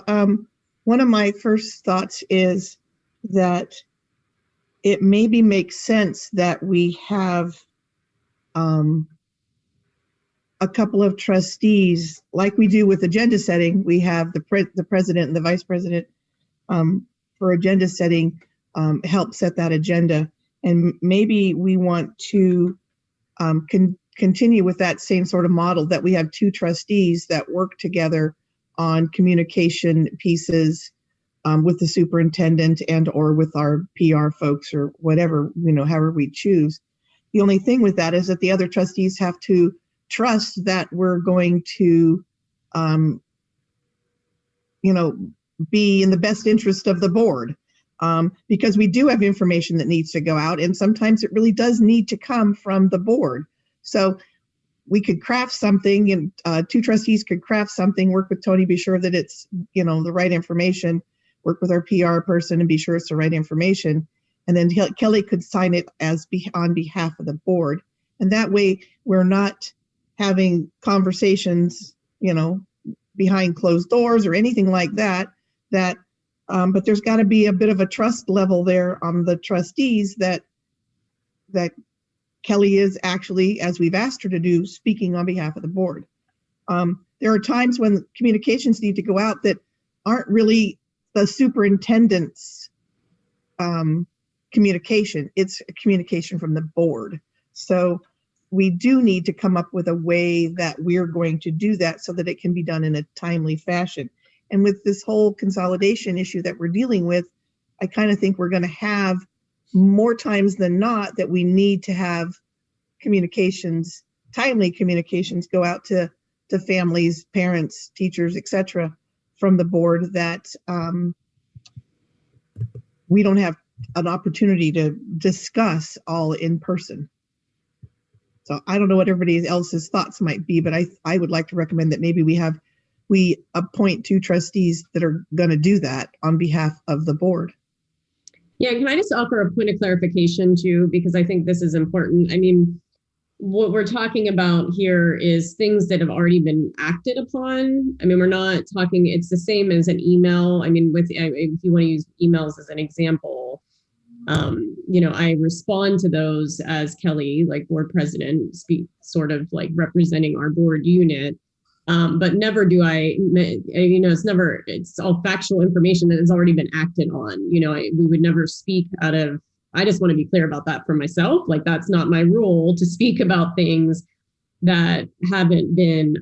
one of my first thoughts is that it maybe makes sense that we have a couple of trustees, like we do with agenda setting. We have the president and the vice president for agenda setting, help set that agenda. And maybe we want to continue with that same sort of model, that we have two trustees that work together on communication pieces with the superintendent and or with our PR folks or whatever, however we choose. The only thing with that is that the other trustees have to trust that we're going to, be in the best interest of the board, because we do have information that needs to go out, and sometimes it really does need to come from the board. So we could craft something, and two trustees could craft something, work with Tony, be sure that it's, the right information, work with our PR person and be sure it's the right information. And then Kelly could sign it on behalf of the board. And that way we're not having conversations, behind closed doors or anything like that, but there's got to be a bit of a trust level there on the trustees that Kelly is actually, as we've asked her to do, speaking on behalf of the board. There are times when communications need to go out that aren't really the superintendent's communication. It's a communication from the board. So we do need to come up with a way that we're going to do that so that it can be done in a timely fashion. And with this whole consolidation issue that we're dealing with, I kind of think we're going to have more times than not that we need to have communications, timely communications, go out to families, parents, teachers, etc., from the board, that we don't have an opportunity to discuss all in person. So I don't know what everybody else's thoughts might be, but I would like to recommend that maybe we appoint two trustees that are going to do that on behalf of the board. Yeah, can I just offer a point of clarification too, because I think this is important. I mean, what we're talking about here is things that have already been acted upon. I mean, we're not talking, it's the same as an email. I mean, if you want to use emails as an example, I respond to those as Kelly, like board president, sort of like representing our board unit. But never do it's all factual information that has already been acted on. We would never speak out of, I just want to be clear about that for myself. Like, that's not my role to speak about things that haven't been,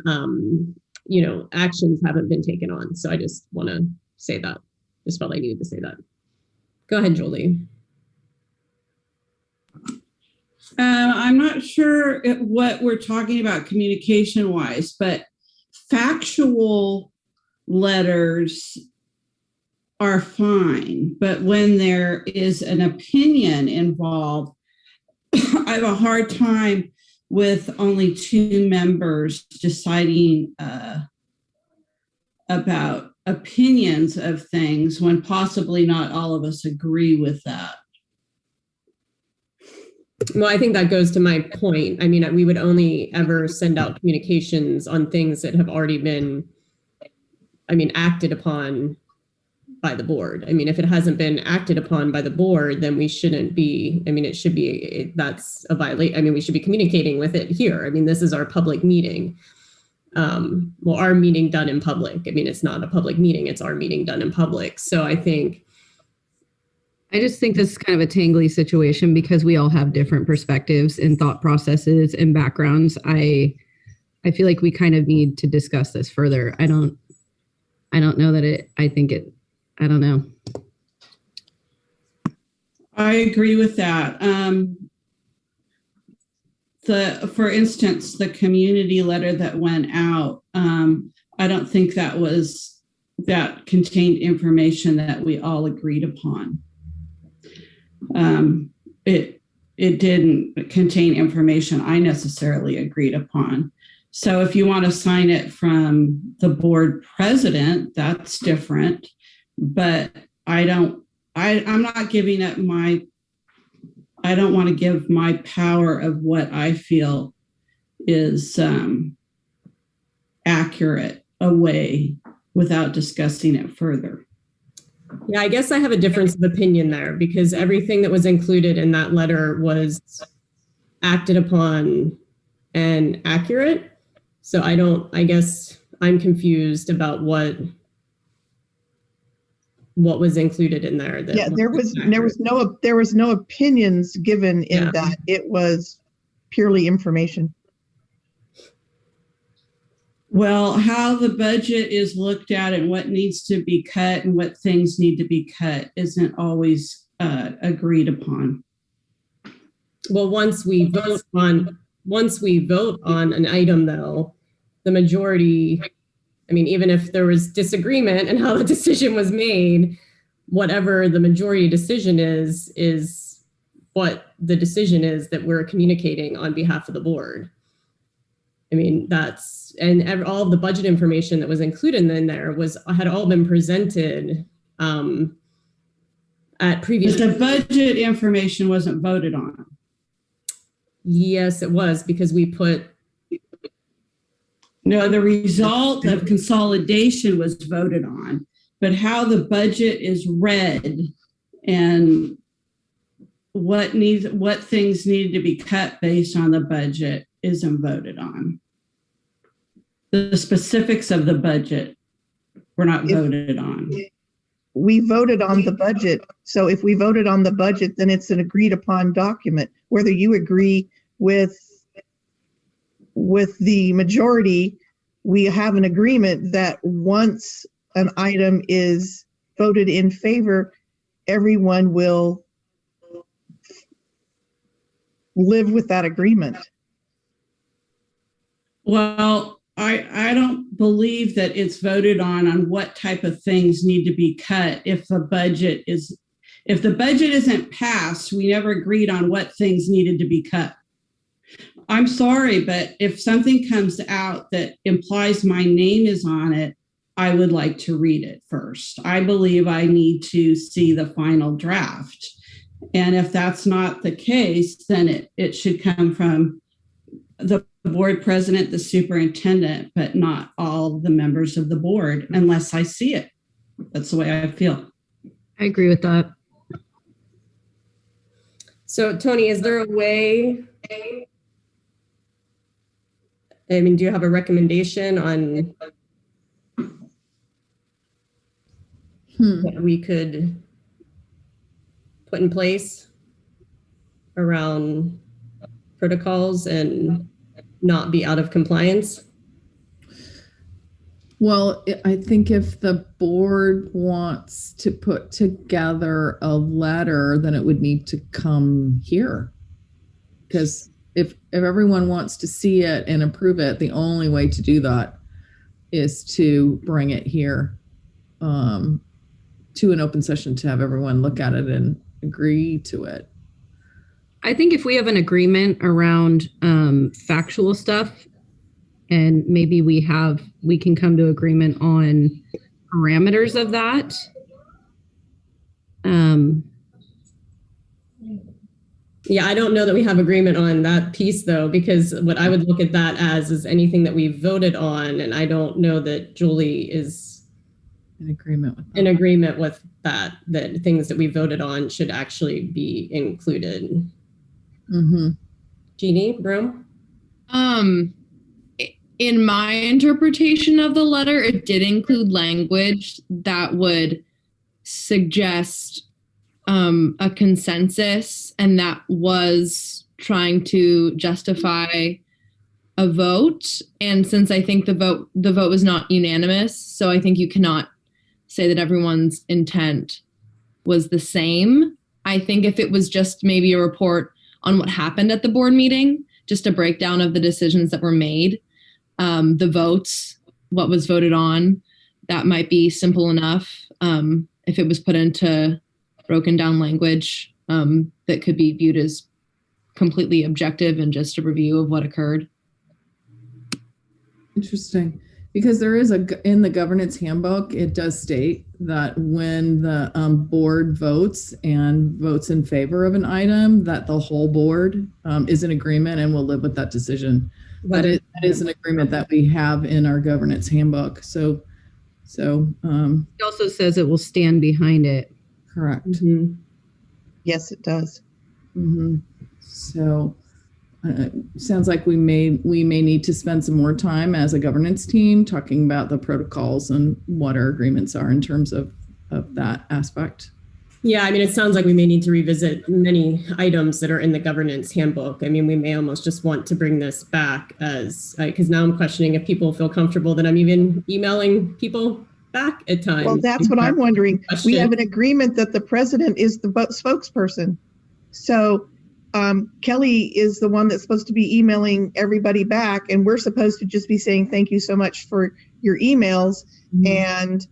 actions haven't been taken on. So I just want to say that. Just felt I needed to say that. Go ahead, Julie. I'm not sure what we're talking about communication-wise, but factual letters are fine. But when there is an opinion involved, I have a hard time with only 2 members deciding about opinions of things when possibly not all of us agree with that. Well, I think that goes to my point. I mean, we would only ever send out communications on things that have already been, acted upon by the board. I mean, if it hasn't been acted upon by the board, then we shouldn't be, it should be, that's a violation. We should be communicating with it here. This is our public meeting. Our meeting done in public. It's not a public meeting, it's our meeting done in public. So I just think this is kind of a tangly situation because we all have different perspectives and thought processes and backgrounds. I feel like we kind of need to discuss this further. I don't know that I don't know. I agree with that. For instance, the community letter that went out, I don't think that contained information that we all agreed upon. It didn't contain information I necessarily agreed upon. So if you want to sign it from the board president, that's different. But I'm not giving up I don't want to give my power of what I feel is accurate away without discussing it further. Yeah, I guess I have a difference of opinion there because everything that was included in that letter was acted upon and accurate. So I guess I'm confused about what was included in there. There was no opinions given in that. It was purely information. Well, how the budget is looked at and what needs to be cut and what things need to be cut isn't always agreed upon. Well, once we vote on an item, though, the majority, even if there was disagreement in how the decision was made, whatever the majority decision is what the decision is that we're communicating on behalf of the board. All of the budget information that was included in there had all been presented at previous. But the budget information wasn't voted on. Yes, it was because we put. No, the result of consolidation was voted on, but how the budget is read and what things needed to be cut based on the budget isn't voted on. The specifics of the budget were not voted on. We voted on the budget. So if we voted on the budget, then it's an agreed upon document. Whether you agree with the majority, we have an agreement that once an item is voted in favor, everyone will live with that agreement. Well, I don't believe that it's voted on what type of things need to be cut. If the budget isn't passed, we never agreed on what things needed to be cut. I'm sorry, but if something comes out that implies my name is on it, I would like to read it first. I believe I need to see the final draft. And if that's not the case, then it should come from the board president, the superintendent, but not all the members of the board unless I see it. That's the way I feel. I agree with that. So, Tony, is there a way, I mean, do you have a recommendation on what we could put in place around protocols and not be out of compliance? Well, I think if the board wants to put together a letter, then it would need to come here. Because if everyone wants to see it and approve it, the only way to do that is to bring it here to an open session to have everyone look at it and agree to it. I think if we have an agreement around factual stuff, and maybe we can come to agreement on parameters of that. Yeah, I don't know that we have agreement on that piece though, because what I would look at that as is anything that we voted on, and I don't know that Julie is in agreement with that things that we voted on should actually be included. Mm-hmm. Jeannie Broom? In my interpretation of the letter, it did include language that would suggest a consensus, and that was trying to justify a vote. And since I think the vote was not unanimous, so I think you cannot say that everyone's intent was the same. I think if it was just maybe a report on what happened at the board meeting, just a breakdown of the decisions that were made, the votes, what was voted on, that might be simple enough. If it was put into broken down language that could be viewed as completely objective and just a review of what occurred. Interesting. Because there is in the governance handbook, it does state that when the board votes and votes in favor of an item, that the whole board is in agreement and will live with that decision. That is an agreement that we have in our governance handbook. So it also says it will stand behind it. Correct. Mm-hmm. Yes, it does. Mm-hmm. So sounds like we may need to spend some more time as a governance team talking about the protocols and what our agreements are in terms of that aspect. Yeah, I mean, it sounds like we may need to revisit many items that are in the governance handbook. I mean, we may almost just want to bring this back as, because now I'm questioning if people feel comfortable that I'm even emailing people back at times. Well, that's what I'm wondering. We have an agreement that the president is the spokesperson. So Kelly is the one that's supposed to be emailing everybody back, and we're supposed to just be saying thank you so much for your emails, and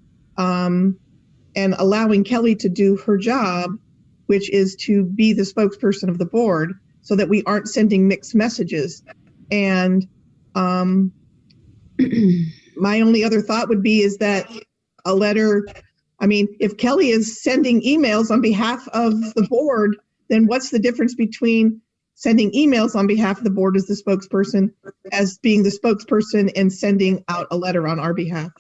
allowing Kelly to do her job, which is to be the spokesperson of the board, so that we aren't sending mixed messages. And my only other thought would be is that a letter, I mean, if Kelly is sending emails on behalf of the board, then what's the difference between sending emails on behalf of the board as the spokesperson, as being the spokesperson, and sending out a letter on our behalf?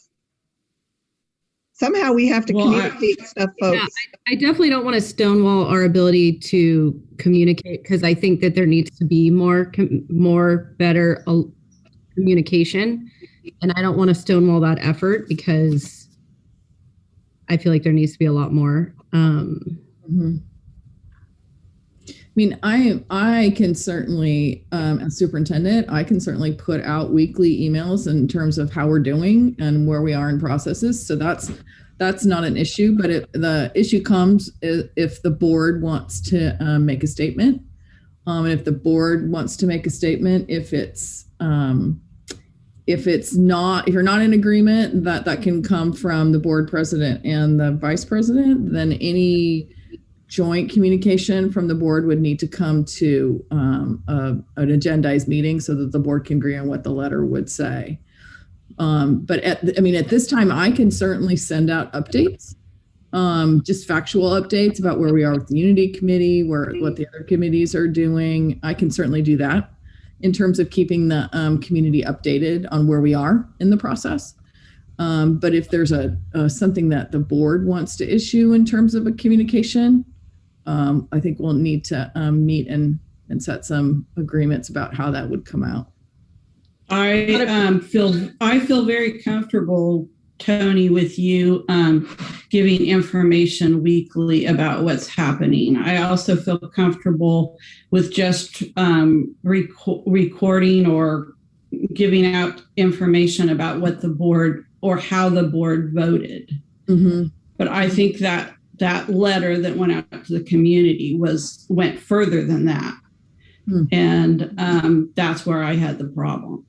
Somehow we have to communicate stuff, folks. Yeah, I definitely don't want to stonewall our ability to communicate, because I think that there needs to be better communication, and I don't want to stonewall that effort because I feel like there needs to be a lot more. Mm-hmm. I mean, I can certainly, as superintendent, I can certainly put out weekly emails in terms of how we're doing and where we are in processes. So that's not an issue. But the issue comes if the board wants to make a statement. And if the board wants to make a statement, if you're not in agreement, that can come from the board president and the vice president, then any joint communication from the board would need to come to an agendized meeting so that the board can agree on what the letter would say. But at this time, I can certainly send out updates, just factual updates about where we are with the Unity Committee, what the other committees are doing. I can certainly do that in terms of keeping the community updated on where we are in the process. But if there's something that the board wants to issue in terms of a communication, I think we'll need to meet and set some agreements about how that would come out. I feel very comfortable, Tony, with you giving information weekly about what's happening. I also feel comfortable with just recording or giving out information about what the board or how the board voted. Mm-hmm. But I think that letter that went out to the community went further than that. And that's where I had the problem.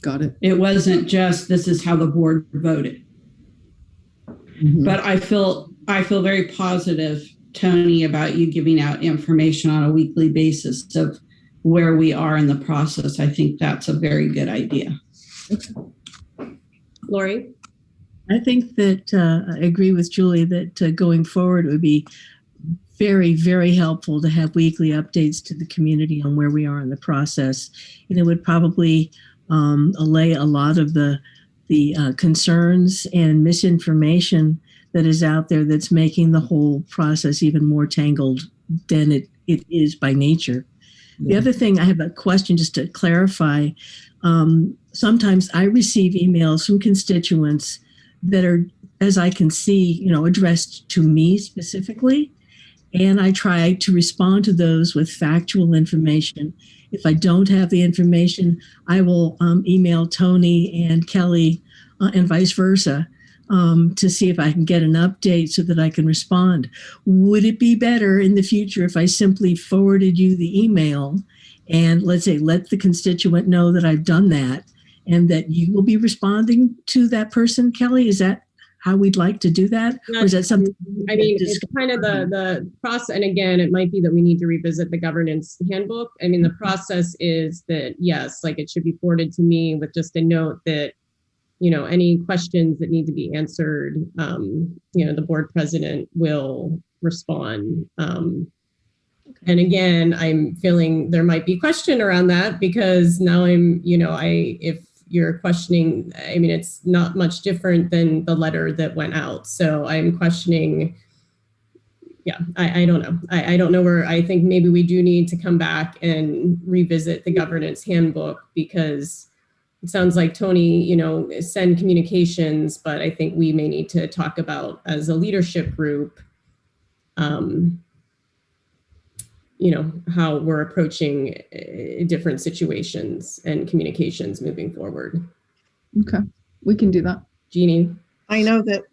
Got it. It wasn't just this is how the board voted. Mm-hmm. But I feel very positive, Tony, about you giving out information on a weekly basis of where we are in the process. I think that's a very good idea. Lori? I think that I agree with Julie that going forward it would be very, very helpful to have weekly updates to the community on where we are in the process. And it would probably allay a lot of the concerns and misinformation that is out there that's making the whole process even more tangled than it is by nature. Yeah. The other thing, I have a question just to clarify. Sometimes I receive emails from constituents that are, as I can see, addressed to me specifically. And I try to respond to those with factual information. If I don't have the information, I will email Tony and Kelly and vice versa to see if I can get an update so that I can respond. Would it be better in the future if I simply forwarded you the email and let's say, let the constituent know that I've done that and that you will be responding to that person, Kelly? Is that how we'd like to do that? Or is that something? I mean, it's kind of the process. And again, it might be that we need to revisit the governance handbook. I mean, the process is that, yes, like it should be forwarded to me with just a note that, any questions that need to be answered, the board president will respond. And again, I'm feeling there might be question around that because now if you're questioning, I mean, it's not much different than the letter that went out. So I'm questioning, I don't know. I don't know where I think maybe we do need to come back and revisit the governance handbook because it sounds like Tony, send communications, but I think we may need to talk about as a leadership group, how we're approaching different situations and communications moving forward. Okay, we can do that. Jeannie? I know that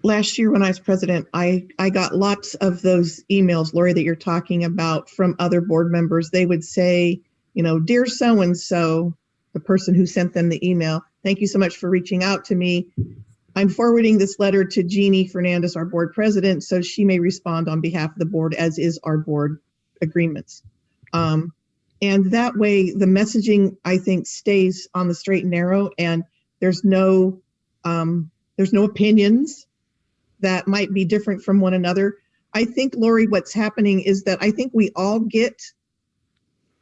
last year when I was president, I got lots of those emails, Lori, that you're talking about from other board members. They would say, dear so-and-so, the person who sent them the email, thank you so much for reaching out to me. I'm forwarding this letter to Jeannie Fernandez, our board president, so she may respond on behalf of the board, as is our board agreements. And that way, the messaging, I think, stays on the straight and narrow, and there's no opinions that might be different from one another. I think, Lori, what's happening is that I think we all get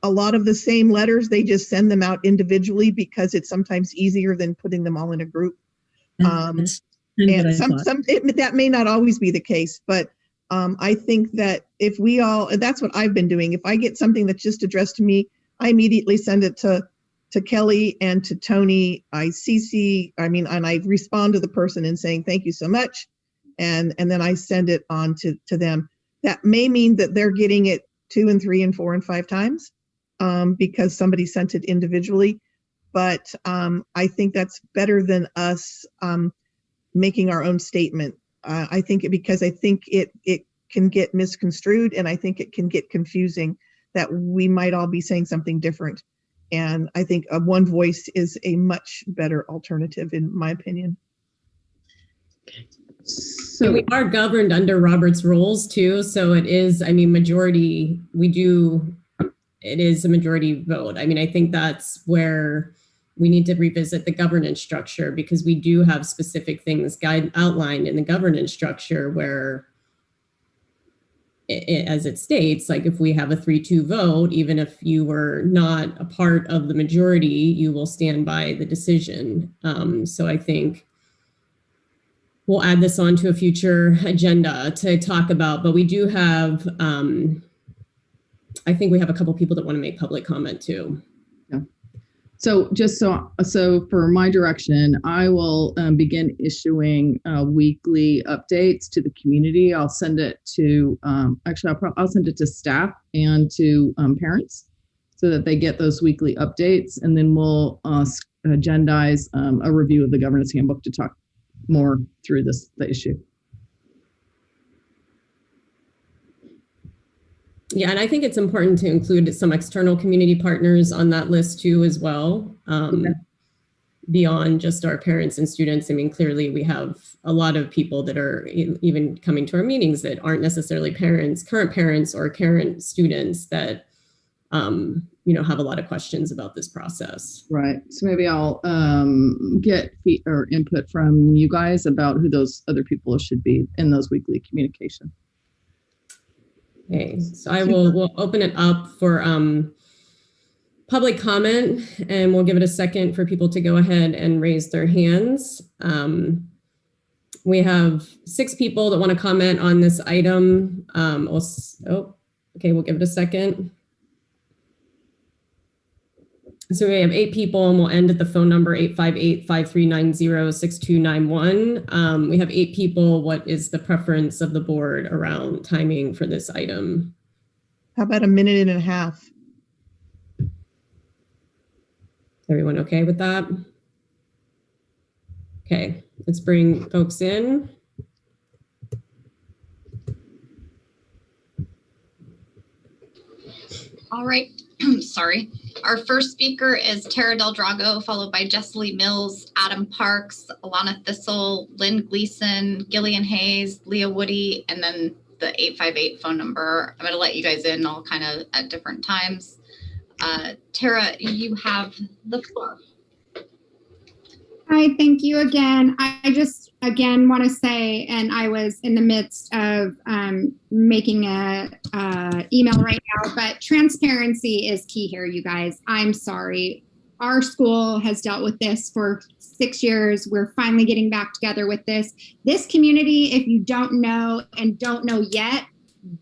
a lot of the same letters. They just send them out individually because it's sometimes easier than putting them all in a group. And that may not always be the case, but I think that if we all, and that's what I've been doing. If I get something that's just addressed to me, I immediately send it to Kelly and to Tony. And I respond to the person and saying, thank you so much. And then I send it on to them. That may mean that they're getting it 2 and 3 and 4 and 5 times because somebody sent it individually. But I think that's better than us making our own statement. I think it can get misconstrued, and I think it can get confusing that we might all be saying something different. And I think one voice is a much better alternative, in my opinion. So we are governed under Robert's rules too. So it is, majority, it is a majority vote. I think that's where we need to revisit the governance structure because we do have specific things outlined in the governance structure where, as it states, like if we have a 3-2 vote, even if you were not a part of the majority, you will stand by the decision. So I think we'll add this onto a future agenda to talk about, but we do have I think we have a couple people that want to make public comment too. Yeah. So just so for my direction, I will begin issuing weekly updates to the community. I'll send it to I'll send it to staff and to parents so that they get those weekly updates, and then we'll agendize a review of the governance handbook to talk more through the issue. Yeah, and I think it's important to include some external community partners on that list too as well. Beyond just our parents and students. I mean, clearly we have a lot of people that are even coming to our meetings that aren't necessarily current parents or current students that, have a lot of questions about this process. Right. So maybe I'll get input from you guys about who those other people should be in those weekly communication. Okay, so we'll open it up for public comment, and we'll give it a second for people to go ahead and raise their hands. We have 6 people that want to comment on this item. Okay, we'll give it a second. So we have 8 people, and we'll end at the phone number 858-5390-6291. We have 8 people. What is the preference of the board around timing for this item? How about a minute and a half? Everyone okay with that? Okay, let's bring folks in. All right, sorry. Our first speaker is Tara Del Drago, followed by Jesselie Mills, Adam Parks, Alana Thistle, Lynn Gleason, Gillian Hayes, Leah Woody, and then the 858 phone number. I'm going to let you guys in all kind of at different times. Tara, you have the floor. Hi, thank you again. I just, again, want to say, and I was in the midst of making a email right now, but transparency is key here, you guys. I'm sorry. Our school has dealt with this for 6 years. We're finally getting back together with this. This community, if you don't know and don't know yet,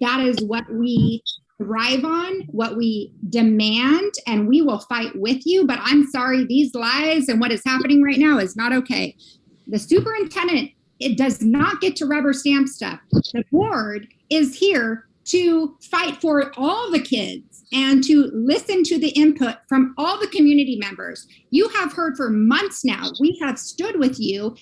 that is what we thrive on, what we demand, and we will fight with you. But I'm sorry, these lies and what is happening right now is not okay. The superintendent, it does not get to rubber stamp stuff. The board is here to fight for all the kids and to listen to the input from all the community members. You have heard for months now. We have stood with you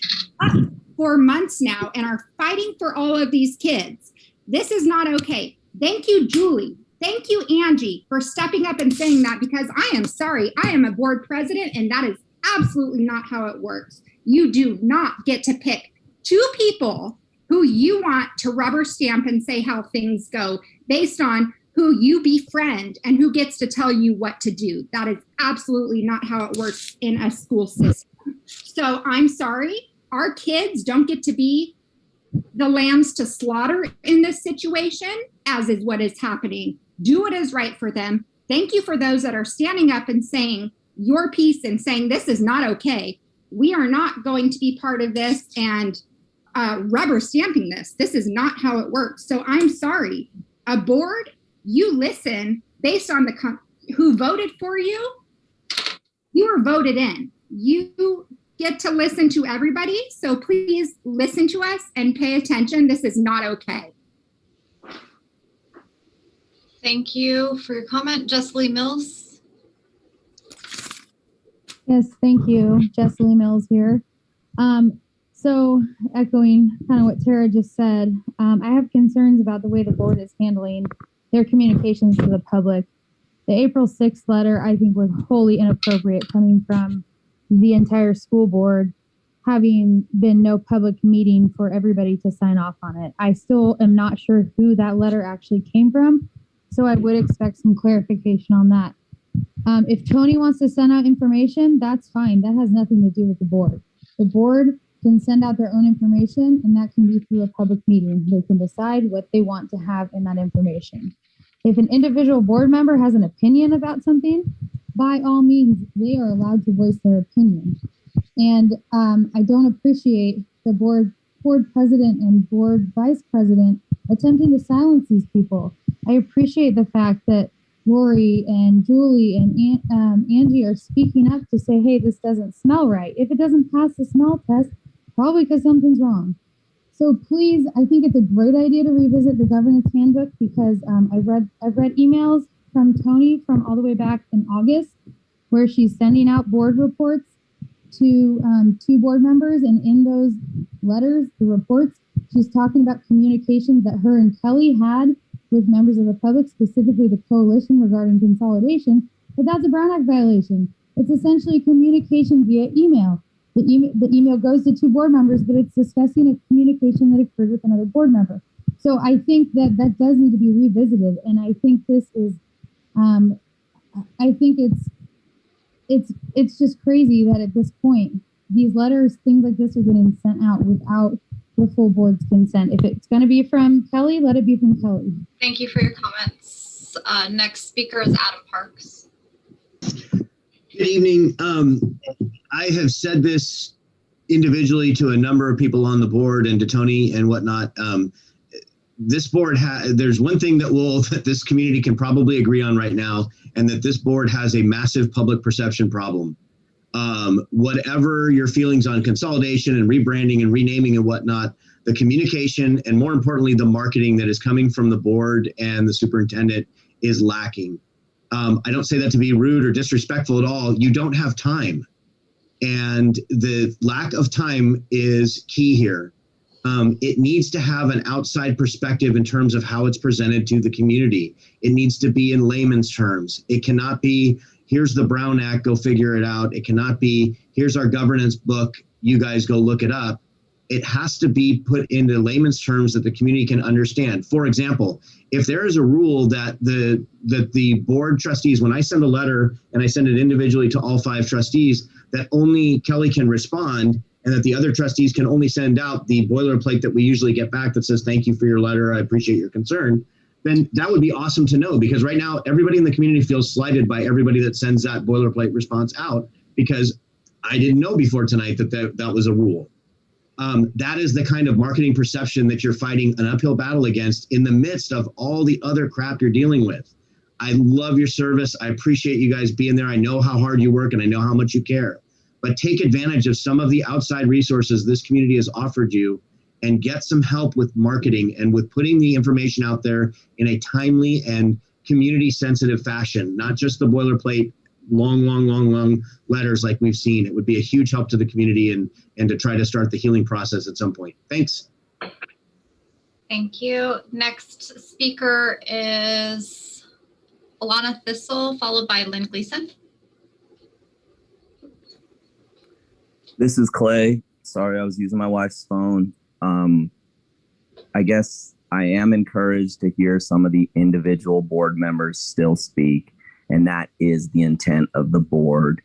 for months now and are fighting for all of these kids. This is not okay. Thank you, Julie. Thank you, Angie, for stepping up and saying that, because I am sorry. I am a board president, and that is absolutely not how it works. You do not get to pick 2 people who you want to rubber stamp and say how things go based on who you befriend and who gets to tell you what to do. That is absolutely not how it works in a school system. So I'm sorry. Our kids don't get to be the lambs to slaughter in this situation, as is what is happening. Do what is right for them. Thank you for those that are standing up and saying your piece and saying this is not okay. We are not going to be part of this and rubber stamping this. This is not how it works. So I'm sorry. A board, you listen based on who voted for you. You were voted in. You get to listen to everybody. So please listen to us and pay attention. This is not okay. Thank you for your comment. Jesselie Mills. Yes, thank you. Jesselie Mills here. So echoing kind of what Tara just said, I have concerns about the way the board is handling their communications to the public. The April 6th letter, I think, was wholly inappropriate coming from the entire school board, having been no public meeting for everybody to sign off on it. I still am not sure who that letter actually came from, so I would expect some clarification on that. If Tony wants to send out information, that's fine. That has nothing to do with the board. The board can send out their own information, and that can be through a public meeting. They can decide what they want to have in that information. If an individual board member has an opinion about something, by all means, they are allowed to voice their opinion. And I don't appreciate the board president and board vice president attempting to silence these people. I appreciate the fact that Lori and Julie and Angie are speaking up to say, hey, this doesn't smell right. If it doesn't pass the smell test, probably because something's wrong. So please, I think it's a great idea to revisit the governance handbook because I've read emails from Tony from all the way back in August where she's sending out board reports to board members, and in those letters, the reports, she's talking about communications that her and Kelly had with members of the public, specifically the coalition regarding consolidation, but that's a Brown Act violation. It's essentially communication via email. The email goes to 2 board members, but it's discussing a communication that occurred with another board member. So I think that does need to be revisited, and I think this is, I think it's just crazy that at this point, these letters, things like this are getting sent out without the full board's consent. If it's going to be from Kelly, let it be from Kelly. Thank you for your comments. Next speaker is Adam Parks. Good evening. I have said this individually to a number of people on the board and to Tony and whatnot. This board there's one thing that this community can probably agree on right now, and that this board has a massive public perception problem. Whatever your feelings on consolidation and rebranding and renaming and whatnot, the communication and more importantly, the marketing that is coming from the board and the superintendent is lacking. I don't say that to be rude or disrespectful at all. You don't have time. And the lack of time is key here. It needs to have an outside perspective in terms of how it's presented to the community. It needs to be in layman's terms. It cannot be, here's the Brown Act, go figure it out. It cannot be, here's our governance book, you guys go look it up. It has to be put into layman's terms that the community can understand. For example, if there is a rule that the board trustees, when I send a letter and I send it individually to all 5 trustees, that only Kelly can respond, and that the other trustees can only send out the boilerplate that we usually get back that says, thank you for your letter, I appreciate your concern, then that would be awesome to know, because right now everybody in the community feels slighted by everybody that sends that boilerplate response out, because I didn't know before tonight that was a rule. That is the kind of marketing perception that you're fighting an uphill battle against in the midst of all the other crap you're dealing with. I love your service. I appreciate you guys being there. I know how hard you work and I know how much you care. But take advantage of some of the outside resources this community has offered you and get some help with marketing and with putting the information out there in a timely and community sensitive fashion, not just the boilerplate long letters like we've seen. It would be a huge help to the community and to try to start the healing process at some point. Thanks. Thank you. Next speaker is Alana Thistle, followed by Lynn Gleason. This is Clay. Sorry, I was using my wife's phone. I guess I am encouraged to hear some of the individual board members still speak. And that is the intent of the board.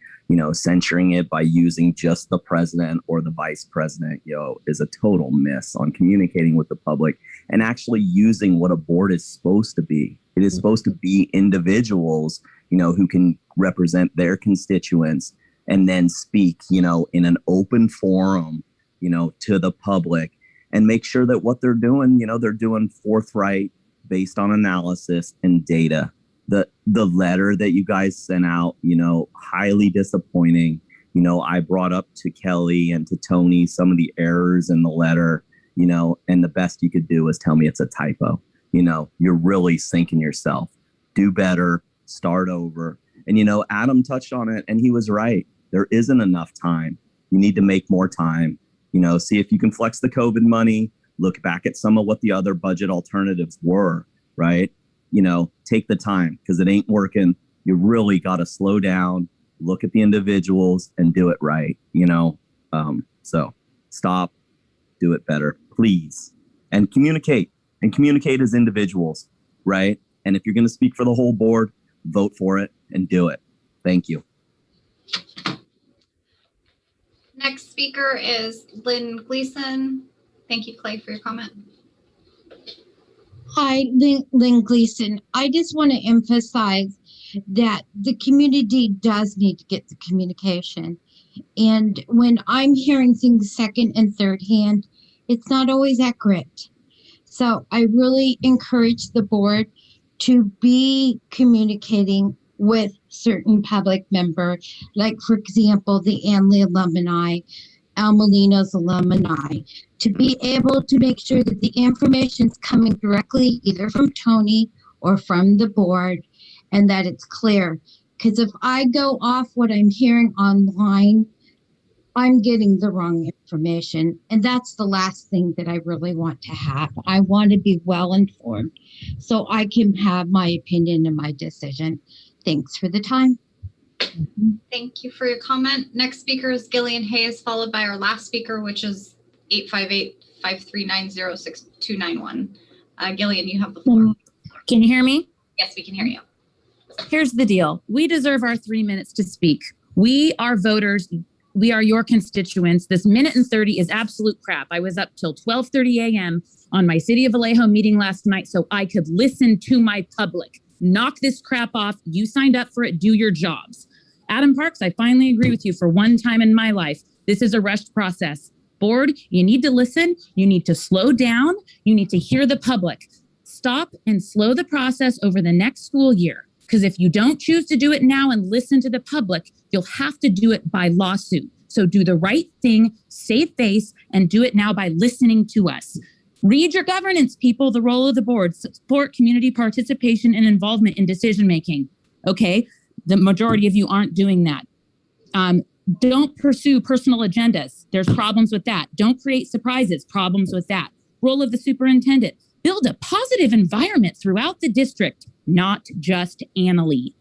Censuring it by using just the president or the vice president, is a total miss on communicating with the public and actually using what a board is supposed to be. It is supposed to be individuals, who can represent their constituents and then speak, in an open forum, to the public and make sure that what they're doing, they're doing forthright based on analysis and data. The letter that you guys sent out, highly disappointing. I brought up to Kelly and to Tony some of the errors in the letter, and the best you could do is tell me it's a typo. You're really sinking yourself. Do better, start over. And, Adam touched on it and he was right. There isn't enough time. You need to make more time, see if you can flex the COVID money, look back at some of what the other budget alternatives were, right? Take the time because it ain't working. You really got to slow down, look at the individuals and do it right, so stop, do it better, please. And communicate as individuals, right? And if you're going to speak for the whole board, vote for it and do it. Thank you. Next speaker is Lynn Gleason. Thank you, Clay, for your comment. Hi, Lynn Gleason. I just want to emphasize that the community does need to get the communication. And when I'm hearing things second and third hand, it's not always accurate. So I really encourage the board to be communicating with certain public members, like, for example, the Anley alumni, Al Molino's alumni, to be able to make sure that the information is coming directly either from Tony or from the board, and that it's clear. Because if I go off what I'm hearing online, I'm getting the wrong information. And that's the last thing that I really want to have. I want to be well informed so I can have my opinion and my decision. Thanks for the time. Thank you for your comment. Next speaker is Gillian Hayes, followed by our last speaker, which is 858-539-0291. Gillian, you have the floor. Can you hear me? Yes, we can hear you. Here's the deal. We deserve our 3 minutes to speak. We are voters. We are your constituents. This minute and 30 is absolute crap. I was up till 12:30 a.m. on my City of Vallejo meeting last night so I could listen to my public. Knock this crap off. You signed up for it. Do your jobs. Adam Parks, I finally agree with you for one time in my life. This is a rushed process. Board, you need to listen. You need to slow down. You need to hear the public. Stop and slow the process over the next school year. Because if you don't choose to do it now and listen to the public, you'll have to do it by lawsuit. So do the right thing, save face, and do it now by listening to us. Read your governance, people, the role of the board, support community participation and involvement in decision-making. Okay, the majority of you aren't doing that. Don't pursue personal agendas. There's problems with that. Don't create surprises, problems with that. Role of the superintendent. Build a positive environment throughout the district, not just Annalee.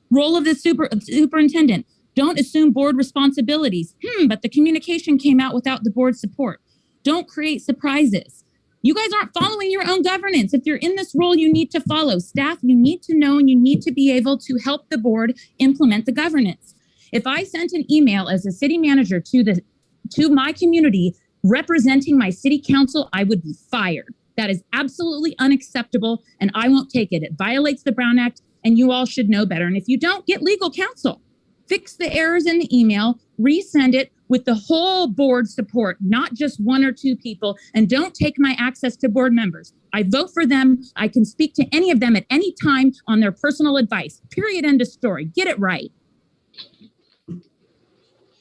Role of the superintendent. Don't assume board responsibilities. But the communication came out without the board's support. Don't create surprises. You guys aren't following your own governance. If you're in this role, you need to follow. Staff, you need to know and you need to be able to help the board implement the governance. If I sent an email as a city manager to my community representing my city council, I would be fired. That is absolutely unacceptable, and I won't take it. It violates the Brown Act, and you all should know better. And if you don't, get legal counsel. Fix the errors in the email, resend it with the whole board support, not just one or two people, and don't take my access to board members. I vote for them. I can speak to any of them at any time on their personal advice. Period, end of story. Get it right.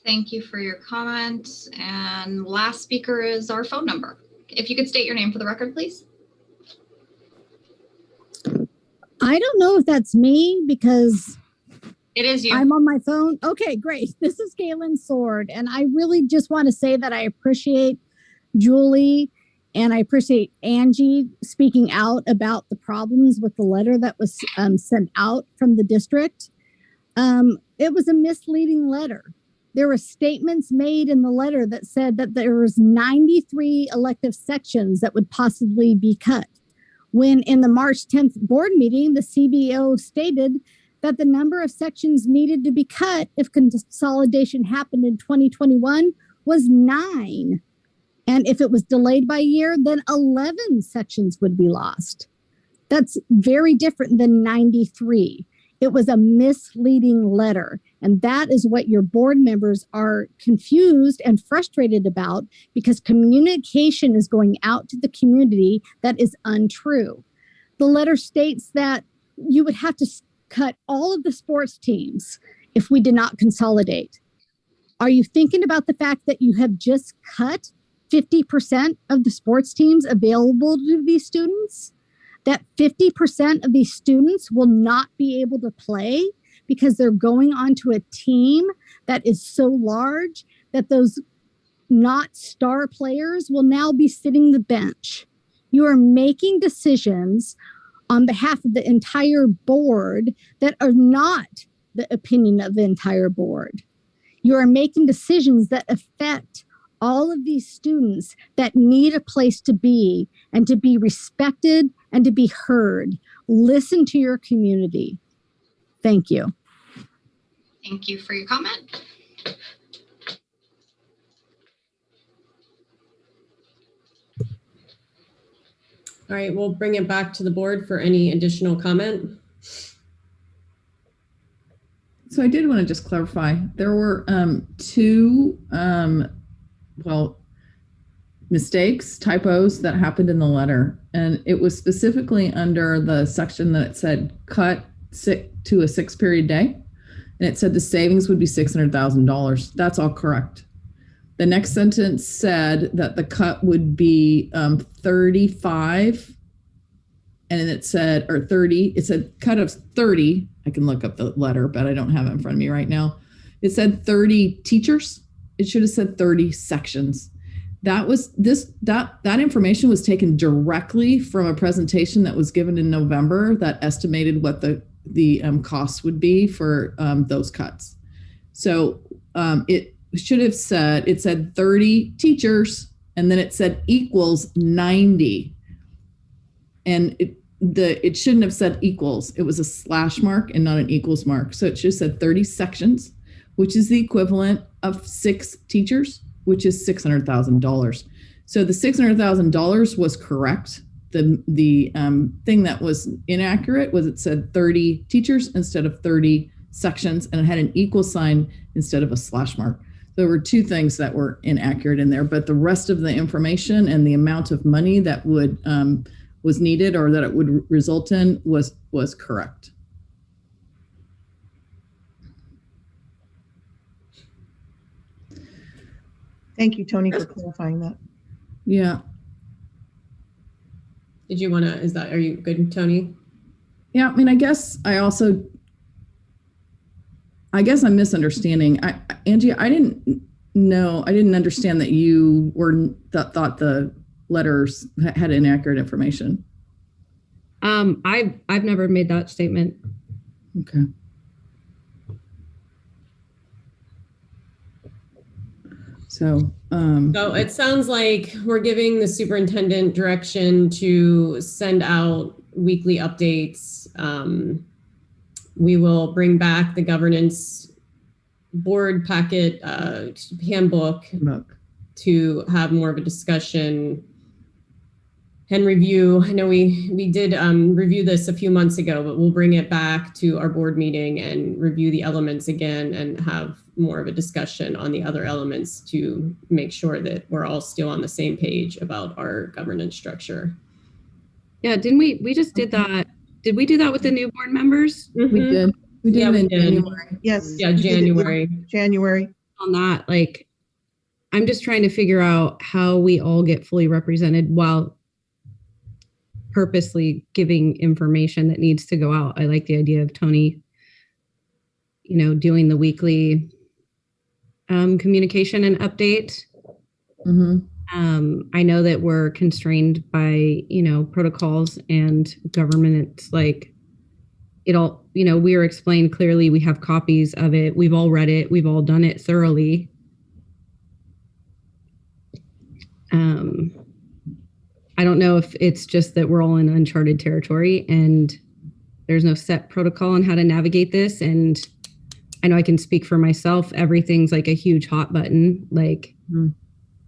Thank you for your comment. And last speaker is our phone number. If you could state your name for the record, please. I don't know if that's me because it is you. I'm on my phone. Okay, great. This is Galen Sword. And I really just want to say that I appreciate Julie and I appreciate Angie speaking out about the problems with the letter that was sent out from the district. It was a misleading letter. There were statements made in the letter that said that there was 93 elective sections that would possibly be cut. When in the March 10th board meeting, the CBO stated that the number of sections needed to be cut if consolidation happened in 2021 was 9. And if it was delayed by a year, then 11 sections would be lost. That's very different than 93. It was a misleading letter. And that is what your board members are confused and frustrated about because communication is going out to the community that is untrue. The letter states that you would have to cut all of the sports teams if we did not consolidate. Are you thinking about the fact that you have just cut 50% of the sports teams available to these students? That 50% of these students will not be able to play because they're going onto a team that is so large that those not star players will now be sitting the bench. You are making decisions on behalf of the entire board that are not the opinion of the entire board. You are making decisions that affect all of these students that need a place to be and to be respected and to be heard. Listen to your community. Thank you. Thank you for your comment. All right, we'll bring it back to the board for any additional comment. So I did want to just clarify. There were two mistakes, typos that happened in the letter. And it was specifically under the section that said cut to a 6-period day. And it said the savings would be $600,000. That's all correct. The next sentence said that the cut would be 35, and it said, or 30, it said cut of 30. I can look up the letter, but I don't have it in front of me right now. It said 30 teachers. It should have said 30 sections. That information was taken directly from a presentation that was given in November that estimated what the costs would be for those cuts. So it should have said, it said 30 teachers, and then it said equals 90. And it shouldn't have said equals. It was a slash mark and not an equals mark. So it should have said 30 sections, which is the equivalent of 6 teachers, which is $600,000. So the $600,000 was correct. The thing that was inaccurate was it said 30 teachers instead of 30 sections, and it had an equal sign instead of a slash mark. There were 2 things that were inaccurate in there, but the rest of the information and the amount of money that would was needed or that it would result in was correct. Thank you, Tony, for clarifying that. Yeah. Did you want to, are you good, Tony? Yeah, I mean, I guess I'm misunderstanding. Angie, I didn't understand that you thought the letters had inaccurate information. I've never made that statement. Okay. So it sounds like we're giving the superintendent direction to send out weekly updates. We will bring back the governance board packet handbook to have more of a discussion and review. I know we did review this a few months ago, but we'll bring it back to our board meeting and review the elements again and have more of a discussion on the other elements to make sure that we're all still on the same page about our governance structure. Yeah, didn't we just did that? Did we do that with the new board members? We did. We did it in January. Yes. Yeah, January. January. On that, like, I'm just trying to figure out how we all get fully represented while purposely giving information that needs to go out. I like the idea of Tony, doing the weekly communication and update. I know that we're constrained by, protocols and government. Like it all, we are explained clearly. We have copies of it. We've all read it. We've all done it thoroughly. I don't know if it's just that we're all in uncharted territory and there's no set protocol on how to navigate this. And I know I can speak for myself. Everything's like a huge hot button. Like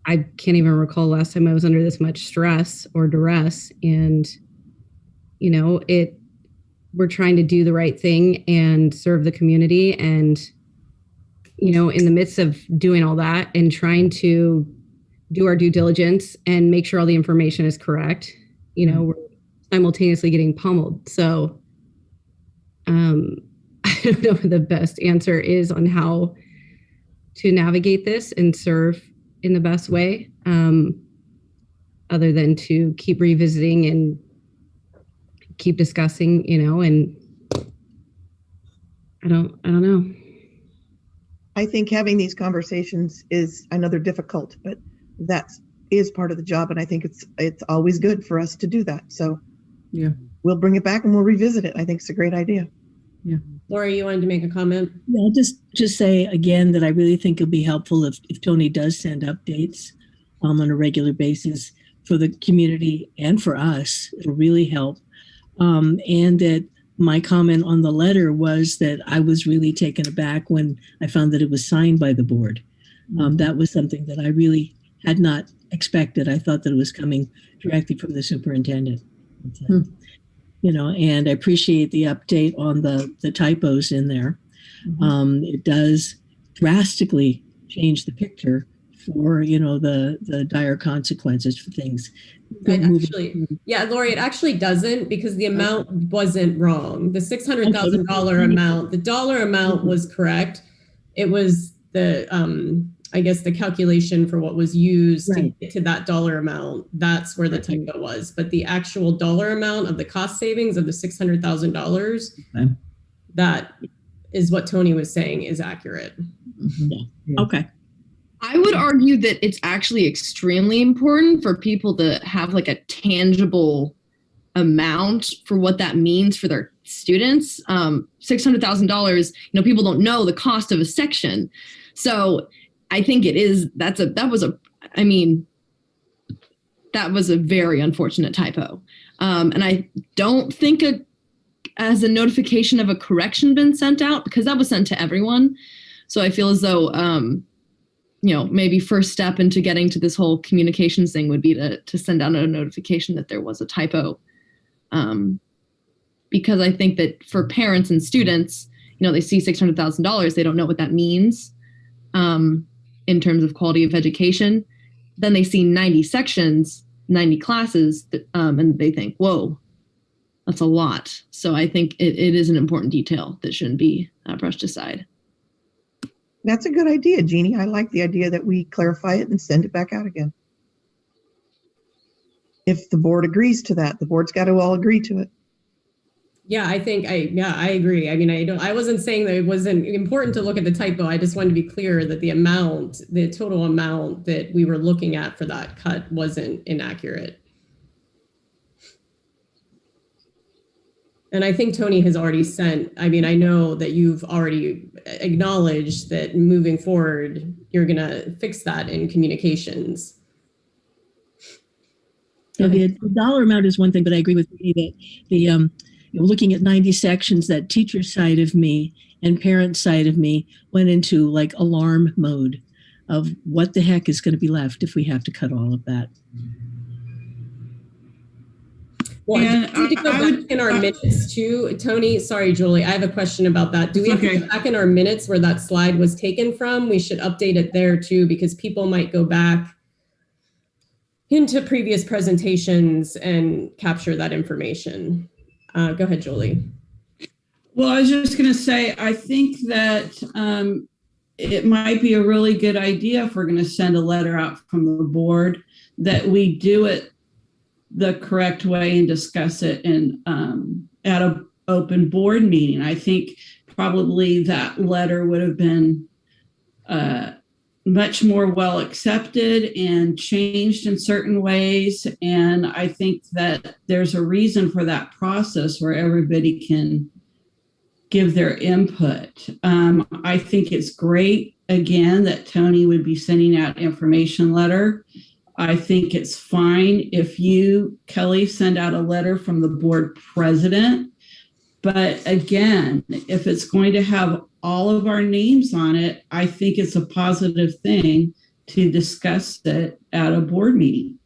I can't even recall last time I was under this much stress or duress. And, we're trying to do the right thing and serve the community. And, in the midst of doing all that and trying to do our due diligence and make sure all the information is correct, we're simultaneously getting pummeled. So I don't know what the best answer is on how to navigate this and serve in the best way, other than to keep revisiting and keep discussing, and I don't know. I think having these conversations is, I know they're difficult, but that is part of the job. And I think it's always good for us to do that. So yeah, we'll bring it back and we'll revisit it. I think it's a great idea. Yeah. Lori, you wanted to make a comment? Yeah, I'll just say again that I really think it'll be helpful if Tony does send updates on a regular basis for the community and for us. It'll really help. And that my comment on the letter was that I was really taken aback when I found that it was signed by the board. That was something that I really had not expected. I thought that it was coming directly from the superintendent. And I appreciate the update on the typos in there. It does drastically change the picture for, the dire consequences for things. Yeah, Lori, it actually doesn't, because the amount wasn't wrong. The $600,000 amount, the dollar amount was correct. It was the, I guess, the calculation for what was used to get to that dollar amount. That's where the typo was. But the actual dollar amount of the cost savings of the $600,000, that is what Tony was saying is accurate. Okay. I would argue that it's actually extremely important for people to have like a tangible amount for what that means for their students. $600,000, people don't know the cost of a section. So I think that was a very unfortunate typo. And I don't think as a notification of a correction been sent out, because that was sent to everyone. So I feel as though, maybe first step into getting to this whole communications thing would be to send out a notification that there was a typo. Because I think that for parents and students, they see $600,000, they don't know what that means in terms of quality of education. Then they see 90 sections, 90 classes, and they think, whoa, that's a lot. So I think it is an important detail that shouldn't be brushed aside. That's a good idea, Jeannie. I like the idea that we clarify it and send it back out again. If the board agrees to that, the board's got to all agree to it. Yeah, I agree. I mean, I wasn't saying that it wasn't important to look at the typo. I just wanted to be clear that the total amount that we were looking at for that cut wasn't inaccurate. And I think Tony has already I know that you've already acknowledged that moving forward, you're going to fix that in communications. So the dollar amount is one thing, but I agree with you that looking at 90 sections, that teacher side of me and parent side of me went into like alarm mode of what the heck is going to be left if we have to cut all of that. Well, do we need to go back in our minutes too, Tony? Sorry, Julie, I have a question about that. Do we have to go back in our minutes where that slide was taken from? We should update it there too, because people might go back into previous presentations and capture that information. Go ahead, Julie. Well, I was just going to say, I think that it might be a really good idea if we're going to send a letter out from the board that we do it the correct way and discuss it at an open board meeting. I think probably that letter would have been much more well accepted and changed in certain ways. And I think that there's a reason for that process where everybody can give their input. I think it's great, again, that Tony would be sending out information letter. I think it's fine if you, Kelly, send out a letter from the board president. But again, if it's going to have all of our names on it, I think it's a positive thing to discuss it at a board meeting.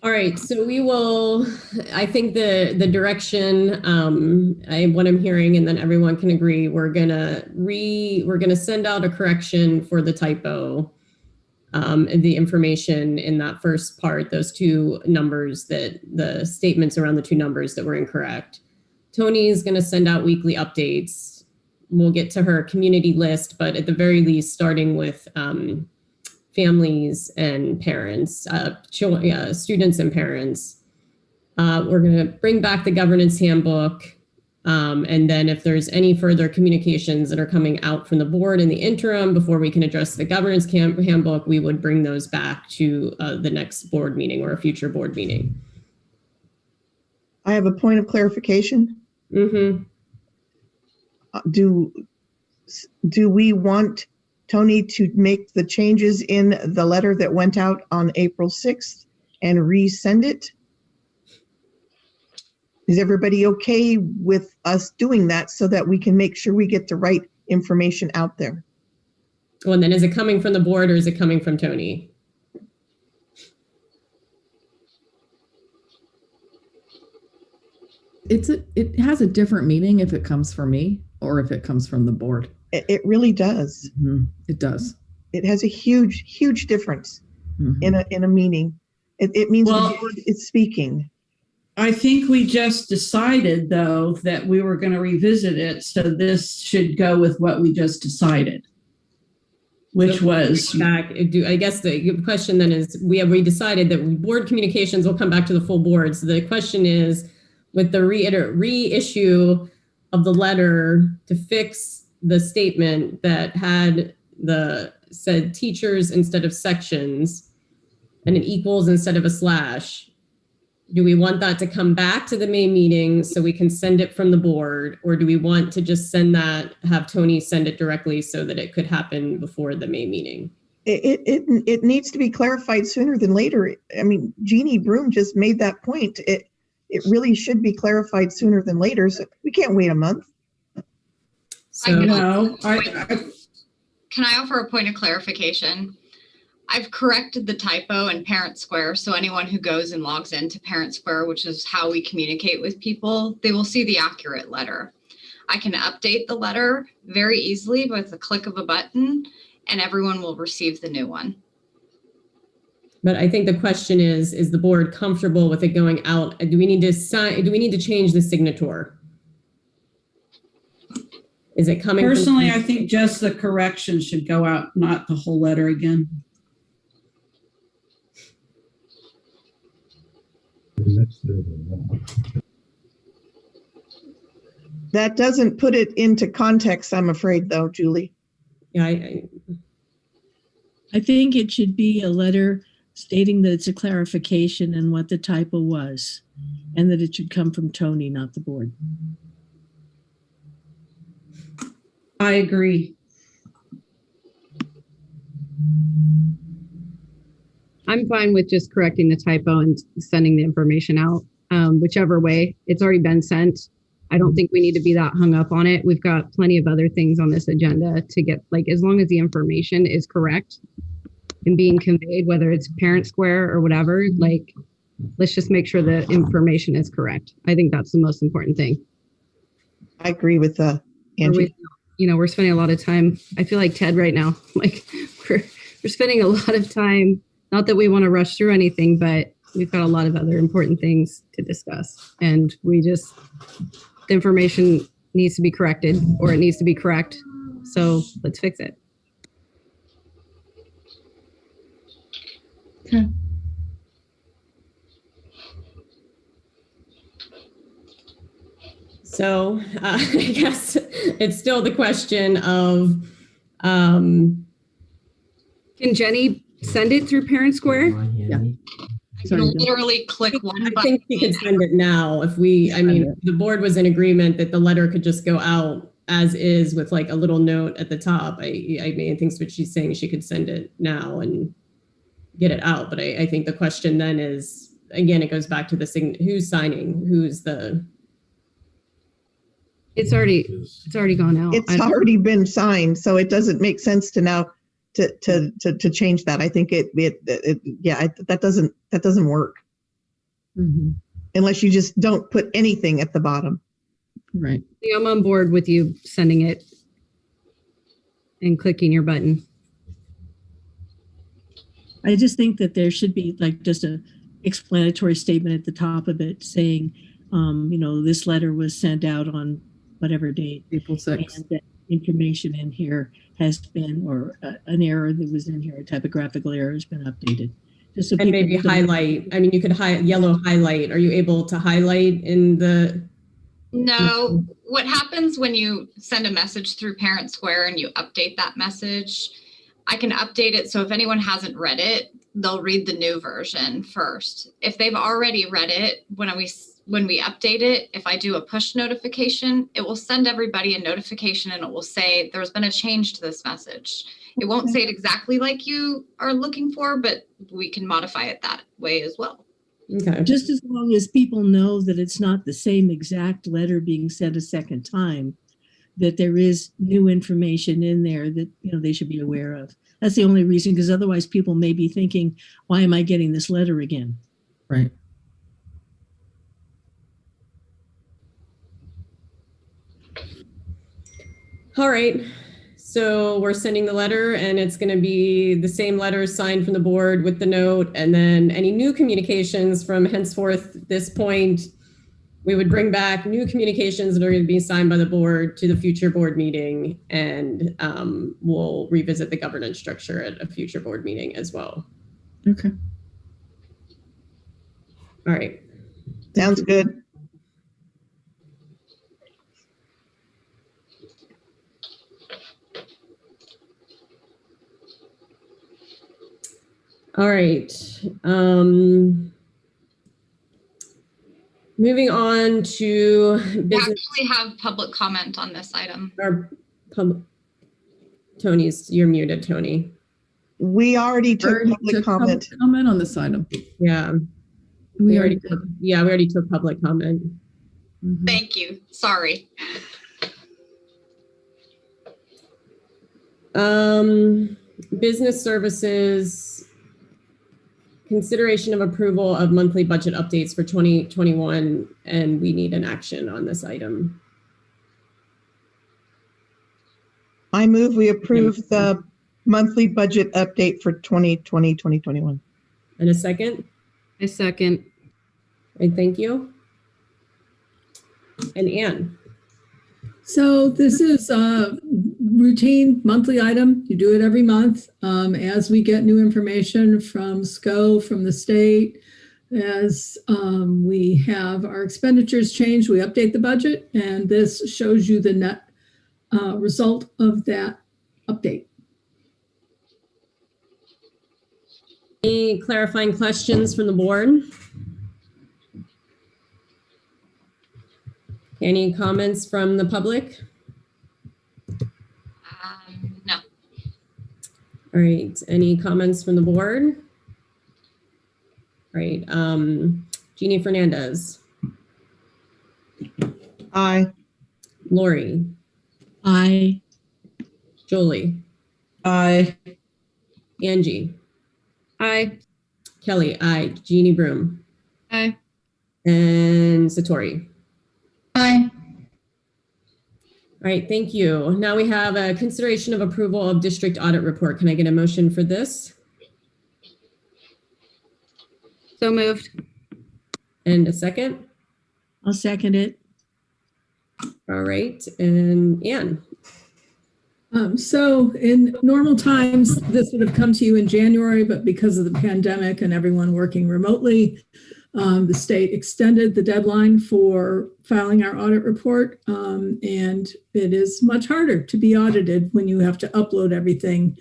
All right, so we will, I think the direction, what I'm hearing, and then everyone can agree, we're gonna send out a correction for the typo, and the information in that first part, those two numbers, that the statements around the two numbers that were incorrect. Tony's gonna send out weekly updates. We'll get to her community list, but at the very least, starting with families and parents, students and parents. We're going to bring back the governance handbook. And then if there's any further communications that are coming out from the board in the interim before we can address the governance handbook, we would bring those back to the next board meeting or a future board meeting. I have a point of clarification. Mm-hmm. Do we want Tony to make the changes in the letter that went out on April 6th and resend it? Is everybody okay with us doing that so that we can make sure we get the right information out there? Well, and then is it coming from the board or is it coming from Tony? It has a different meaning if it comes from me or if it comes from the board. It really does. It does. It has a huge difference in a meeting. It means the board is speaking. I think we just decided, though, that we were going to revisit it. So this should go with what we just decided, which was back. I guess the question then is, we decided that board communications will come back to the full board. So the question is, with the reissue of the letter to fix the statement that had said teachers instead of sections and an equals instead of a slash, do we want that to come back to the May meeting so we can send it from the board, or do we want to just have Tony send it directly so that it could happen before the May meeting? It needs to be clarified sooner than later. I mean, Jeannie Broom just made that point. It really should be clarified sooner than later. So we can't wait a month. So can I offer a point of clarification? I've corrected the typo in Parent Square, so anyone who goes and logs into Parent Square, which is how we communicate with people, they will see the accurate letter. I can update the letter very easily with the click of a button, and everyone will receive the new one. But I think the question is the board comfortable with it going out? Do we need to change the signature? Is it coming? Personally, I think just the correction should go out, not the whole letter again. That doesn't put it into context, I'm afraid, though, Julie. Yeah, I think it should be a letter stating that it's a clarification and what the typo was, and that it should come from Tony, not the board. I agree. I'm fine with just correcting the typo and sending the information out, whichever way. It's already been sent. I don't think we need to be that hung up on it. We've got plenty of other things on this agenda to get, as long as the information is correct and being conveyed, whether it's Parent Square or whatever, let's just make sure the information is correct. I think that's the most important thing. I agree with Angie. We're spending a lot of time. I feel like Ted right now. We're spending a lot of time. Not that we want to rush through anything, but we've got a lot of other important things to discuss. And the information needs to be corrected, or it needs to be correct. So let's fix it. Okay. So I guess it's still the question of, can Jenny send it through Parent Square? Yeah. I can literally click one button. I think you can send it now. The board was in agreement that the letter could just go out as is with a little note at the top. I think what she's saying, she could send it now and get it out. But I think the question then is, again, it goes back to who's signing, It's already gone out. It's already been signed, so it doesn't make sense to now to change that. I think that doesn't work. Mm-hmm. Unless you just don't put anything at the bottom. Right. I'm on board with you sending it and clicking your button. I just think that there should be just a explanatory statement at the top of it saying, this letter was sent out on whatever date. April 6th. And that information in here has been, or an error that was in here, a typographical error has been updated. Just so and maybe highlight. You could yellow highlight. Are you able to highlight in the? No. What happens when you send a message through Parent Square and you update that message? I can update it so if anyone hasn't read it, they'll read the new version first. If they've already read it, when we update it, if I do a push notification, it will send everybody a notification and it will say there's been a change to this message. It won't say it exactly like you are looking for, but we can modify it that way as well. Okay. Just as long as people know that it's not the same exact letter being sent a second time, that there is new information in there that they should be aware of. That's the only reason, because otherwise people may be thinking, why am I getting this letter again? Right. All right. So we're sending the letter, and it's going to be the same letter signed from the board with the note. And then any new communications from henceforth this point, we would bring back new communications that are going to be signed by the board to the future board meeting. And we'll revisit the governance structure at a future board meeting as well. Okay. All right. Sounds good. All right. Moving on to We business. actually have public comment on this item. Tony's, you're muted, Tony. We already took public comment. Comment on this item. Yeah. We already we already took public comment. Thank you. Sorry. Business services, consideration of approval of monthly budget updates for 2021, and we need an action on this item. I move we approve the monthly budget update for 2020-2021. And a second? A second. Right, thank you. And Anne. So this is a routine monthly item. You do it every month. As we get new information from SCO, from the state, as we have our expenditures change, we update the budget, and this shows you the net result of that update. Any clarifying questions from the board? Any comments from the public? No. All right, any comments from the board? All right, Jeannie Fernandez. Aye. Lori. Aye. Jolie. Aye. Angie. Aye. Kelly. Aye. Jeannie Broom. Aye. And Satori. Aye. All right, thank you. Now we have a consideration of approval of district audit report. Can I get a motion for this? So moved. And a second? I'll second it. All right, and Anne. So in normal times, this would have come to you in January, but because of the pandemic and everyone working remotely, the state extended the deadline for filing our audit report, and it is much harder to be audited when you have to upload everything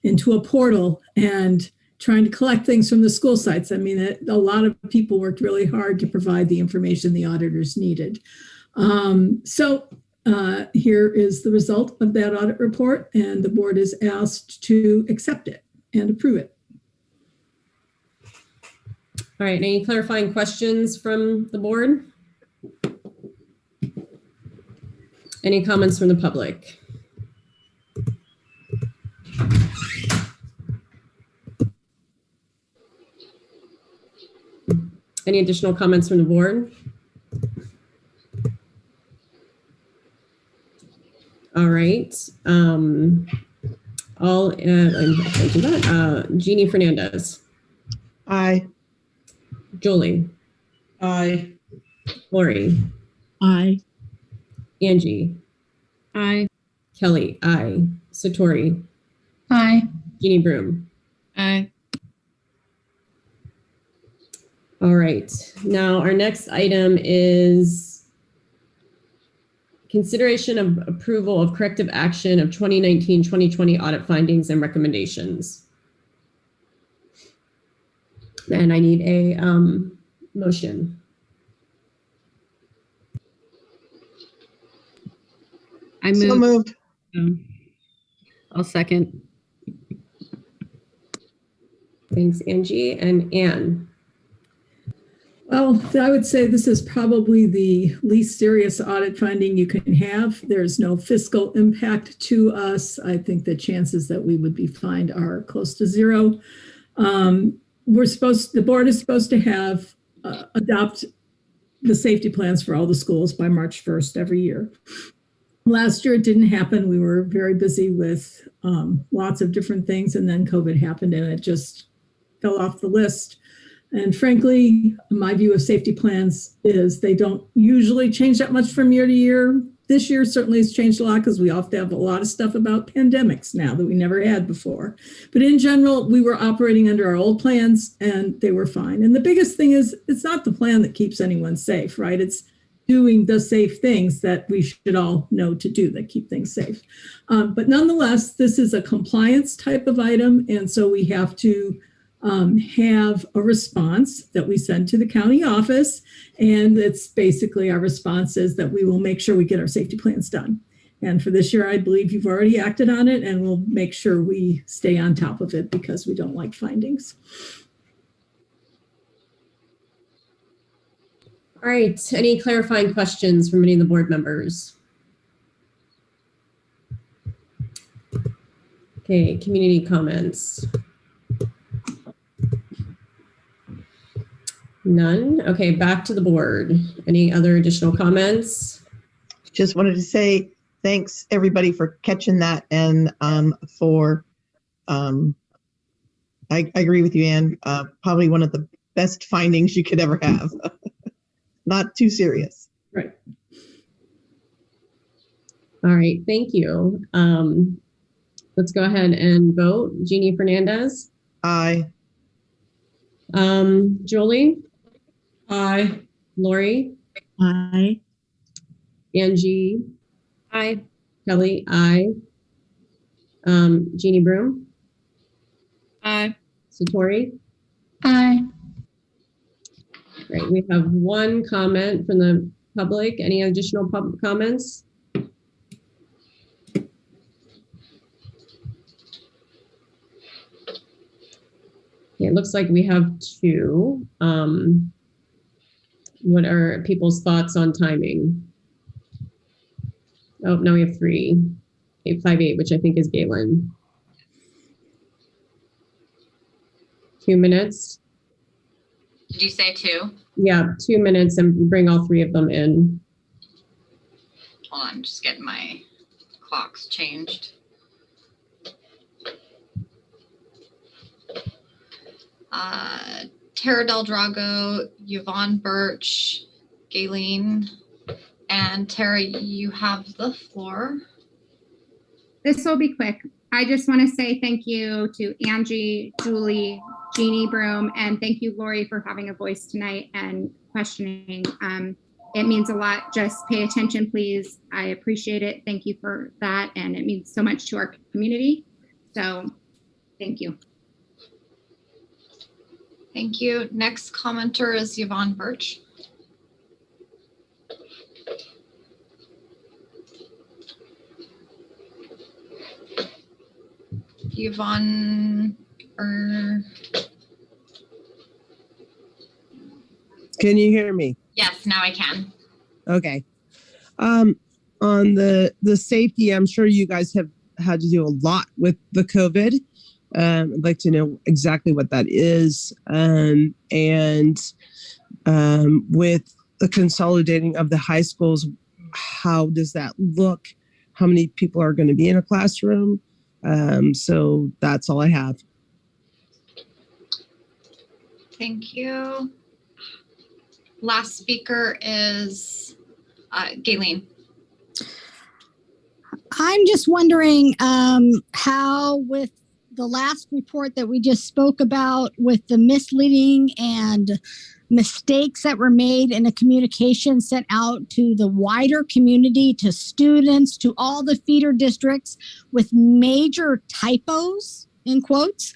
into a portal and trying to collect things from the school sites. I mean, a lot of people worked really hard to provide the information the auditors needed. Here is the result of that audit report, and the board is asked to accept it and approve it. All right, any clarifying questions from the board? Any comments from the public? Any additional comments from the board? All right. Jeannie Fernandez. Aye. Jolie. Aye. Lori. Aye. Angie. Aye. Kelly. Aye. Satori. Aye. Jeannie Broom. Aye. All right. Now our next item is consideration of approval of corrective action of 2019-2020 audit findings and recommendations. And I need a motion. I moved. So moved. I'll second. Thanks, Angie. And Anne. Well, I would say this is probably the least serious audit finding you can have. There's no fiscal impact to us. I think the chances that we would be fined are close to zero. The board is supposed to have adopt the safety plans for all the schools by March 1st every year. Last year it didn't happen. We were very busy with lots of different things, and then COVID happened and it just fell off the list. And frankly, my view of safety plans is they don't usually change that much from year to year. This year certainly has changed a lot because we often have a lot of stuff about pandemics now that we never had before. But in general, we were operating under our old plans and they were fine. And the biggest thing is it's not the plan that keeps anyone safe, right? It's doing the safe things that we should all know to do that keep things safe. But nonetheless, this is a compliance type of item. And so we have to have a response that we send to the county office. And it's basically our response is that we will make sure we get our safety plans done. And for this year, I believe you've already acted on it, and we'll make sure we stay on top of it because we don't like findings. All right, any clarifying questions from any of the board members? Okay, community comments. None. Okay, back to the board. Any other additional comments? Just wanted to say thanks everybody for catching that, and I agree with you, Ann. Probably one of the best findings you could ever have. Not too serious. Right. All right, thank you. Let's go ahead and vote. Jeannie Fernandez? Aye. Julie? Aye. Lori? Aye. Angie? Aye. Kelly? Aye. Jeannie Broom? Aye. Satori? Aye. Great. We have one comment from the public. Any additional public comments? Okay, it looks like we have two. What are people's thoughts on timing? Oh, now we have three. 858, which I think is Galen. 2 minutes. Did you say 2? Yeah, 2 minutes, and bring all three of them in. Hold on, I'm just getting my clocks changed. Tara Del Drago, Yvonne Birch, Galen, and Tara, you have the floor. This will be quick. I just want to say thank you to Angie, Julie, Jeannie Broom, and thank you, Lori, for having a voice tonight and questioning. It means a lot. Just pay attention, please. I appreciate it. Thank you for that. And it means so much to our community. So thank you. Thank you. Next commenter is Yvonne Birch. Yvonne, Can you hear me? yes, now I can. Okay. On the safety, I'm sure you guys have had to do a lot with the COVID. I'd like to know exactly what that is. And with the consolidating of the high schools, how does that look? How many people are going to be in a classroom? So that's all I have. Thank you. Last speaker is Galen. I'm just wondering how, with the last report that we just spoke about, with the misleading and mistakes that were made in the communication sent out to the wider community, to students, to all the feeder districts, with major typos, in quotes,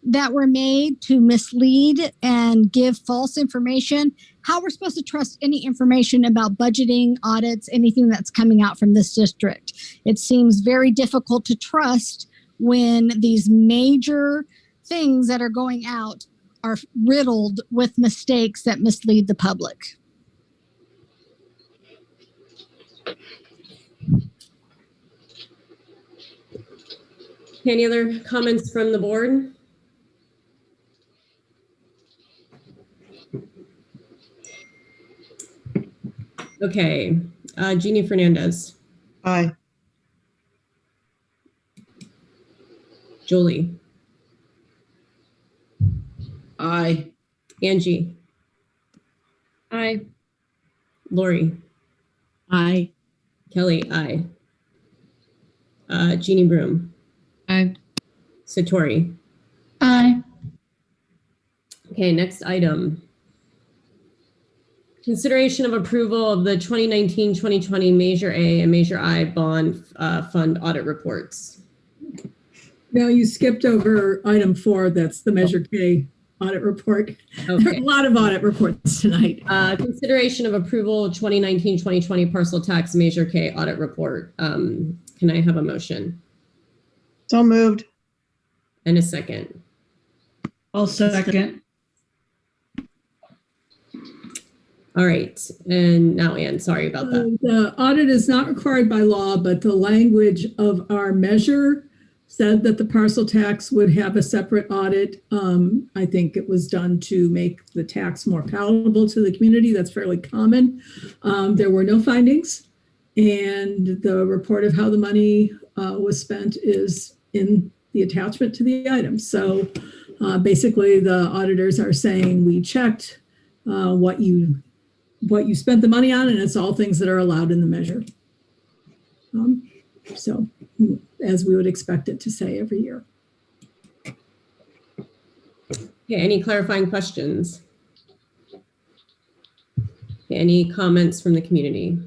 that were made to mislead and give false information, how we're supposed to trust any information about budgeting, audits, anything that's coming out from this district. It seems very difficult to trust when these major things that are going out are riddled with mistakes that mislead the public. Any other comments from the board? Okay, Jeannie Fernandez. Aye. Julie, Aye. Angie, Aye. Lori, Aye. Kelly, aye. Jeannie Broom, Aye. Satori. Aye. Okay, next item. Consideration of approval of the 2019-2020 Measure A and Measure I bond fund audit reports. Now you skipped over item 4. That's the Measure K audit report. Okay. There are a lot of audit reports tonight. Consideration of approval 2019-2020 parcel tax Measure K audit report. Can I have a motion? So moved. And a second. I'll second. All right, and now Ann, sorry about that. The audit is not required by law, but the language of our measure said that the parcel tax would have a separate audit. I think it was done to make the tax more palatable to the community. That's fairly common. There were no findings, and the report of how the money was spent is in the attachment to the item. So basically, the auditors are saying we checked what you spent the money on, and it's all things that are allowed in the measure. So as we would expect it to say every year. Okay, any clarifying questions? Okay, any comments from the community?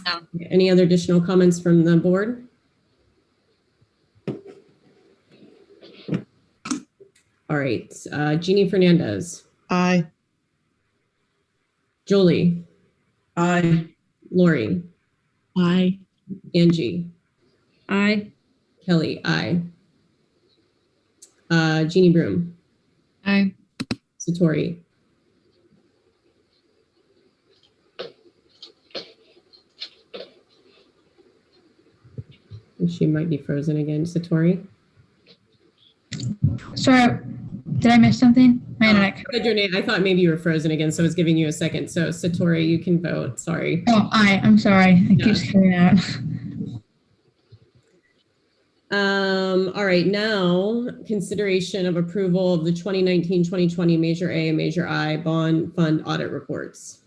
No. Okay, any other additional comments from the board? All right, Jeannie Fernandez. Aye. Julie. Aye. Lori. Aye. Angie. Aye. Kelly, aye. Jeannie Broom. Aye. Satori. She might be frozen again. Satori. Sorry, did I miss something? My internet. I said your name. I thought maybe you were frozen again, so I was giving you a second. So Satori, you can vote. Sorry. Oh, aye. I'm sorry. It keeps coming out. All right, now consideration of approval of the 2019-2020 Measure A and Measure I bond fund audit reports.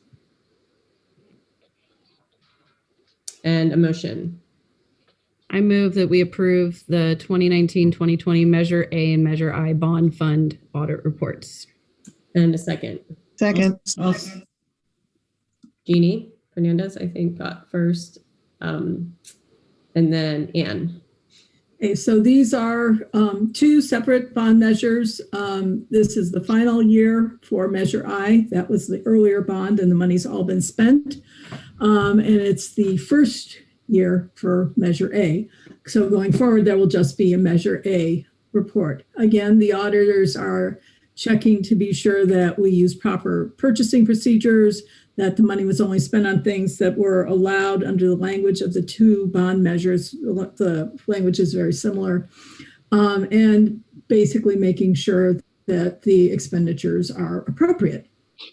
And a motion. I move that we approve the 2019-2020 Measure A and Measure I bond fund audit reports. And a second. Second. Jeannie Fernandez, I think, got first. And then Ann. Okay, so these are 2 separate bond measures. This is the final year for Measure I. That was the earlier bond, and the money's all been spent. And it's the first year for Measure A. So going forward, there will just be a Measure A report. Again, the auditors are checking to be sure that we use proper purchasing procedures, that the money was only spent on things that were allowed under the language of the 2 bond measures. The language is very similar. And basically making sure that the expenditures are appropriate.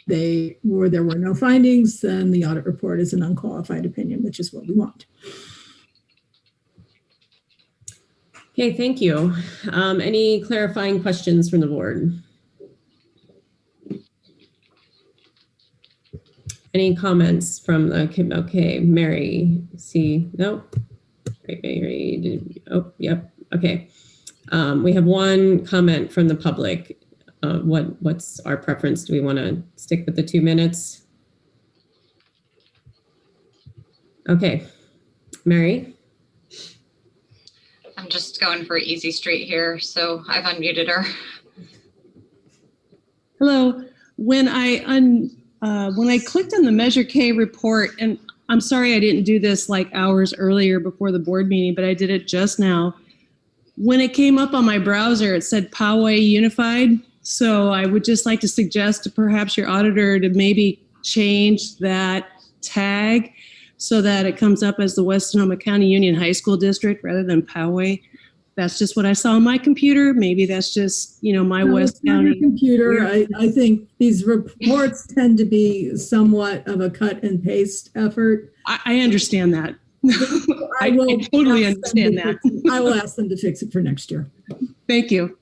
There were no findings, then the audit report is an unqualified opinion, which is what we want. Okay, thank you. Any clarifying questions from the board? Any comments from the, okay, Mary, see, nope. Right, Mary, oh, yep, okay. We have one comment from the public. What's our preference? Do we want to stick with the 2 minutes? Okay, Mary. I'm just going for easy street here, so I've unmuted her. Hello. When I clicked on the Measure K report, and I'm sorry I didn't do this like hours earlier before the board meeting, but I did it just now. When it came up on my browser, it said Poway Unified. So I would just like to suggest to perhaps your auditor to maybe change that tag so that it comes up as the West Sonoma County Union High School District rather than Poway. that's just what I saw on my computer. Maybe that's just, my No, West it's not your County. computer. I think these reports tend to be somewhat of a cut and paste effort. I understand that. I totally understand that. I will ask them to fix it for next year. Thank you.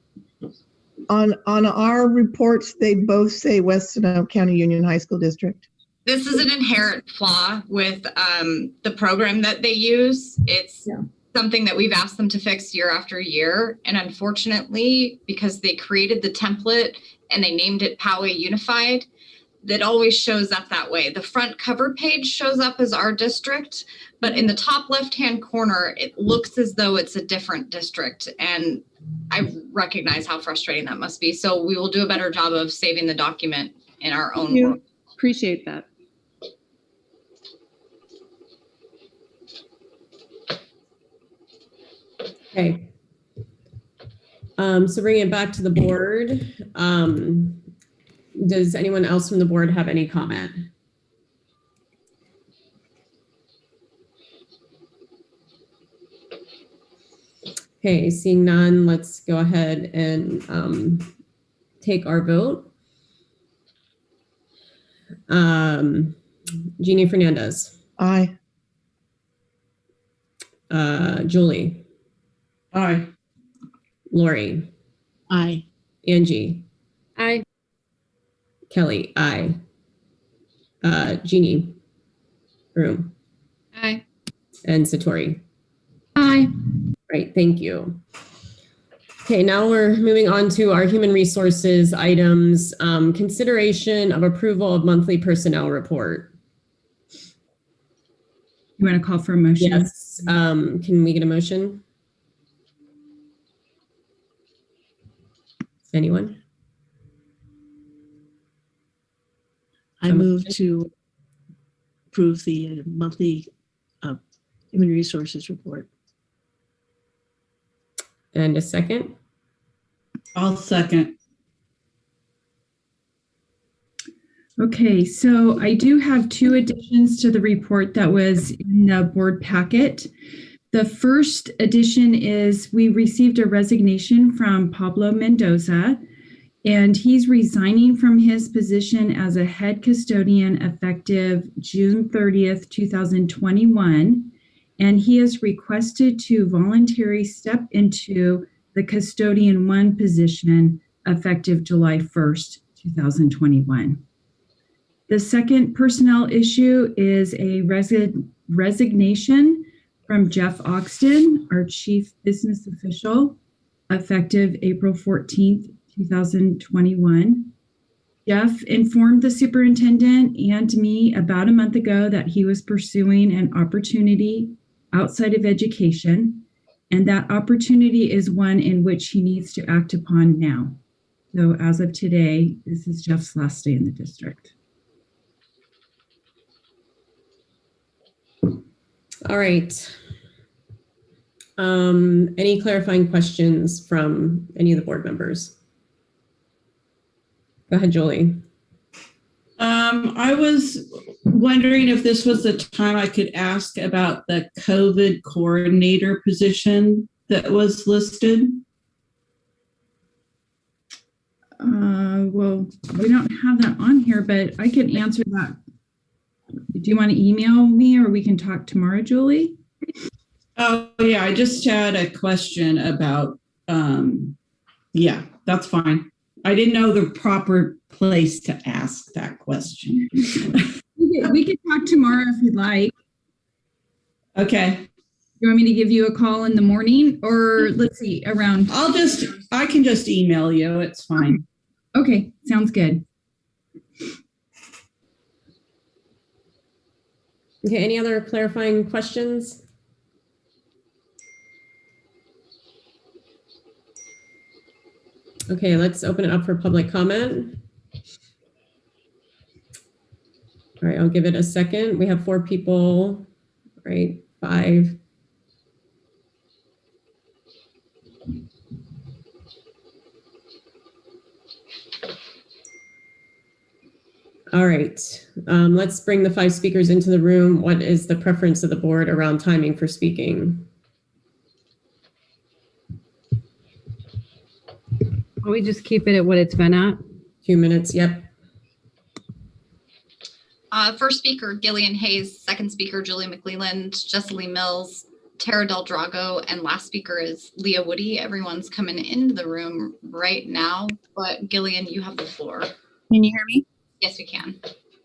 On our reports, they both say West Sonoma County Union High School District. This is an inherent flaw with the program that they use. It's something that we've asked them to fix year after year. And unfortunately, because they created the template and they named it Poway Unified, that always shows up that way. The front cover page shows up as our district, but in the top left-hand corner, it looks as though it's a different district. And I recognize how frustrating that must be. So we will do a better job of saving the document in our own work. Appreciate that. Okay. So bringing it back to the board, does anyone else from the board have any comment? Okay, seeing none, let's go ahead and take our vote. Jeannie Fernandez. Aye. Julie. Aye. Lori. Aye. Angie. Aye. Kelly. Aye. Jeannie. Broom. Aye. And Satori. Aye. Right, thank you. Okay, now we're moving on to our human resources items. Consideration of approval of monthly personnel report. You want to call for a motion? Yes. Can we get a motion? Anyone? I move to approve the monthly human resources report. And a second? I'll second. Okay, so I do have two additions to the report that was in the board packet. The first addition is we received a resignation from Pablo Mendoza, and he's resigning from his position as a head custodian effective June 30th, 2021. And he has requested to voluntarily step into the custodian 1 position effective July 1st, 2021. The second personnel issue is a resignation from Jeff Oxton, our chief business official, effective April 14th, 2021. Jeff informed the superintendent and me about a month ago that he was pursuing an opportunity outside of education, and that opportunity is one in which he needs to act upon now. So as of today, this is Jeff's last day in the district. All right. Any clarifying questions from any of the board members? Go ahead, Julie. I was wondering if this was the time I could ask about the COVID coordinator position that was listed. Well, we don't have that on here, but I can answer that. Do you want to email me or we can talk tomorrow, Julie? Oh, yeah, I just had a question about, yeah, that's fine. I didn't know the proper place to ask that question. We could talk tomorrow if you'd like. Okay. You want me to give you a call in the morning or let's see, around? I can just email you. It's fine. Okay, sounds good. Okay, any other clarifying questions? Okay, let's open it up for public comment. All right, I'll give it a second. We have 4 people, right? 5. All right, let's bring the 5 speakers into the room. What is the preference of the board around timing for speaking? We just keep it at what it's been at. 2 minutes. Yep. First speaker, Gillian Hayes. Second speaker, Julie McLeland, Jesselie Mills, Tara Del Drago, and last speaker is Leah Woody. Everyone's coming into the room right now, but Gillian, you have the floor. Can you hear me? Yes, we can.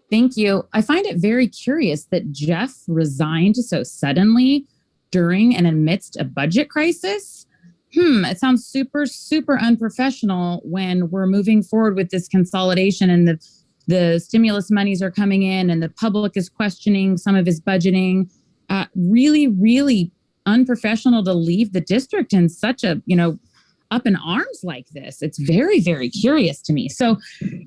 Thank you. I find it very curious that Jeff resigned so suddenly during and amidst a budget crisis. It sounds super, super unprofessional when we're moving forward with this consolidation and the stimulus monies are coming in and the public is questioning some of his budgeting. Really, really unprofessional to leave the district in such a, up in arms like this. It's very, very curious to me. So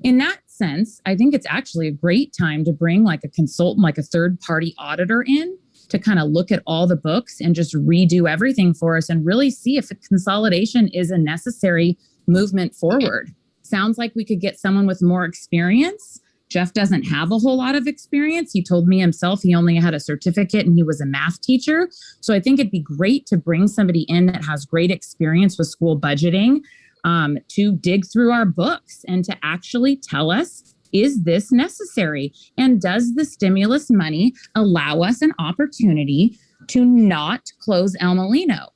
in that sense, I think it's actually a great time to bring like a consultant, like a third party auditor in to kind of look at all the books and just redo everything for us and really see if a consolidation is a necessary movement forward. Sounds like we could get someone with more experience. Jeff doesn't have a whole lot of experience. He told me himself he only had a certificate and he was a math teacher. So I think it'd be great to bring somebody in that has great experience with school budgeting to dig through our books and to actually tell us, is this necessary? And does the stimulus money allow us an opportunity to not close El Molino?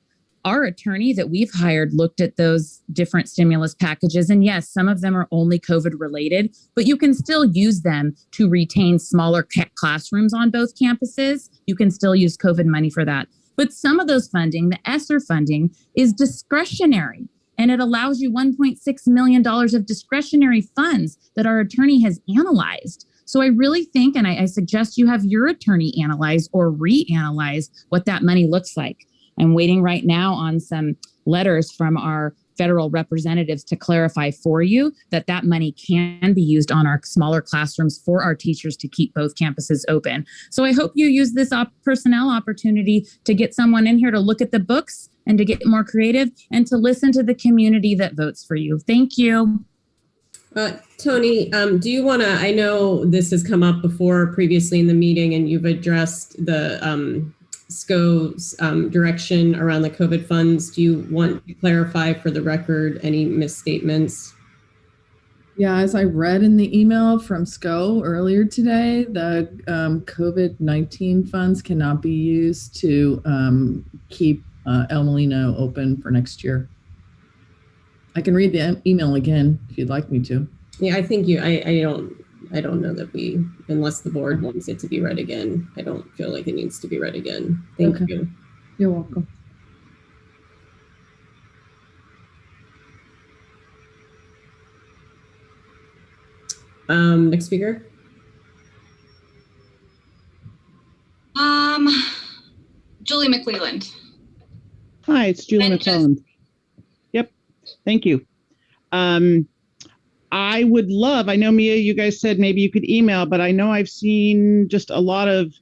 Our attorney that we've hired looked at those different stimulus packages. And yes, some of them are only COVID related, but you can still use them to retain smaller classrooms on both campuses. You can still use COVID money for that. But some of those funding, the ESSER funding, is discretionary. And it allows you $1.6 million of discretionary funds that our attorney has analyzed. So I really think, and I suggest you have your attorney analyze or reanalyze what that money looks like. I'm waiting right now on some letters from our federal representatives to clarify for you that that money can be used on our smaller classrooms for our teachers to keep both campuses open. So I hope you use this personnel opportunity to get someone in here to look at the books and to get more creative and to listen to the community that votes for you. Thank you. Tony, do you want to, I know this has come up before previously in the meeting and you've addressed the SCO's direction around the COVID funds. Do you want to clarify for the record any misstatements? Yeah, as I read in the email from SCO earlier today, the COVID-19 funds cannot be used to keep El Molino open for next year. I can read the email again if you'd like me to. Yeah, I think I don't know that we, unless the board wants it to be read again, I don't feel like it needs to be read again. Thank you. You're welcome. Next speaker. Julie McLeland. Hi, it's Julie McLeland. Yep, thank you. I would love, I know Mia, you guys said maybe you could email, but I know I've seen just a lot of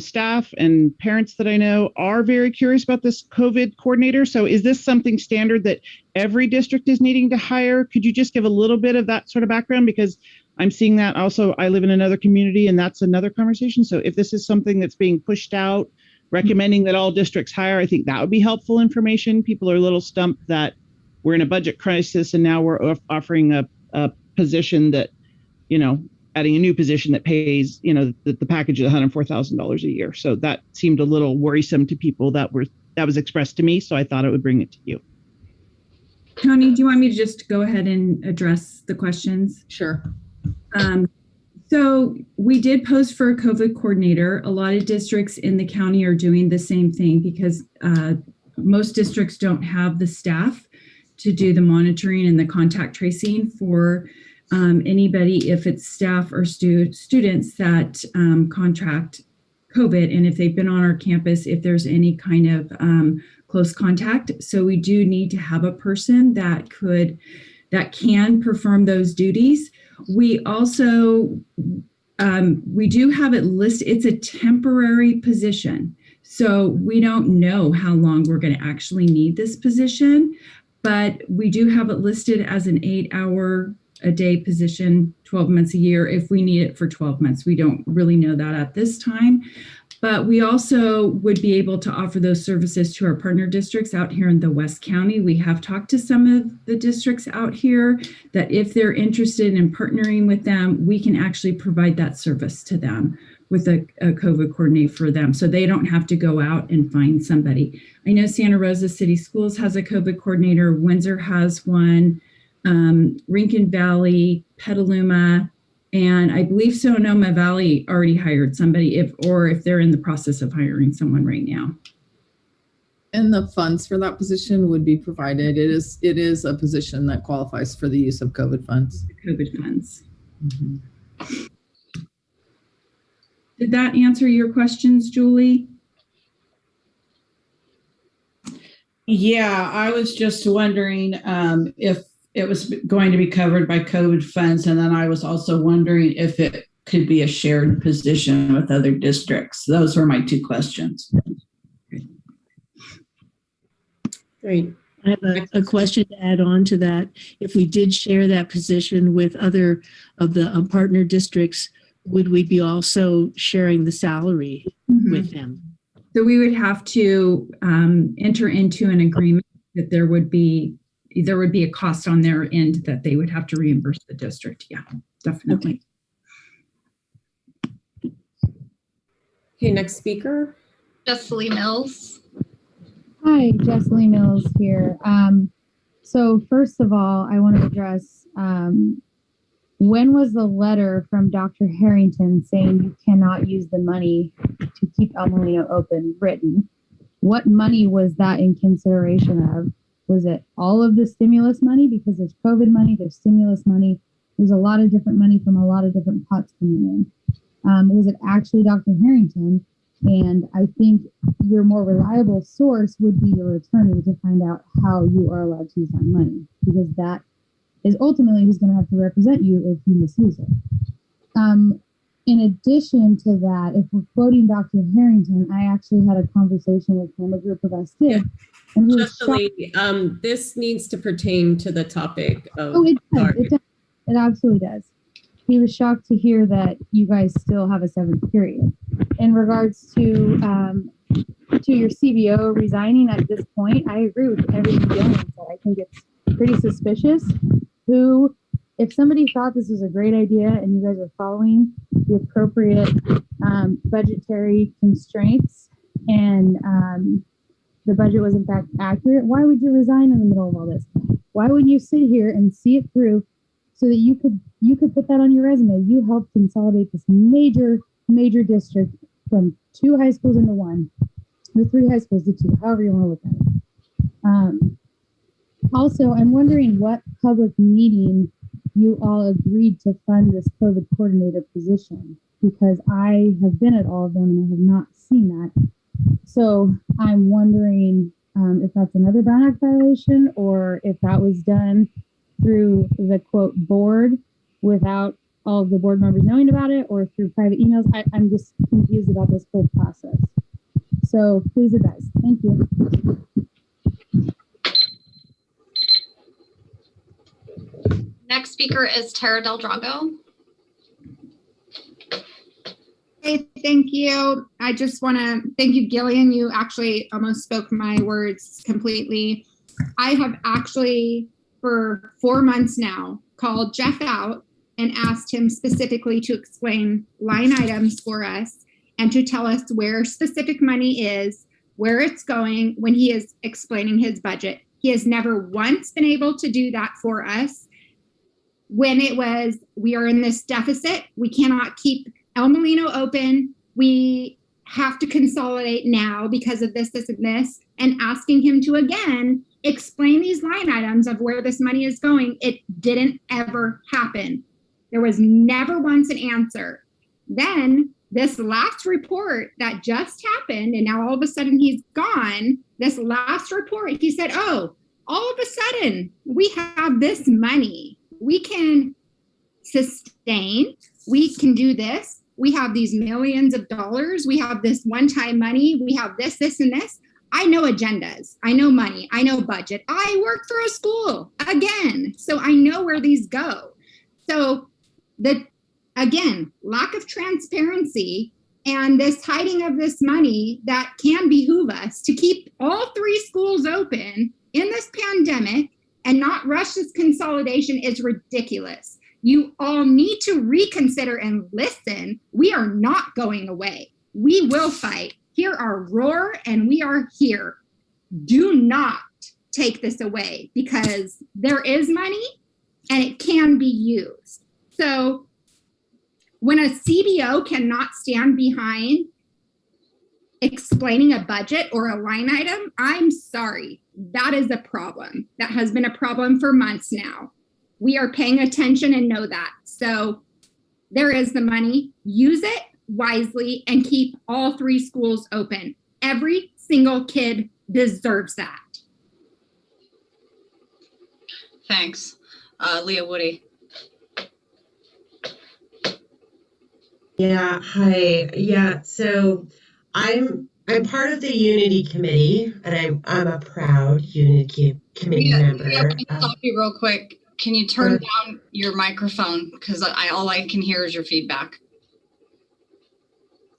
staff and parents that I know are very curious about this COVID coordinator. So is this something standard that every district is needing to hire? Could you just give a little bit of that sort of background? Because I'm seeing that also, I live in another community and that's another conversation. So if this is something that's being pushed out, recommending that all districts hire, I think that would be helpful information. People are a little stumped that we're in a budget crisis and now we're offering a position that, adding a new position that pays, the package is $104,000 a year. So that seemed a little worrisome to people that was expressed to me. So I thought I would bring it to you. Tony, do you want me to just go ahead and address the questions? Sure. So we did post for a COVID coordinator. A lot of districts in the county are doing the same thing because most districts don't have the staff to do the monitoring and the contact tracing for anybody, if it's staff or students that contract COVID, and if they've been on our campus, if there's any kind of close contact. So we do need to have a person that can perform those duties. We also, we do have it listed, it's a temporary position. So we don't know how long we're going to actually need this position, but we do have it listed as an 8-hour-a-day position, 12 months a year, if we need it for 12 months. We don't really know that at this time, But we also would be able to offer those services to our partner districts out here in the West County. We have talked to some of the districts out here that if they're interested in partnering with them, we can actually provide that service to them with a COVID coordinator for them. So they don't have to go out and find somebody. I know Santa Rosa City Schools has a COVID coordinator. Windsor has one. Rincon Valley, Petaluma, and I believe Sonoma Valley already hired somebody if they're in the process of hiring someone right now. And the funds for that position would be provided. It is a position that qualifies for the use of COVID funds. COVID funds. Did that answer your questions, Julie? Yeah, I was just wondering if it was going to be covered by COVID funds. And then I was also wondering if it could be a shared position with other districts. Those were my two questions. Great. I have a question to add on to that. If we did share that position with other of the partner districts, would we be also sharing the salary with them? So we would have to enter into an agreement that there would be a cost on their end that they would have to reimburse the district. Yeah, definitely. Okay, next speaker. Jesselie Mills. Hi, Jesselie Mills here. So first of all, I want to address, when was the letter from Dr. Harrington saying you cannot use the money to keep El Molino open written? What money was that in consideration of? Was it all of the stimulus money? Because there's COVID money, there's stimulus money. There's a lot of different money from a lot of different pots coming in. Was it actually Dr. Harrington? And I think your more reliable source would be your attorney to find out how you are allowed to use that money, because that is ultimately who's going to have to represent you if you misuse it. In addition to that, if we're quoting Dr. Harrington, I actually had a conversation with him, a group of us did. And Jesselie, this needs to pertain to the topic of. Oh, it does. It absolutely does. He was shocked to hear that you guys still have a 7th period. In regards to your CBO resigning at this point, I agree with everything Gillian said. I think it's pretty suspicious. If somebody thought this was a great idea and you guys are following the appropriate budgetary constraints and the budget was in fact accurate, why would you resign in the middle of all this? Why wouldn't you sit here and see it through so that you could put that on your resume? You helped consolidate this major district from 2 high schools into 1, or 3 high schools to 2, however you want to look at it. Also, I'm wondering what public meeting you all agreed to fund this COVID coordinator position, because I have been at all of them and I have not seen that. So I'm wondering if that's another Brown Act violation, or if that was done through the quote board without all of the board members knowing about it, or through private emails. I'm just confused about this whole process. So please advise. Thank you. Next speaker is Tara Del Drago. Hey, thank you. I just want to thank you, Gillian. You actually almost spoke my words completely. I have actually, for 4 months now, called Jeff out and asked him specifically to explain line items for us and to tell us where specific money is, where it's going when he is explaining his budget. He has never once been able to do that for us. When it was, we are in this deficit, we cannot keep El Molino open, we have to consolidate now because of this, and this, and asking him to again explain these line items of where this money is going, it didn't ever happen. There was never once an answer. Then this last report that just happened, and now all of a sudden he's gone, this last report, he said, oh, all of a sudden we have this money. We can sustain, we can do this. We have these millions of dollars. We have this one-time money. We have this, and this. I know agendas. I know money. I know budget. I work for a school again. So I know where these go. So again, lack of transparency and this hiding of this money that can behoove us to keep all 3 schools open in this pandemic and not rush this consolidation is ridiculous. You all need to reconsider and listen. We are not going away. We will fight. Hear our roar, and we are here. Do not take this away, because there is money and it can be used. So when a CBO cannot stand behind explaining a budget or a line item, I'm sorry, that is a problem. That has been a problem for months now. We are paying attention and know that. So there is the money. Use it wisely and keep all 3 schools open. Every single kid deserves that. Thanks. Leah Woody. Yeah, hi. Yeah, so I'm part of the Unity Committee, and I'm a proud Unity Committee member. Yeah, can I stop you real quick? Can you turn down your microphone? Because all I can hear is your feedback.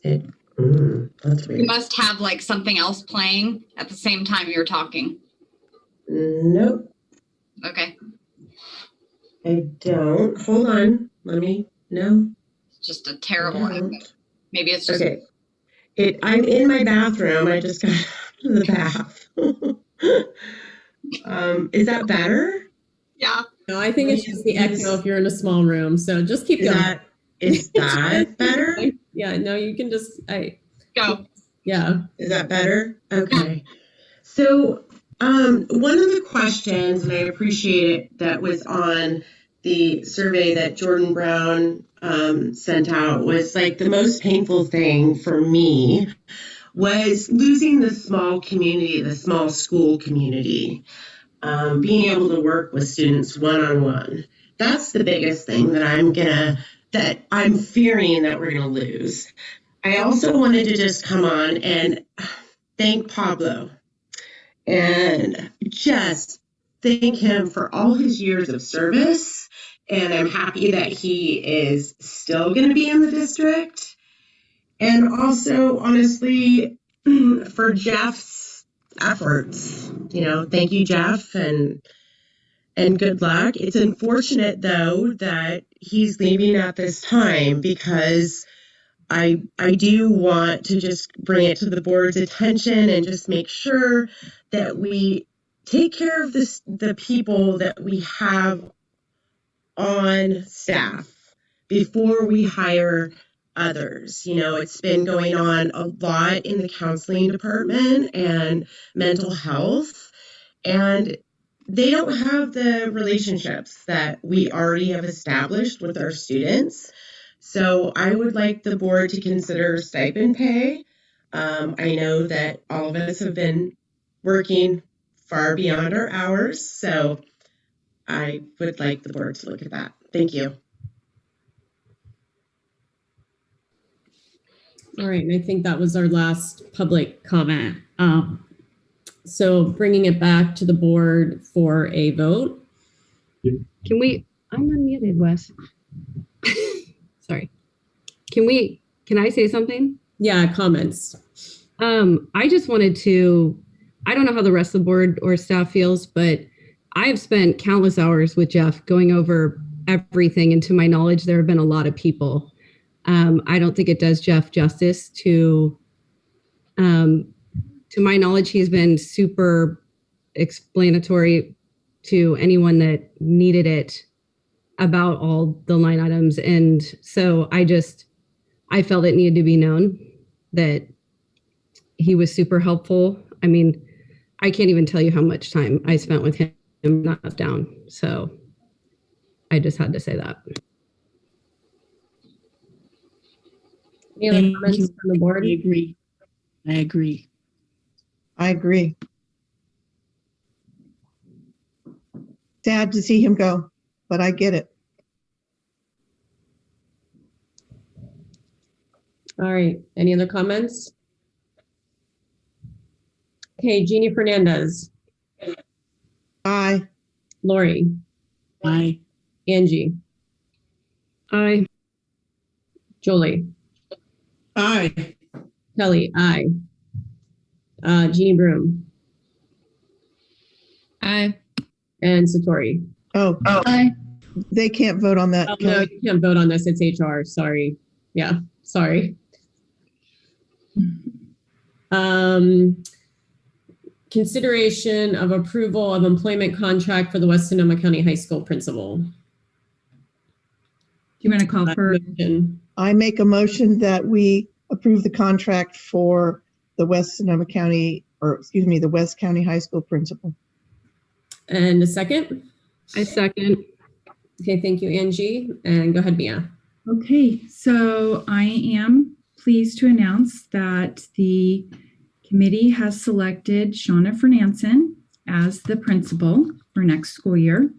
That's weird. You must have like something else playing at the same time you're talking. Nope, Okay. I don't. Hold on. Let me, no. It's just a terrible echo. Maybe it's just Okay. I'm in my bathroom. I just got out of the bath. Is that better? Yeah. No, I think it's just the echo if you're in a small room. So just keep going. Is that better? Yeah, no, you can just go. Yeah. Is that better? Okay. So one of the questions, and I appreciate it, that was on the survey that Jordan Brown sent out, was like the most painful thing for me was losing the small community, the small school community, being able to work with students one-on-one. That's the biggest thing that I'm fearing that we're gonna lose. I also wanted to just come on and thank Pablo and just thank him for all his years of service. And I'm happy that he is still going to be in the district. And also, honestly, for Jeff's efforts, thank you, Jeff, and good luck. It's unfortunate, though, that he's leaving at this time, because I do want to just bring it to the board's attention and just make sure that we take care of the people that we have on staff before we hire others. It's been going on a lot in the counseling department and mental health, and they don't have the relationships that we already have established with our students. So I would like the board to consider stipend pay. I know that all of us have been working far beyond our hours, so I would like the board to look at that. Thank you. All right, and I think that was our last public comment. So bringing it back to the board for a vote. I'm unmuted, Wes. Sorry. Can I say something? Yeah, comments. I just wanted to, I don't know how the rest of the board or staff feels, but I have spent countless hours with Jeff going over everything. And to my knowledge, there have been a lot of people. I don't think it does Jeff justice to my knowledge, he's been super explanatory to anyone that needed it about all the line items. And so I felt it needed to be known that he was super helpful. I mean, I can't even tell you how much time I spent with him, not down. So I just had to say that. Any other comments from the board? I agree. Sad to see him go, but I get it. All right, any other comments? Okay, Jeannie Fernandez. Aye. Lori. Aye. Angie. Aye. Julie. Aye. Kelly, aye. Jeannie Broom. Aye. And Satori. Oh, Aye. they can't vote on that. Oh, no, you can't vote on this. It's HR. Sorry. Yeah, sorry. Consideration of approval of employment contract for the West Sonoma County High School principal. Do you want to call for? I make a motion that we approve the contract for the West County High School principal. And a second? I second. Okay, thank you, Angie. And go ahead, Mia. Okay, so I am pleased to announce that the committee has selected Shauna Fernanson as the principal for next school year.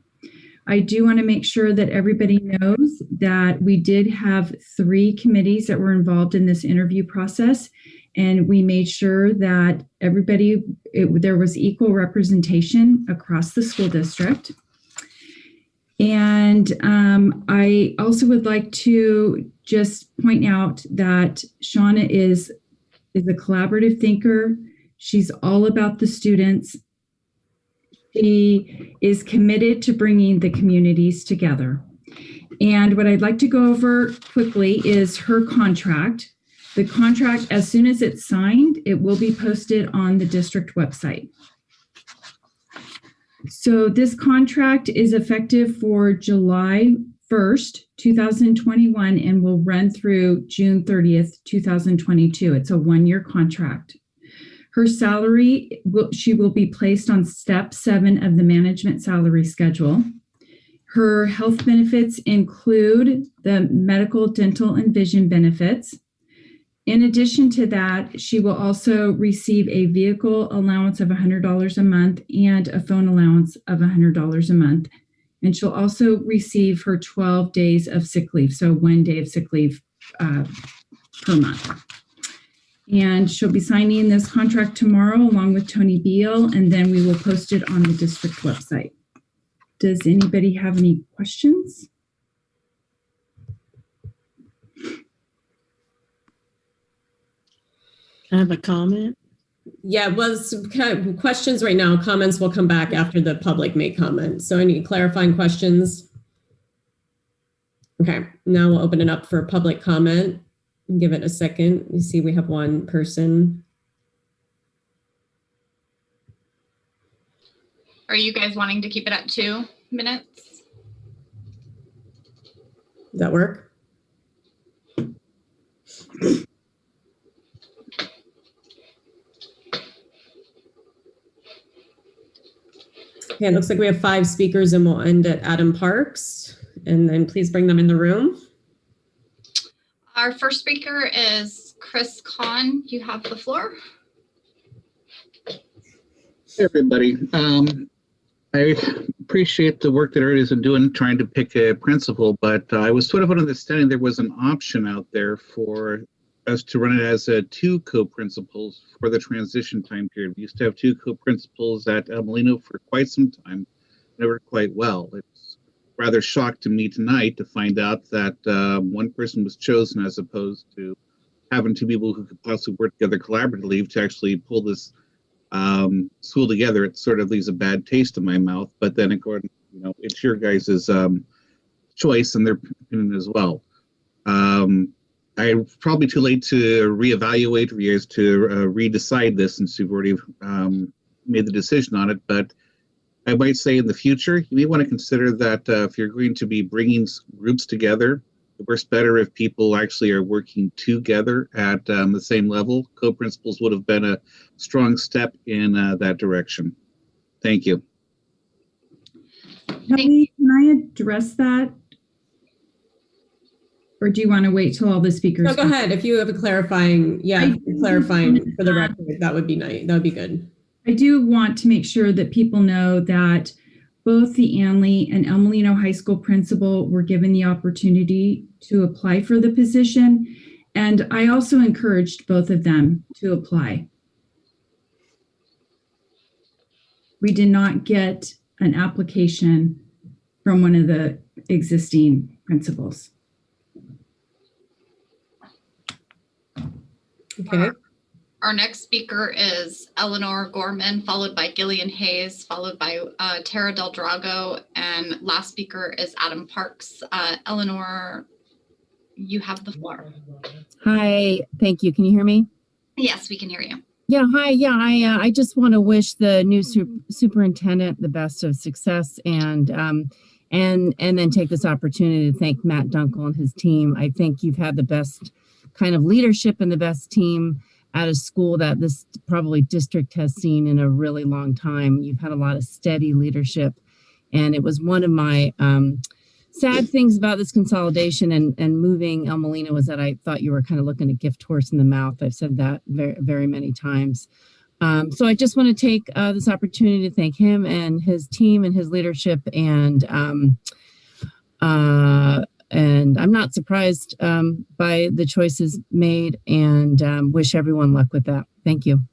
I do want to make sure that everybody knows that we did have 3 committees that were involved in this interview process, and we made sure that there was equal representation across the school district. And I also would like to just point out that Shauna is a collaborative thinker. She's all about the students. She is committed to bringing the communities together. And what I'd like to go over quickly is her contract. The contract, as soon as it's signed, it will be posted on the district website. So this contract is effective for July 1st, 2021, and will run through June 30th, 2022. It's a 1-year contract. Her salary, she will be placed on step 7 of the management salary schedule. Her health benefits include the medical, dental, and vision benefits. In addition to that, she will also receive a vehicle allowance of $100 a month and a phone allowance of $100 a month. And she'll also receive her 12 days of sick leave, so 1 day of sick leave per month. And she'll be signing this contract tomorrow along with Tony Beal, and then we will post it on the district website. Does anybody have any questions? I have a comment. Yeah, well, questions right now. Comments will come back after the public may comment. So any clarifying questions? Okay, now we'll open it up for public comment. Give it a second. You see we have one person. Are you guys wanting to keep it at 2 minutes? Does that work? Okay, it looks like we have 5 speakers and we'll end at Adam Parks. And then please bring them in the room. Our first speaker is Chris Kahn. You have the floor. Hey, everybody. I appreciate the work that everybody's been doing trying to pick a principal, but I was sort of understanding there was an option out there for us to run it as 2 co-principals for the transition time period. We used to have 2 co-principals at El Molino for quite some time. They worked quite well. It's rather shocked to me tonight to find out that one person was chosen as opposed to having 2 people who could possibly work together collaboratively to actually pull this school together. It sort of leaves a bad taste in my mouth, but then according, it's your guys' choice and their opinion as well. I'm probably too late to reevaluate for you guys to redecide this since you've already made the decision on it, but I might say in the future, you may want to consider that if you're going to be bringing groups together, it works better if people actually are working together at the same level. Co-principals would have been a strong step in that direction. Thank you. Kelly, can I address that? Or do you want to wait till all the speakers? No, go ahead. If you have a clarifying, clarifying for the record, that would be nice. That would be good. I do want to make sure that people know that both the Anley and El Molino High School principal were given the opportunity to apply for the position. And I also encouraged both of them to apply. We did not get an application from one of the existing principals. Okay. Our next speaker is Eleanor Gorman, followed by Gillian Hayes, followed by Tara Del Drago, and last speaker is Adam Parks. Eleanor, you have the floor. Hi, thank you. Can you hear me? Yes, we can hear you. Yeah, hi. Yeah, I just want to wish the new superintendent the best of success, and then take this opportunity to thank Matt Dunkel and his team. I think you've had the best kind of leadership and the best team at a school that this probably district has seen in a really long time. You've had a lot of steady leadership, and it was one of my sad things about this consolidation and moving El Molino was that I thought you were kind of looking a gift horse in the mouth. I've said that very, very many times. So I just want to take this opportunity to thank him and his team and his leadership, and I'm not surprised by the choices made, and wish everyone luck with that. Thank you.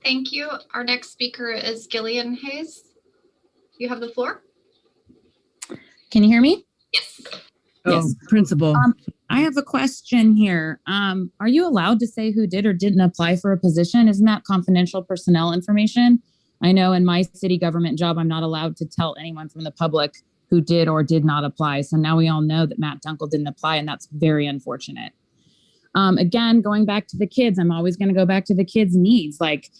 Thank you. Our next speaker is Gillian Hayes. You have the floor. Can you hear me? Yes. Oh, yes. Principal. I have a question here. Are you allowed to say who did or didn't apply for a position? Isn't that confidential personnel information? I know in my city government job, I'm not allowed to tell anyone from the public who did or did not apply. So now we all know that Matt Dunkel didn't apply, and that's very unfortunate. Again, going back to the kids, I'm always going to go back to the kids' needs. Like,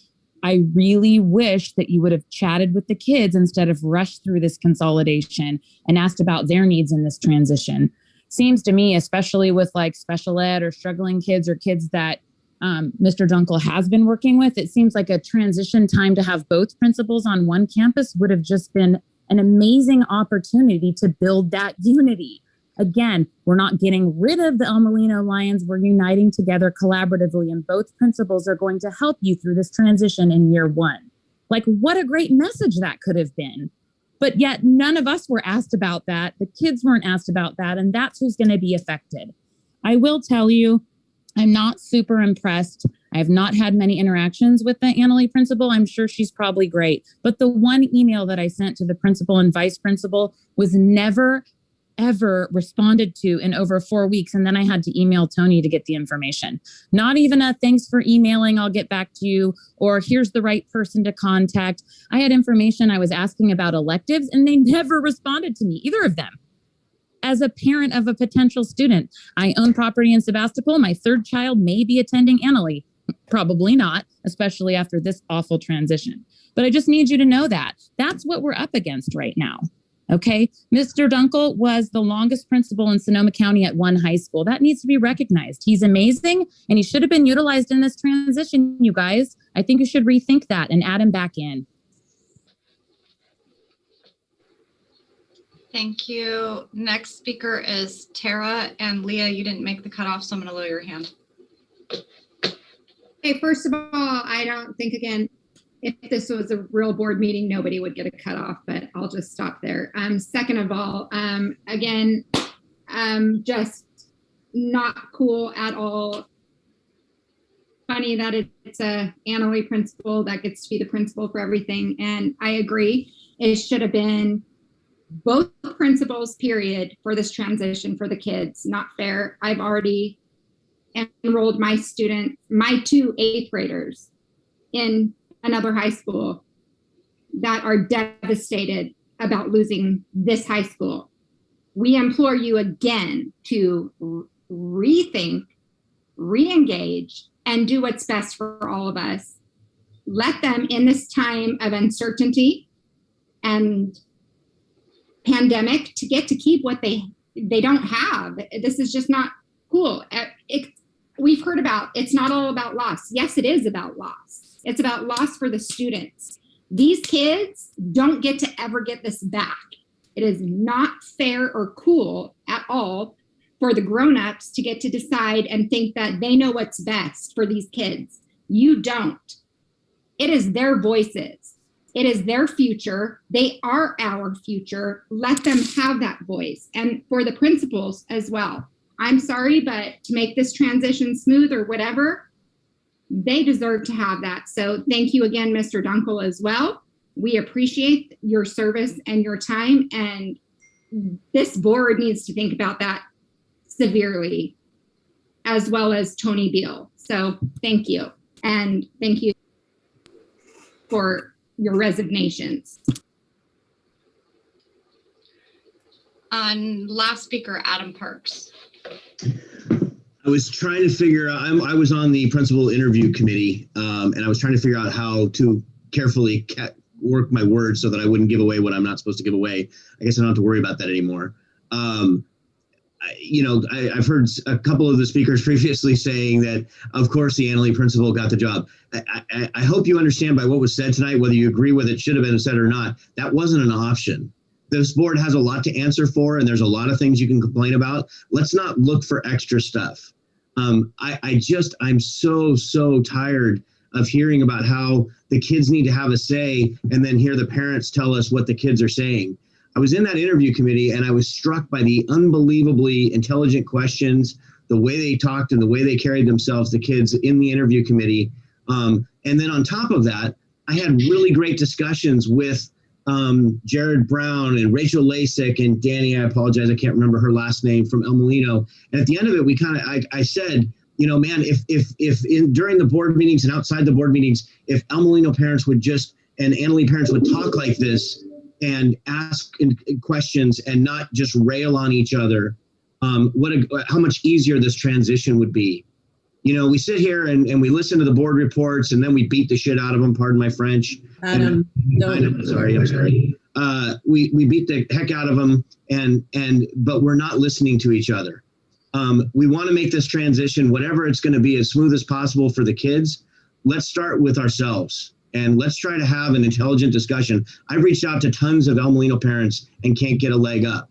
I really wish that you would have chatted with the kids instead of rushed through this consolidation and asked about their needs in this transition. Seems to me, especially with like special ed or struggling kids or kids that Mr. Dunkel has been working with, it seems like a transition time to have both principals on one campus would have just been an amazing opportunity to build that unity. Again, we're not getting rid of the El Molino Lions. We're uniting together collaboratively, and both principals are going to help you through this transition in year one. Like, what a great message that could have been. But yet none of us were asked about that. The kids weren't asked about that, and that's who's going to be affected. I will tell you, I'm not super impressed. I have not had many interactions with the Annalee principal. I'm sure she's probably great. But the one email that I sent to the principal and vice principal was never, ever responded to in over 4 weeks. And then I had to email Tony to get the information. Not even a thanks for emailing, I'll get back to you, or here's the right person to contact. I had information I was asking about electives, and they never responded to me, either of them. As a parent of a potential student, I own property in Sebastopol. My third child may be attending Annalee. Probably not, especially after this awful transition. But I just need you to know that. That's what we're up against right now. Okay, Mr. Dunkel was the longest principal in Sonoma County at one high school. That needs to be recognized. He's amazing, and he should have been utilized in this transition, you guys. I think you should rethink that and add him back in. Thank you. Next speaker is Tara, and Leah, you didn't make the cutoff, so I'm going to lower your hand. Okay, first of all, I don't think, again, if this was a real board meeting, nobody would get a cutoff, but I'll just stop there. Second of all, again, just not cool at all. Funny that it's a Annalee principal that gets to be the principal for everything. And I agree, it should have been both principals, period, for this transition for the kids. Not fair. I've already enrolled my students, my 2 8th graders, in another high school that are devastated about losing this high school. We implore you again to rethink, re-engage, and do what's best for all of us. Let them, in this time of uncertainty and pandemic, to get to keep what they don't have. This is just not cool. We've heard about, it's not all about loss. Yes, it is about loss. It's about loss for the students. These kids don't get to ever get this back. It is not fair or cool at all for the grown-ups to get to decide and think that they know what's best for these kids. You don't. It is their voices. It is their future. They are our future. Let them have that voice. And for the principals as well. I'm sorry, but to make this transition smooth or whatever, they deserve to have that. So thank you again, Mr. Dunkel, as well. We appreciate your service and your time, and this board needs to think about that severely. as well as Tony Beal. So thank you. And thank you for your resignations. Last speaker, Adam Parks. I was trying to figure out, I was on the principal interview committee, and I was trying to figure out how to carefully work my words so that I wouldn't give away what I'm not supposed to give away. I guess I don't have to worry about that anymore. I've heard a couple of the speakers previously saying that, of course, the Annalee principal got the job. I hope you understand by what was said tonight, whether you agree with it should have been said or not, that wasn't an option. This board has a lot to answer for, and there's a lot of things you can complain about. Let's not look for extra stuff. I'm so tired of hearing about how the kids need to have a say and then hear the parents tell us what the kids are saying. I was in that interview committee and I was struck by the unbelievably intelligent questions, the way they talked and the way they carried themselves, the kids in the interview committee. And then on top of that, I had really great discussions with Jared Brown and Rachel Lasik and Danny, I apologize, I can't remember her last name, from El Molino. And at the end of it, I said, man, if during the board meetings and outside the board meetings, if El Molino parents would and Annalee parents would talk like this and ask questions and not just rail on each other, how much easier this transition would be. We sit here and we listen to the board reports and then we beat the shit out of them, pardon my French. Adam, I'm sorry. We beat the heck out of them but we're not listening to each other. We want to make this transition, whatever it's going to be, as smooth as possible for the kids. Let's start with ourselves and let's try to have an intelligent discussion. I've reached out to tons of El Molino parents and can't get a leg up.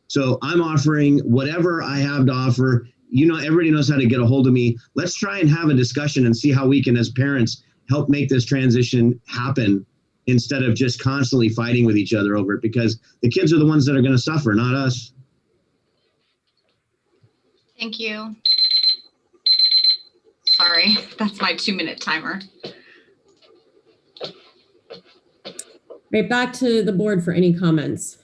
So I'm offering whatever I have to offer. Everybody knows how to get a hold of me. Let's try and have a discussion and see how we can, as parents, help make this transition happen instead of just constantly fighting with each other over it, because the kids are the ones that are going to suffer, not us. Thank you. Sorry, that's my 2-minute timer. Right, back to the board for any comments.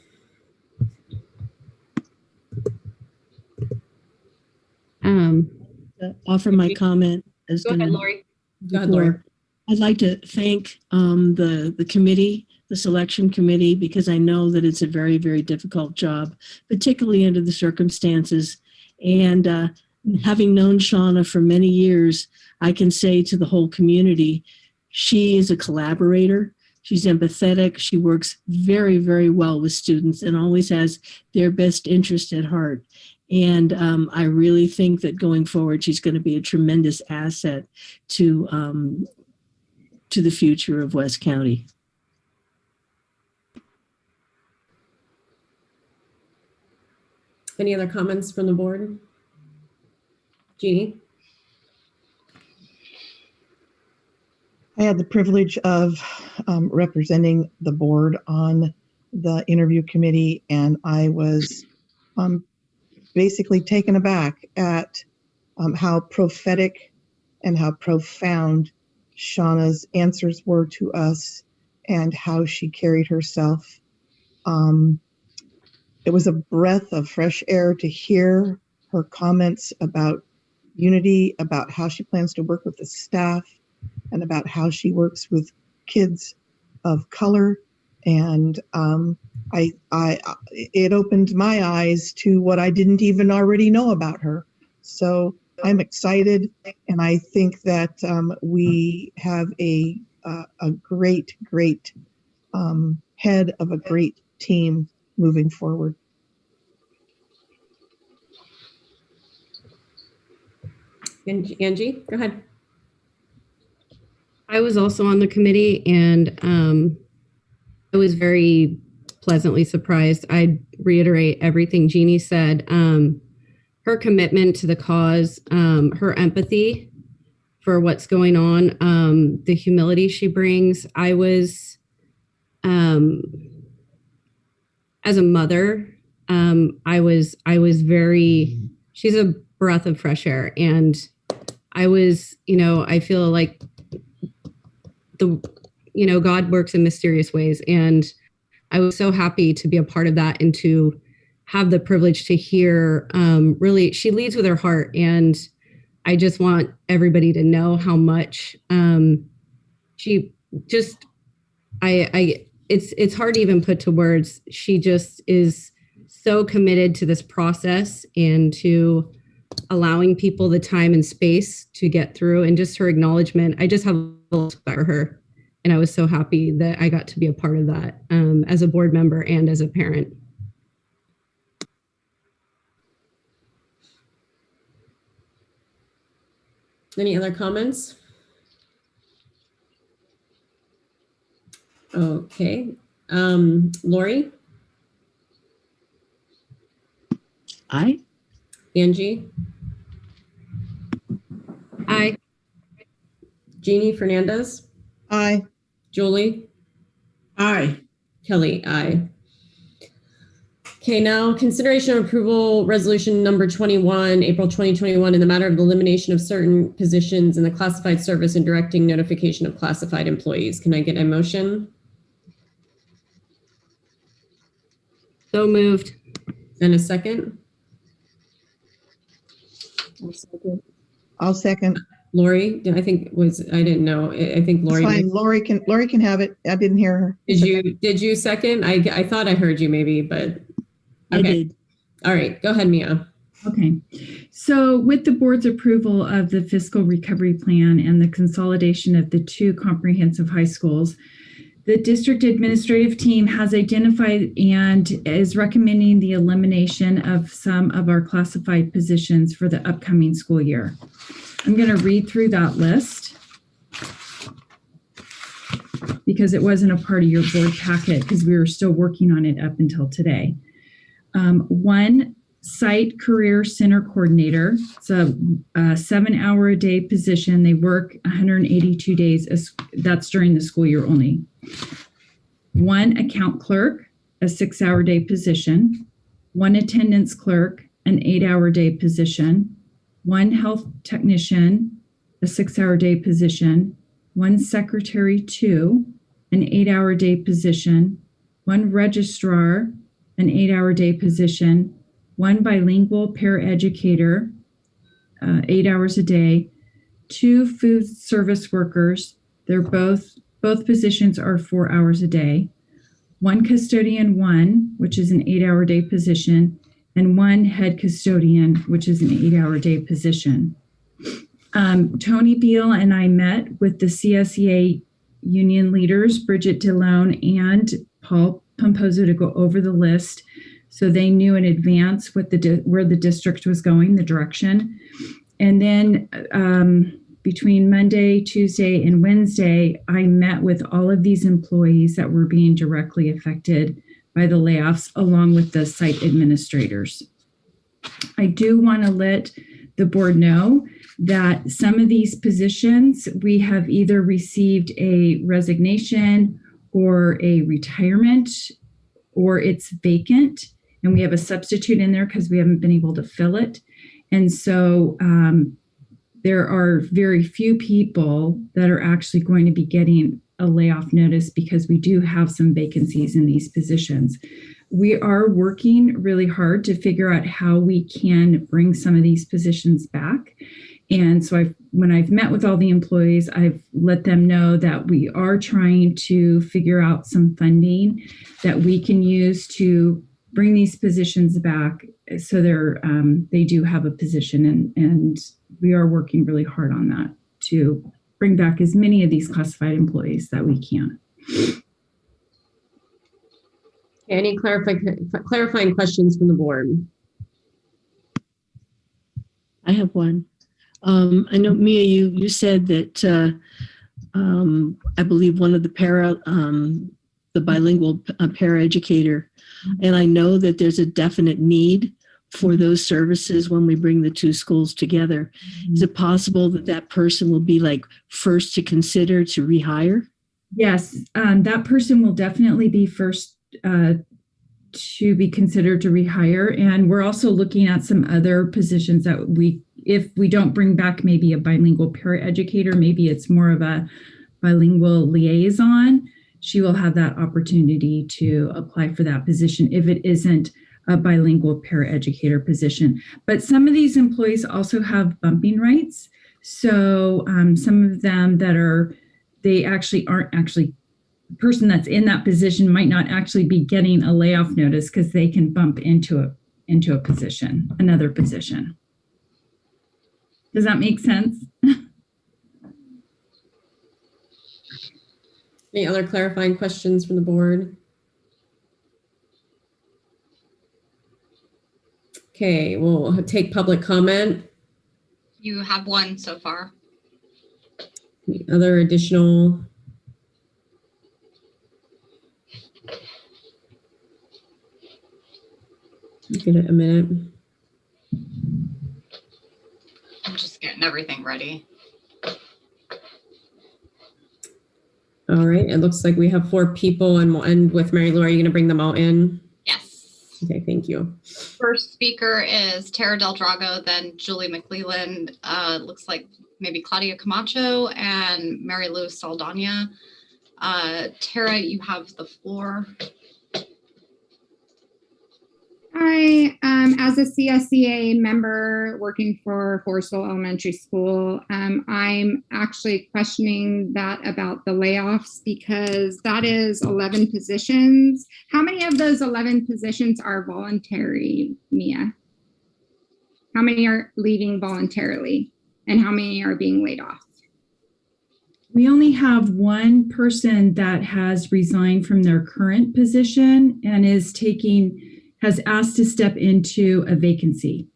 Offer my comment. Go ahead, Lori. I'd like to thank the committee, the selection committee, because I know that it's a very, very difficult job, particularly under the circumstances. And having known Shauna for many years, I can say to the whole community, she is a collaborator. She's empathetic. She works very, very well with students and always has their best interest at heart. And I really think that going forward, she's going to be a tremendous asset to the future of West County. Any other comments from the board? Jeannie? I had the privilege of representing the board on the interview committee, and I was basically taken aback at how prophetic and how profound Shauna's answers were to us and how she carried herself. It was a breath of fresh air to hear her comments about unity, about how she plans to work with the staff, and about how she works with kids of color. And it opened my eyes to what I didn't even already know about her. So I'm excited, and I think that we have a great head of a great team moving forward. Angie, go ahead. I was also on the committee, and I was very pleasantly surprised. I'd reiterate everything Jeannie said. Her commitment to the cause, her empathy for what's going on, the humility she brings. I was, as a mother, I was very, she's a breath of fresh air. And I was, I feel like God works in mysterious ways. And I was so happy to be a part of that and to have the privilege to hear, really, she leads with her heart. And I just want everybody to know how much she just, it's hard to even put to words. She just is so committed to this process and to allowing people the time and space to get through, and just her acknowledgement. I just have a lot for her. And I was so happy that I got to be a part of that as a board member and as a parent. Any other comments? Okay. Lori? Aye. Angie? Aye. Jeannie Fernandez? Aye. Julie? Aye. Kelly? Aye. Okay, now consideration of approval resolution number 21, April 2021, in the matter of the elimination of certain positions in the classified service and directing notification of classified employees. Can I get a motion? So moved. And a second? I'll second. Lori, I think I didn't know. I think It's Lori. fine. Lori can have it. I didn't hear her. Did you second? I thought I heard you maybe, but I did. All right, go ahead, Mia. Okay. So with the board's approval of the fiscal recovery plan and the consolidation of the 2 comprehensive high schools, the district administrative team has identified and is recommending the elimination of some of our classified positions for the upcoming school year. I'm going to read through that list because it wasn't a part of your board packet because we were still working on it up until today. 1 site career center coordinator. It's a 7-hour-a-day position. They work 182 days. That's during the school year only. 1 account clerk, a 6-hour-day position. 1 attendance clerk, an 8-hour-day position. 1 health technician, a 6-hour-day position. 1 secretary 2, an 8-hour-day position. 1 registrar, an 8-hour-day position. 1 bilingual paraeducator, 8 hours a day. 2 food service workers. They're both positions are 4 hours a day. 1 custodian 1, which is an 8-hour-day position, and 1 head custodian, which is an 8-hour-day position. Tony Beal and I met with the CSEA union leaders, Bridget DeLone and Paul Pomposo, to go over the list so they knew in advance what where the district was going, the direction. And then between Monday, Tuesday, and Wednesday, I met with all of these employees that were being directly affected by the layoffs, along with the site administrators. I do want to let the board know that some of these positions, we have either received a resignation or a retirement, or it's vacant, and we have a substitute in there because we haven't been able to fill it. And so there are very few people that are actually going to be getting a layoff notice because we do have some vacancies in these positions. We are working really hard to figure out how we can bring some of these positions back. And so when I've met with all the employees, I've let them know that we are trying to figure out some funding that we can use to bring these positions back so they do have a position, and we are working really hard on that to bring back as many of these classified employees that we can. Any clarifying questions from the board? I have one. I know, Mia, you said that I believe one of the bilingual paraeducator, and I know that there's a definite need for those services when we bring the 2 schools together. Is it possible that that person will be like first to consider to rehire? Yes, that person will definitely be first to be considered to rehire. And we're also looking at some other positions that if we don't bring back maybe a bilingual paraeducator, maybe it's more of a bilingual liaison, she will have that opportunity to apply for that position if it isn't a bilingual paraeducator position. But some of these employees also have bumping rights. So some of them they actually aren't actually, the person that's in that position might not actually be getting a layoff notice because they can bump into a position, another position. Does that make sense? Any other clarifying questions from the board? Okay, we'll take public comment. You have one so far. Any other additional? Give it a minute. I'm just getting everything ready. All right, it looks like we have 4 people, and we'll end with Mary Lou. Are you going to bring them all in? Yes. Okay, thank you. First speaker is Tara Del Drago, then Julie McClelland. Looks like maybe Claudia Camacho and Mary Lou Saldana. Tara, you have the floor. Hi, as a CSEA member working for Forestville Elementary School, I'm actually questioning that about the layoffs because that is 11 positions. How many of those 11 positions are voluntary, Mia? How many are leaving voluntarily and how many are being laid off? We only have one person that has resigned from their current position and has asked to step into a vacancy.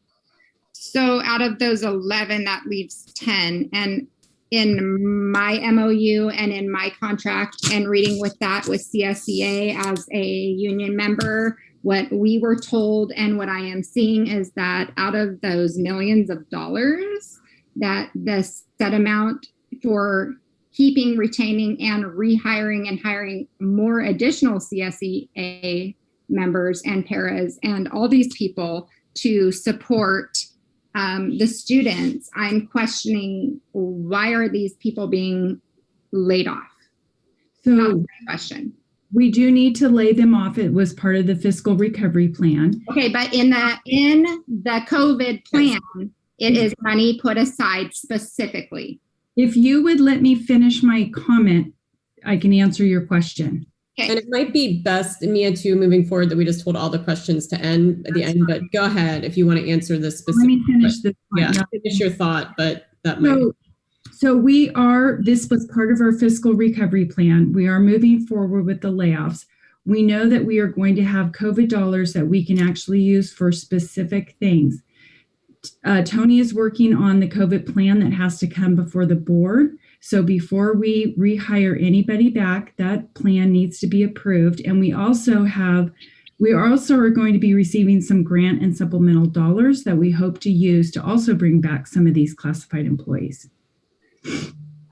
So out of those 11, that leaves 10. And in my MOU and in my contract and reading with that with CSEA as a union member, what we were told and what I am seeing is that out of those millions of dollars, that the set amount for keeping, retaining, and rehiring and hiring more additional CSEA members and paras and all these people to support the students, I'm questioning why are these people being laid off? So that's my question. We do need to lay them off. It was part of the fiscal recovery plan. Okay, but in the COVID plan, it is money put aside specifically. If you would let me finish my comment, I can answer your question. And it might be best, Mia, too, moving forward, that we just hold all the questions to end at the end. But go ahead if you want to answer this specific. Let me finish this. Yeah, finish your thought, but that might. So this was part of our fiscal recovery plan. We are moving forward with the layoffs. We know that we are going to have COVID dollars that we can actually use for specific things. Tony is working on the COVID plan that has to come before the board. So before we rehire anybody back, that plan needs to be approved. And we also are going to be receiving some grant and supplemental dollars that we hope to use to also bring back some of these classified employees.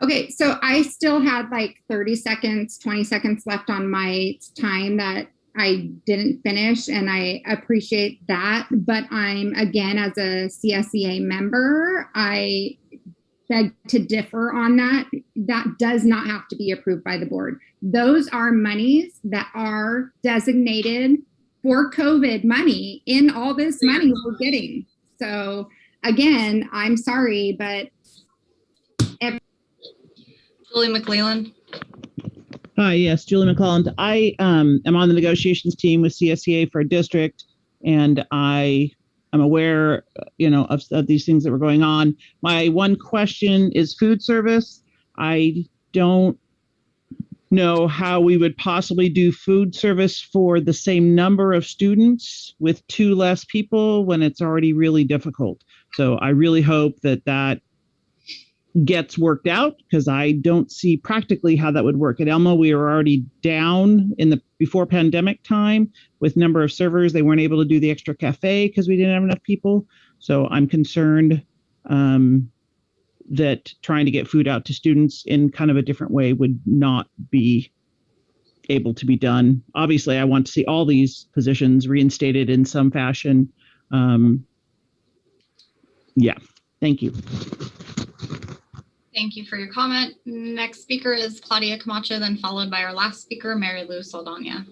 Okay, so I still had like 30 seconds, 20 seconds left on my time that I didn't finish, and I appreciate that. But I'm, again, as a CSEA member, I beg to differ on that. That does not have to be approved by the board. Those are monies that are designated for COVID money in all this money we're getting. So again, I'm sorry, but Julie McClelland. Hi, yes, Julie McClelland. I am on the negotiations team with CSEA for a district, and I am aware, of these things that were going on. My one question is food service. I don't know how we would possibly do food service for the same number of students with 2 less people when it's already really difficult. So I really hope that gets worked out, because I don't see practically how that would work. At Elmo, we were already down in the before pandemic time with number of servers. They weren't able to do the extra cafe because we didn't have enough people. So I'm concerned that trying to get food out to students in kind of a different way would not be able to be done. Obviously, I want to see all these positions reinstated in some fashion. Yeah, thank you. Thank you for your comment. Next speaker is Claudia Camacho, then followed by our last speaker, Mary Lou Saldana.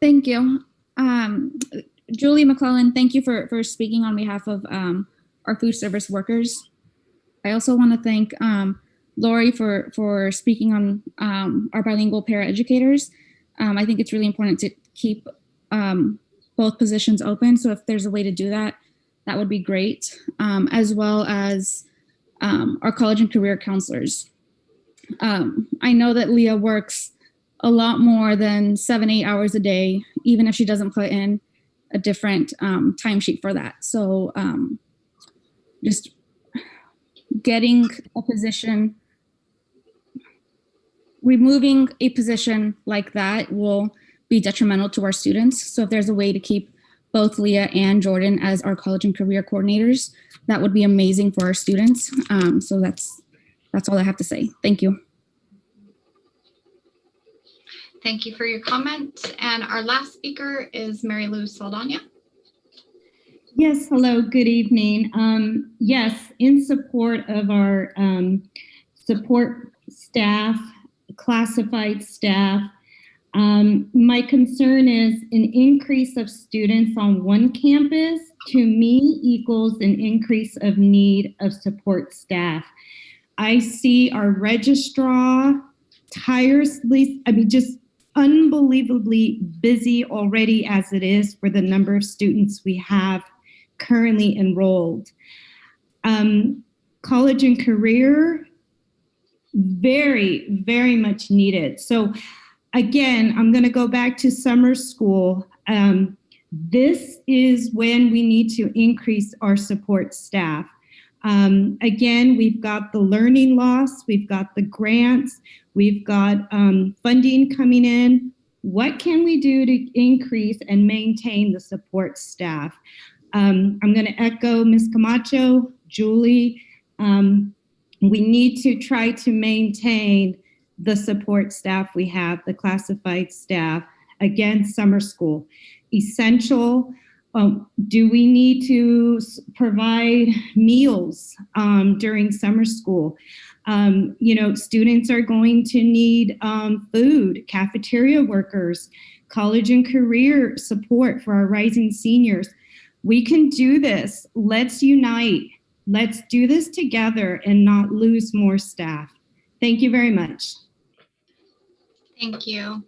Thank you. Julie McClellan, thank you for speaking on behalf of our food service workers. I also want to thank Lori for speaking on our bilingual paraeducators. I think it's really important to keep both positions open. So if there's a way to do that, that would be great, as well as our college and career counselors. I know that Leah works a lot more than 7-8 hours a day, even if she doesn't put in a different timesheet for that. So just getting a position, removing a position like that will be detrimental to our students. So if there's a way to keep both Leah and Jordan as our college and career coordinators, that would be amazing for our students. So that's all I have to say. Thank you. Thank you for your comment. And our last speaker is Mary Lou Saldana. Yes, hello, good evening. Yes, in support of our support staff, classified staff, my concern is an increase of students on one campus to me equals an increase of need of support staff. I see our registrar tirelessly, just unbelievably busy already as it is for the number of students we have currently enrolled. College and career, very, very much needed. So again, I'm going to go back to summer school. This is when we need to increase our support staff. Again, we've got the learning loss, we've got the grants, we've got funding coming in. What can we do to increase and maintain the support staff? I'm going to echo Ms. Camacho, Julie. We need to try to maintain the support staff we have, the classified staff. Again, summer school, essential. Do we need to provide meals during summer school? Students are going to need food, cafeteria workers, college and career support for our rising seniors. We can do this. Let's unite. Let's do this together and not lose more staff. Thank you very much. Thank you.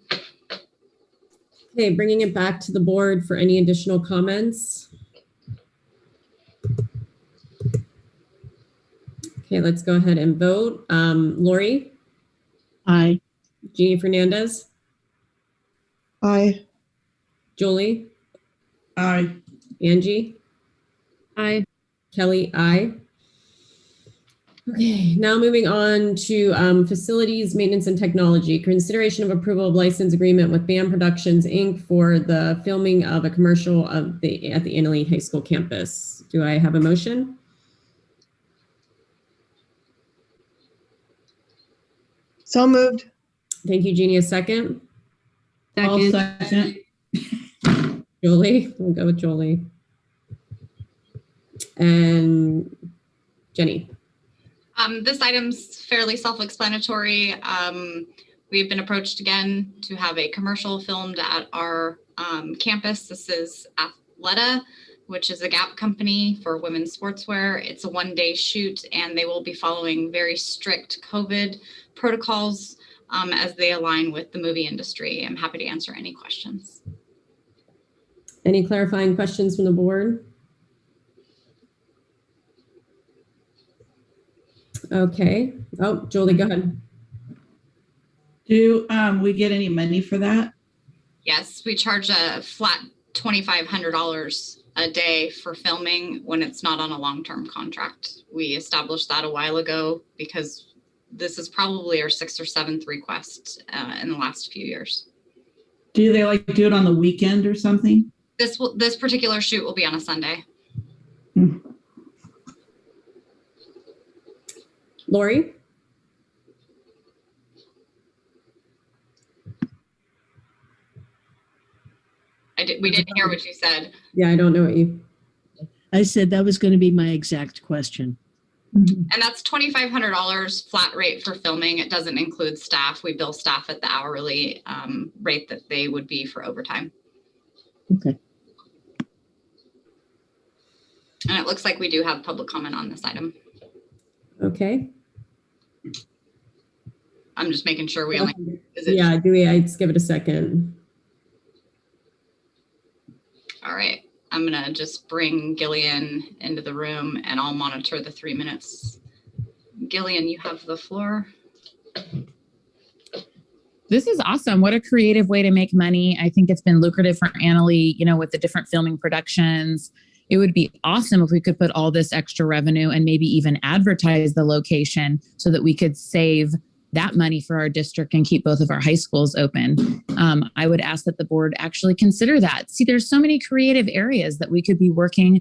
Okay, bringing it back to the board for any additional comments. Okay, let's go ahead and vote. Lori? Aye. Jeannie Fernandez? Aye. Julie? Aye. Angie? Aye. Kelly? Aye. Okay, now moving on to facilities, maintenance, and technology. Consideration of approval of license agreement with BAM Productions, Inc. for the filming of a commercial at the Annalee High School campus. Do I have a motion? So moved. Thank you, Jeannie. A second? I'll second. Julie? We'll go with Julie. And Jenny? This item's fairly self-explanatory. We've been approached again to have a commercial filmed at our campus. This is Athleta, which is a Gap company for women's sportswear. It's a one-day shoot, and they will be following very strict COVID protocols as they align with the movie industry. I'm happy to answer any questions. Any clarifying questions from the board? Okay. Oh, Julie, go ahead. Do we get any money for that? Yes, we charge a flat $2,500 a day for filming when it's not on a long-term contract. We established that a while ago because this is probably our 6th or 7th request in the last few years. Do they do it on the weekend or something? This particular shoot will be on a Sunday. Lori? We didn't hear what you said. Yeah, I don't know what you... I said that was going to be my exact question. And that's $2,500 flat rate for filming. It doesn't include staff. We bill staff at the hourly rate that they would be for overtime. Okay. And it looks like we do have public comment on this item. Okay. I'm just making sure we only. Yeah, I'd give it a second. All right. I'm going to just bring Gillian into the room and I'll monitor the 3 minutes. Gillian, you have the floor. This is awesome. What a creative way to make money. I think it's been lucrative for Annalee, with the different filming productions. It would be awesome if we could put all this extra revenue and maybe even advertise the location so that we could save that money for our district and keep both of our high schools open. I would ask that the board actually consider that. See, there's so many creative areas that we could be working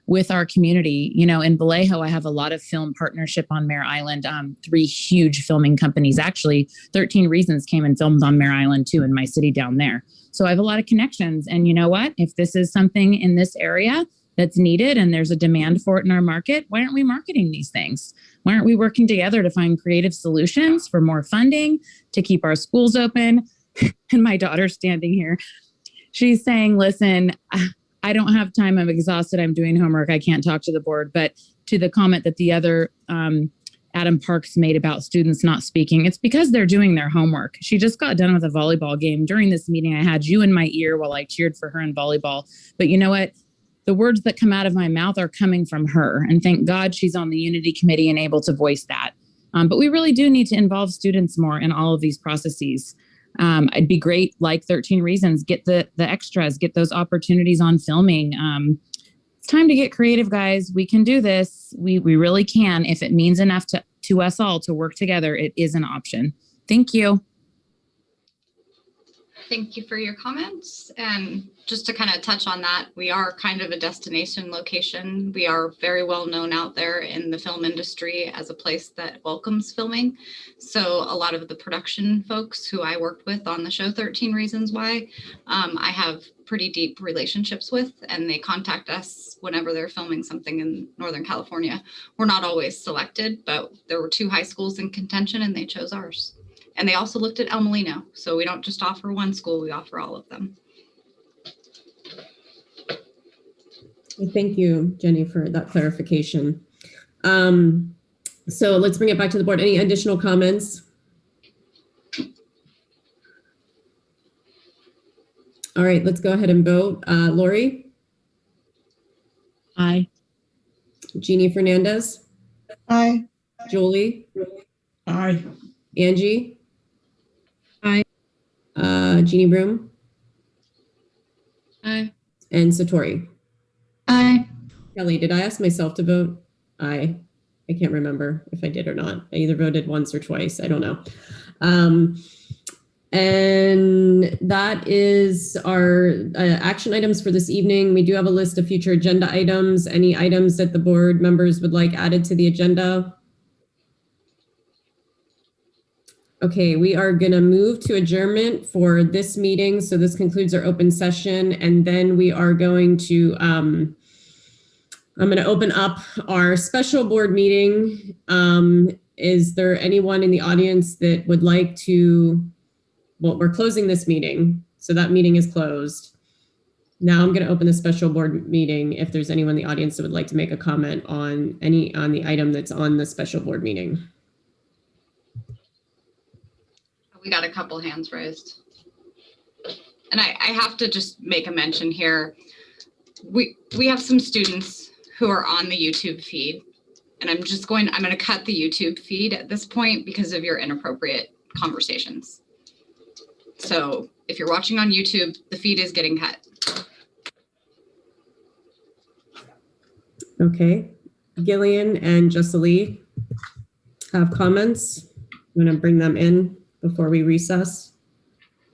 with our community. In Vallejo, I have a lot of film partnership on Mare Island. 3 huge filming companies, actually 13 Reasons came and filmed on Mare Island too, in my city down there. So I have a lot of connections. And you know what? If this is something in this area that's needed and there's a demand for it in our market, why aren't we marketing these things? Why aren't we working together to find creative solutions for more funding, to keep our schools open? And my daughter's standing here. She's saying, listen, I don't have time. I'm exhausted. I'm doing homework. I can't talk to the board. But to the comment that the other Adam Parks made about students not speaking, it's because they're doing their homework. She just got done with a volleyball game. During this meeting, I had you in my ear while I cheered for her in volleyball. But you know what? The words that come out of my mouth are coming from her. And thank God she's on the Unity Committee and able to voice that. But we really do need to involve students more in all of these processes. It'd be great, like 13 Reasons, get the extras, get those opportunities on filming. It's time to get creative, guys. We can do this. We really can. If it means enough to us all to work together, it is an option. Thank you. Thank you for your comments. And just to kind of touch on that, we are kind of a destination location. We are very well known out there in the film industry as a place that welcomes filming. So a lot of the production folks who I worked with on the show 13 Reasons Why, I have pretty deep relationships with, and they contact us whenever they're filming something in Northern California. We're not always selected, but there were 2 high schools in contention and they chose ours. And they also looked at El Molino. So we don't just offer one school, we offer all of them. Thank you, Jenny, for that clarification. So let's bring it back to the board. Any additional comments? All right, let's go ahead and vote. Lori? Aye. Jeannie Fernandez? Aye. Julie? Aye. Angie? Aye. Jeannie Broom? Aye. And Satori? Aye. Kelly, did I ask myself to vote? Aye. I can't remember if I did or not. I either voted once or twice. I don't know. And that is our action items for this evening. We do have a list of future agenda items. Any items that the board members would like added to the agenda? Okay, we are going to move to adjournment for this meeting. So this concludes our open session. And then we are going to, I'm going to open up our special board meeting. Is there anyone in the audience that would like to, well, we're closing this meeting. So that meeting is closed. Now I'm going to open the special board meeting. If there's anyone in the audience that would like to make a comment on the item that's on the special board meeting. We got a couple hands raised. And I have to just make a mention here. We have some students who are on the YouTube feed, and I'm going to cut the YouTube feed at this point because of your inappropriate conversations. So if you're watching on YouTube, the feed is getting cut. Okay. Gillian and Jessalee have comments. I'm going to bring them in before we recess.